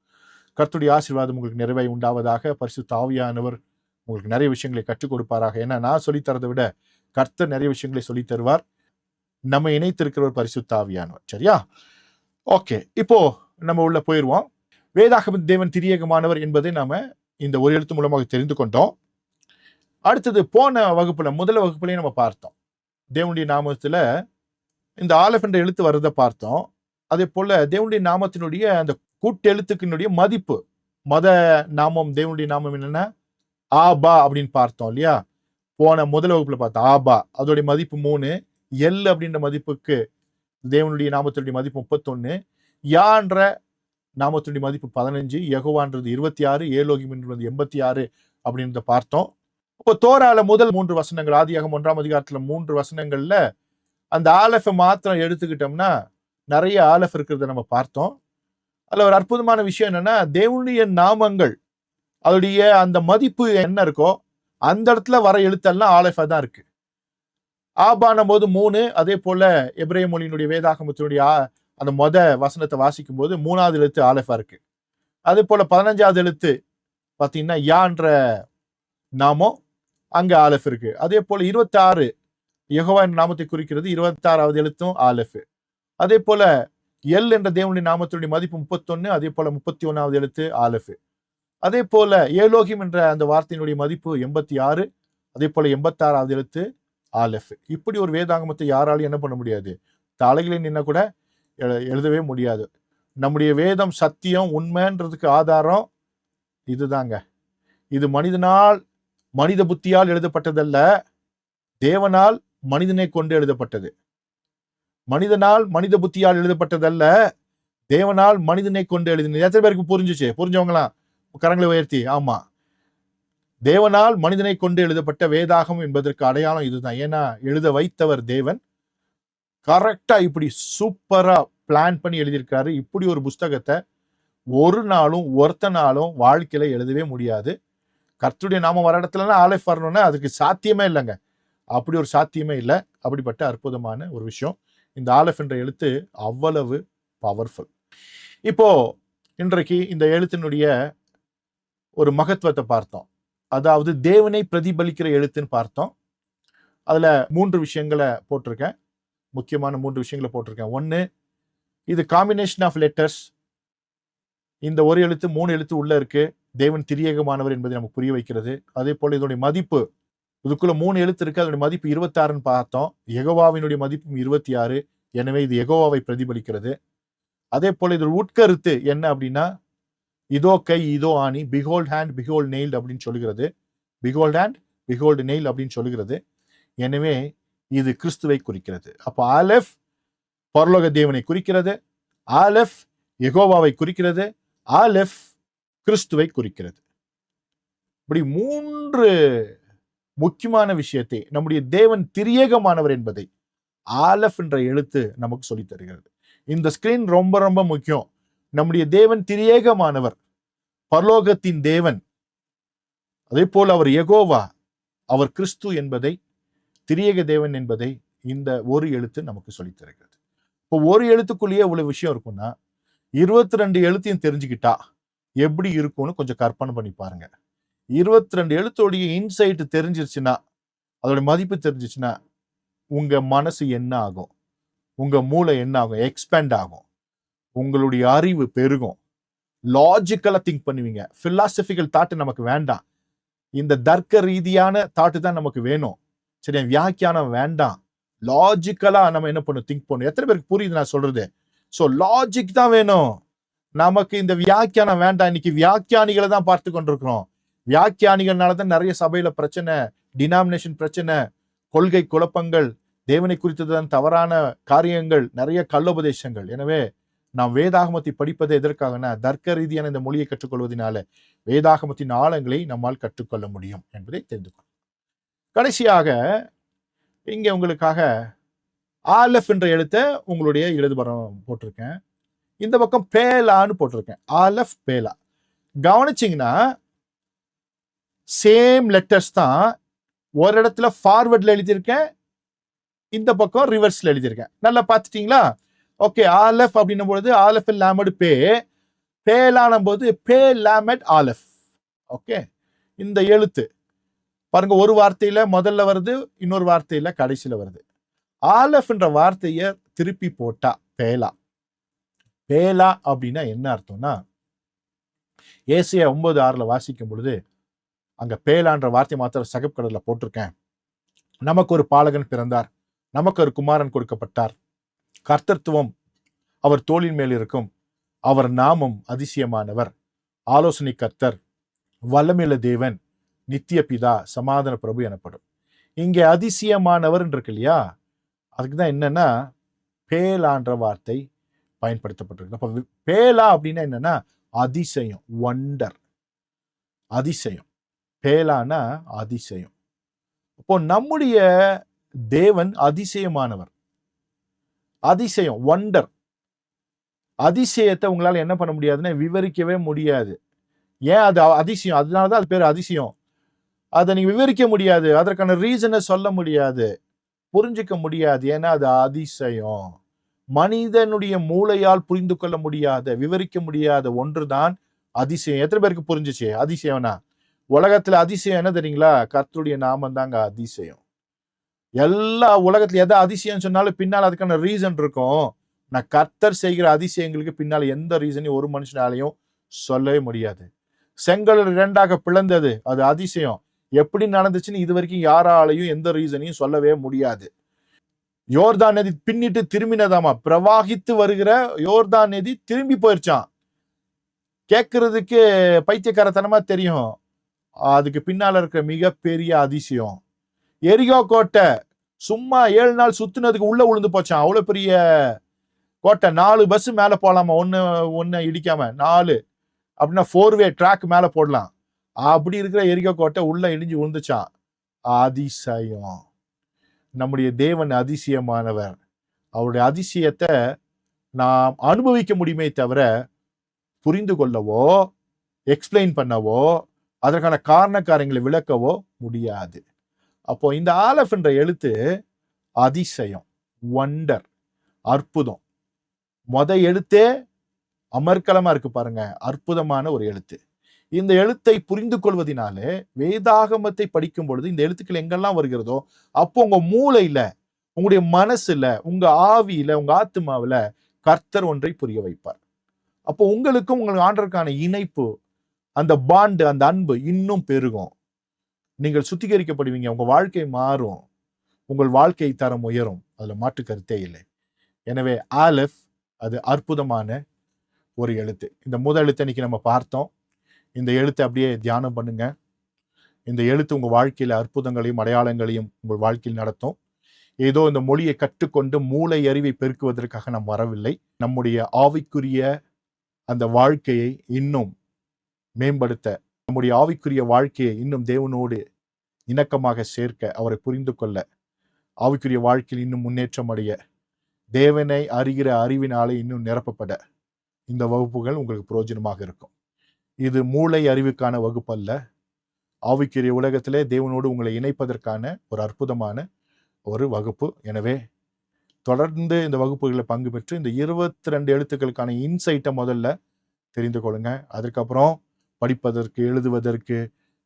கர்த்தருடைய ஆசீர்வாதம் உங்களுக்கு நிறைவாய் உண்டாவதாக. பரிசுத்த ஆவியானவர் உங்களுக்கு நிறைய விஷயங்களை கற்றுக் கொடுப்பாராக. ஏன்னா நான் சொல்லித்தரதை விட கர்த்தர் நிறைய விஷயங்களை சொல்லித் தருவார். நம்ம இணைத்திருக்கிறவர் பரிசுத்த ஆவியானவர். சரியா? ஓகே, இப்போ நம்ம உள்ள போயிடுவோம். வேதாகம தேவன் திரியேகமானவர் என்பதை நாம இந்த ஒரு எழுத்து மூலமாக தெரிந்து கொண்டோம். அடுத்தது போன வகுப்புல, முதல் வகுப்புலயும் நம்ம பார்த்தோம். தேவனுடைய நாமத்துல இந்த ஆலஃப் என்ற எழுத்து வர்றதை பார்த்தோம். அதே போல தேவனுடைய நாமத்தினுடைய அந்த கூட்டெழுத்துக்கினுடைய மதிப்பு, மத நாமம், தேவனுடைய நாமம் என்னன்னா ஆபா அப்படின்னு பார்த்தோம் இல்லையா? போன முதல் வகுப்புல பார்த்தோம். ஆபா அதோடைய மதிப்பு 3, எல் அப்படின்ற மதிப்புக்கு தேவனுடைய நாமத்தினுடைய மதிப்பு 31, யான்ற நாமத்தினுடைய மதிப்பு 15, யெகோவான்றது 26, ஏலோகிம் என்றது 86 அப்படின்றத பார்த்தோம். இப்போ தோரால முதல் 3 வசனங்கள், ஆதியாகமம் 1ஆம் அதிகாரத்துல 3 வசனங்கள்ல அந்த ஆலெஃபை மாத்திரம் எடுத்துக்கிட்டோம்னா நிறைய ஆலெஃப் இருக்கிறத நம்ம பார்த்தோம். அதுல ஒரு அற்புதமான விஷயம் என்னன்னா, தேவனுடைய நாமங்கள் அதோடைய அந்த மதிப்பு என்ன இருக்கோ அந்த இடத்துல வர எழுத்தெல்லாம் ஆலெஃபா தான் இருக்கு. ஆபான போது 3, அதே போல எபிரேய மொழியினுடைய வேதாகமத்தினுடைய அந்த வசனத்தை வாசிக்கும் போது 3வது எழுத்து ஆலெஃபா இருக்கு. அதே போல 15வது எழுத்து பாத்தீங்கன்னா யான்ற நாமம் அங்க ஆலெஃப் இருக்கு. அதே போல 26 யெகோவா என்ற நாமத்தை குறிக்கிறது, 26வது எழுத்தும் ஆலெஃப். அதே போல எல் என்ற தேவனுடைய நாமத்தினுடைய மதிப்பு 31, அதே போல 31வது எழுத்து ஆலெஃப். அதே போல ஏலோகிம் என்ற அந்த வார்த்தையினுடைய மதிப்பு 86, அதே போல 86வது எழுத்து ஆலெஃப். இப்படி ஒரு வேதாகமத்தை யாராலும் என்ன பண்ண முடியாது, தலைகளை நின்ன கூட எழுதவே முடியாது. நம்முடைய வேதம் சத்தியம் உண்மைன்றதுக்கு ஆதாரம் இதுதாங்க. இது மனிதனால் மனித புத்தியால் எழுதப்பட்டதல்ல, தேவனால் மனிதனை கொண்டு எழுதப்பட்டது. மனிதனால் மனித புத்தியால் எழுதப்பட்டதல்ல, தேவனால் மனிதனை கொண்டு எழுதினது. எத்தனை பேருக்கு புரிஞ்சுச்சு? புரிஞ்சவங்களாம் கரங்களை உயர்த்தி ஆமா. தேவனால் மனிதனை கொண்டு எழுதப்பட்ட வேதாகம் என்பதற்கு அடையாளம் இதுதான். ஏன்னா எழுத வைத்தவர் தேவன். கரெக்டா இப்படி சூப்பரா பிளான் பண்ணி எழுதியிருக்காரு. இப்படி ஒரு புஸ்தகத்தை ஒரு நாளும் ஒருத்தனாலும் வாழ்க்கையில எழுதவே முடியாது. கர்த்தருடைய நாமம் வர இடத்துலலாம் ஆலெஃப் வரணும்னா அதுக்கு சாத்தியமே இல்லைங்க. அப்படி ஒரு சாத்தியமே இல்லை. அப்படிப்பட்ட அற்புதமான ஒரு விஷயம். இந்த ஆலெஃப் என்ற எழுத்து அவ்வளவு பவர்ஃபுல். இப்போ இன்றைக்கு இந்த எழுத்தினுடைய ஒரு மகத்துவத்தை பார்த்தோம். அதாவது தேவனை பிரதிபலிக்கிற எழுத்துன்னு பார்த்தோம். அதுல 3 விஷயங்களை போட்டிருக்கேன். முக்கியமான 3 விஷயங்களை போட்டிருக்கேன். 1, இது காம்பினேஷன் ஆஃப் லெட்டர்ஸ். இந்த ஒரு எழுத்து 3 எழுத்து உள்ள இருக்கு. தேவன் திரியேகமானவர் என்பதை நமக்கு புரிய வைக்கிறது. அதே போல இதனுடைய மதிப்பு, இதுக்குள்ள 3 எழுத்து இருக்கு, அதனுடைய மதிப்பு 26ன்னு பார்த்தோம். யெகோவாவினுடைய மதிப்பும் 26. எனவே இது யெகோவாவை பிரதிபலிக்கிறது. அதே போல இது உட்கருத்து என்ன அப்படின்னா, இதோ கை இதோ ஆணி, பிஹோல்ட் ஹேண்ட் பிஹோல்ட் நெயில் அப்படின்னு சொல்லுகிறது. பிஹோல்ட் ஹேண்ட் பிஹோல்ட் நெயில் அப்படின்னு சொல்லுகிறது. எனவே இது கிறிஸ்துவை குறிக்கிறது. அப்போ ஆலெஃப் பரலோக தேவனை குறிக்கிறது, ஆலெஃப் யெகோவாவை குறிக்கிறது, ஆலெஃப் கிறிஸ்துவை குறிக்கிறது. இப்படி 3 முக்கியமான விஷயத்தை நம்முடைய தேவன் திரியேகமானவர் என்பதை ஆலெஃப் என்ற எழுத்து நமக்கு சொல்லித் தருகிறது. இந்த ஸ்கிரீன் ரொம்ப ரொம்ப முக்கியம். நம்முடைய தேவன் திரியேகமானவர், பரலோகத்தின் தேவன், அதே போல அவர் யெகோவா, அவர் கிறிஸ்து என்பதை, திரியேக தேவன் என்பதை இந்த ஒரு எழுத்து நமக்கு சொல்லித் தருகிறது. இப்போ ஒரு எழுத்துக்குள்ளேயே இவ்வளவு விஷயம் இருக்கும்னா 22 எழுத்தையும் தெரிஞ்சுக்கிட்டா எப்படி இருக்கும்னு கொஞ்சம் கற்பனை பண்ணி பாருங்க. 22 எழுத்தோடைய இன்சைட் தெரிஞ்சிருச்சுன்னா, அதோட மதிப்பு தெரிஞ்சிச்சுன்னா, உங்க மனசு என்ன ஆகும், உங்க மூளை என்ன ஆகும், எக்ஸ்பேண்ட் ஆகும், உங்களுடைய அறிவு பெருகும், லாஜிக்கலா திங்க் பண்ணுவீங்க. பிலாசபிக்கல் தாட் நமக்கு வேண்டாம். இந்த தர்க்க ரீதியான தாட்டு தான் நமக்கு வேணும். சரி, வியாக்கியானம் வேண்டாம். லாஜிக்கலா நம்ம என்ன பண்ணும், திங்க் பண்ணும். எத்தனை பேருக்கு புரியுது நான் சொல்றது? சோ லாஜிக் தான் வேணும் நமக்கு. இந்த வியாக்கியானம் வேண்டாம். இன்னைக்கு வியாக்கியானிகளை தான் பார்த்து கொண்டிருக்கிறோம். வியாக்கியானிகள்னாலதான் நிறைய சபையில பிரச்சனை, டினாமினேஷன் பிரச்சனை, கொள்கை குழப்பங்கள், தேவனை குறித்ததான் தவறான காரியங்கள், நிறைய கள்ளோபதேசங்கள். எனவே நாம் வேதாகமத்தை படிப்பது எதற்காகனா, தர்க்க ரீதியான இந்த மொழியை கற்றுக்கொள்வதனால வேதாகமத்தின் ஆழங்களை நம்மால் கற்றுக்கொள்ள முடியும் என்பதை தெரிந்து கொள்ளும். கடைசியாக இங்க உங்களுக்காக ஆலெஃப் என்ற எழுத்தை உங்களுடைய இடதுபுறம் போட்டிருக்கேன். இந்த பக்கம் பேலான்னு போட்டிருக்கேன். ஆலெஃப் பேலா. கவனிச்சிங்கன்னா சேம் லெட்டர்ஸ் தான். ஒரு இடத்துல ஃபார்வர்ட்ல எழுதியிருக்கேன், இந்த பக்கம் ரிவர்ஸ்ல எழுதியிருக்கேன். நல்லா பார்த்துட்டீங்களா? ஓகே. ஆலெஃப் அப்படின்னும் பொழுது ஆலெஃப் லாமட் பே, பேலான போது பே லாமட் ஆலெஃப். ஓகே. இந்த எழுத்து பாருங்க, ஒரு வார்த்தையில முதல்ல வருது, இன்னொரு வார்த்தையில கடைசியில வருது. ஆலெஃப் என்ற வார்த்தையை திருப்பி போட்டா பேலா. பேலா அப்படின்னா என்ன அர்த்தம்னா, ஏசாயா 9:6 வாசிக்கும் பொழுது அங்க பேலான்ற வார்த்தை மாத்திரம் சகப்பு கடல்ல போட்டிருக்கேன். நமக்கு ஒரு பாலகன் பிறந்தார், நமக்கு ஒரு குமாரன் கொடுக்கப்பட்டார், கர்த்தத்துவம் அவர் தோளின் மேல் இருக்கும், அவர் நாமம் அதிசயமானவர், ஆலோசனை கர்த்தர், வல்லமையுள்ள தேவன், நித்திய பிதா, சமாதான பிரபு எனப்படும். இங்கே அதிசயமானவர் இருக்கு இல்லையா, அதுக்குதான் என்னன்னா பேலான்ற வார்த்தை பயன்படுத்தப்பட்டிருக்கு. அப்ப பேலா அப்படின்னா என்னன்னா அதிசயம், வண்டர், அதிசயம். பேலானா அதிசயம். அப்போ நம்முடைய தேவன் அதிசயமானவர். அதிசயம், வண்டர். அதிசயத்தை உங்களால என்ன பண்ண முடியாதுன்னா விவரிக்கவே முடியாது. ஏன் அது அதிசயம்? அதனாலதான் அது பேர் அதிசயம். அதை நீங்க விவரிக்க முடியாது, அதற்கான ரீசனை சொல்ல முடியாது, புரிஞ்சுக்க முடியாது. ஏன்னா அது அதிசயம். மனிதனுடைய மூளையால் புரிந்து கொள்ள முடியாத, விவரிக்க முடியாத ஒன்றுதான் அதிசயம். எத்தனை பேருக்கு புரிஞ்சுச்சு அதிசயம்னா? உலகத்துல அதிசயம் என்ன தெரியுங்களா? கர்த்தருடைய நாமம் தாங்க அதிசயம். எல்லா உலகத்துல எதை அதிசயம் சொன்னாலும் பின்னால் அதுக்கான ரீசன் இருக்கும். நான் கர்த்தர் செய்கிற அதிசயங்களுக்கு பின்னால் எந்த ரீசனையும் ஒரு மனுஷனாலையும் சொல்லவே முடியாது. செங்கல் 2ஆக பிளந்தது, அது அதிசயம். எப்படி நடந்துச்சுன்னு இது வரைக்கும் யாராலையும் எந்த ரீசனையும் சொல்லவே முடியாது. யோர்தான் நதி பின்னிட்டு திரும்பினதாமா, பிரவாகித்து வருகிற யோர்தான் நதி திரும்பி போயிருச்சான். கேட்கறதுக்கு பைத்தியக்காரத்தனமா தெரியும், அதுக்கு பின்னால இருக்கிற மிகப்பெரிய அதிசயம். எரிகோ கோட்டை சும்மா 7 நாள் சுத்துனதுக்கு உள்ள விழுந்து போச்சான். அவ்வளவு பெரிய கோட்டை, 4 பஸ் மேல போலாமா, ஒன்னு இடிக்காம. 4 அப்படின்னா 4-வே ட்ராக் மேல போடலாம். அப்படி இருக்கிற எரிகோ கோட்டை உள்ள இடிஞ்சு விழுந்துச்சான். அதிசயம். நம்முடைய தேவன் அதிசயமானவர். அவருடைய அதிசயத்தை நாம் அனுபவிக்க முடியுமே தவிர புரிந்து கொள்ளவோ எக்ஸ்பிளைன் பண்ணவோ அதற்கான காரண காரியங்களை விளக்கவோ முடியாது. அப்போ இந்த ஆலஃப் என்ற எழுத்து அதிசயம், வண்டர், அற்புதம். எழுத்தே அமர்க்கலமா இருக்கு பாருங்க, அற்புதமான ஒரு எழுத்து. இந்த எழுத்தை புரிந்து கொள்வதனாலே வேதாகமத்தை படிக்கும் பொழுது இந்த எழுத்துக்கள் எங்கெல்லாம் வருகிறதோ அப்போ உங்க மூளையில, உங்களுடைய மனசுல, உங்க ஆவியில, உங்க ஆத்மாவில கர்த்தர் ஒன்றை புரிய வைப்பார். அப்போ உங்களுக்கும் உங்களுக்கு ஆண்டவருக்கான இணைப்பு, அந்த பாண்டு, அந்த அன்பு இன்னும் பெருகும். நீங்கள் சுத்திகரிக்கப்படுவீங்க, உங்க வாழ்க்கை மாறும், உங்கள் வாழ்க்கை தரம் உயரும். அதுல மாற்று கருத்தே இல்லை. எனவே ஆலஃப் அது அற்புதமான ஒரு எழுத்து. இந்த முதல் எழுத்தை இன்னைக்கு நம்ம பார்த்தோம். இந்த எழுத்தை அப்படியே தியானம் பண்ணுங்க. இந்த எழுத்து உங்க வாழ்க்கையில அற்புதங்களையும் அடையாளங்களையும் உங்கள் வாழ்க்கையில் நடத்தும். ஏதோ இந்த மொழியை கற்றுக்கொண்டு மூளை அறிவை பெருக்குவதற்காக நாம் வரவில்லை. நம்முடைய ஆவிக்குரிய அந்த வாழ்க்கையை இன்னும் மேம்படுத்த, நம்முடைய ஆவிக்குரிய வாழ்க்கையை இன்னும் தேவனோடு இணக்கமாக சேர்க்க, அவரை புரிந்து கொள்ள, ஆவிக்குரிய வாழ்க்கையில் இன்னும் முன்னேற்றம் அடைய, தேவனை அறிகிற அறிவினாலே இன்னும் நிரப்பப்பட இந்த வகுப்புகள் உங்களுக்கு பிரயோஜனமாக இருக்கும். இது மூளை அறிவுக்கான வகுப்பு அல்ல. ஆவிக்குரிய உலகத்திலே தேவனோடு உங்களை இணைப்பதற்கான ஒரு அற்புதமான ஒரு வகுப்பு. எனவே தொடர்ந்து இந்த வகுப்புகளில் பங்கு பெற்று இந்த 22 எழுத்துக்களுக்கான இன்சைட்டை முதல்ல தெரிந்து கொள்ளுங்க. அதுக்கப்புறம் படிப்பதற்கு, எழுதுவதற்கு,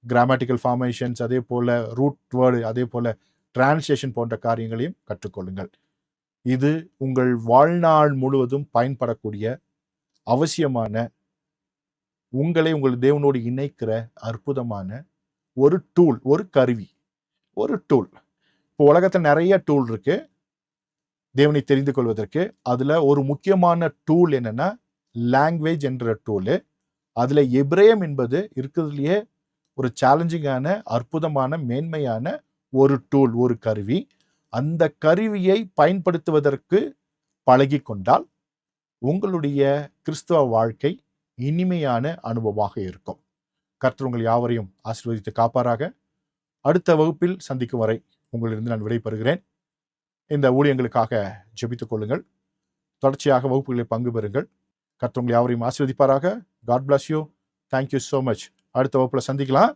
கிராமட்டிக்கல் ஃபார்மேஷன்ஸ், அதே போல ரூட் வேர்டு, அதே போல டிரான்ஸ்லேஷன் போன்ற காரியங்களையும் கற்றுக்கொள்ளுங்கள். இது உங்கள் வாழ்நாள் முழுவதும் பயன்படக்கூடிய அவசியமான, உங்களை உங்கள் தேவனோடு இணைக்கிற அற்புதமான ஒரு டூல், ஒரு கருவி, ஒரு டூல். இப்போ உலகத்தில் நிறைய டூல் இருக்கு தேவனை தெரிந்து கொள்வதற்கு. அதுல ஒரு முக்கியமான டூல் என்னன்னா லாங்குவேஜ் என்ற டூலு. அதுல எபிரேயம் என்பது இருக்கிறதுலயே ஒரு சேலஞ்சிங்கான, அற்புதமான, மேன்மையான ஒரு டூல், ஒரு கருவி. அந்த கருவியை பயன்படுத்துவதற்கு பழகி கொண்டால் உங்களுடைய கிறிஸ்தவ வாழ்க்கை இனிமையான அனுபவமாக இருக்கும். கர்த்தர் உங்கள் யாவரையும் ஆசீர்வதித்து காப்பாராக. அடுத்த வகுப்பில் சந்திக்கும் வரை உங்களிலிருந்து நான் விடைபெறுகிறேன். இந்த ஊழியங்களுக்காக ஜெபித்துக் கொள்ளுங்கள். தொடர்ச்சியாக வகுப்புகளில் பங்கு பெறுங்கள். கர்த்தர் உங்கள் யாவரையும் ஆசீர்வதிப்பாராக. God bless you. Thank you so much. அடுத்த வகுப்புல சந்திக்கலாம்.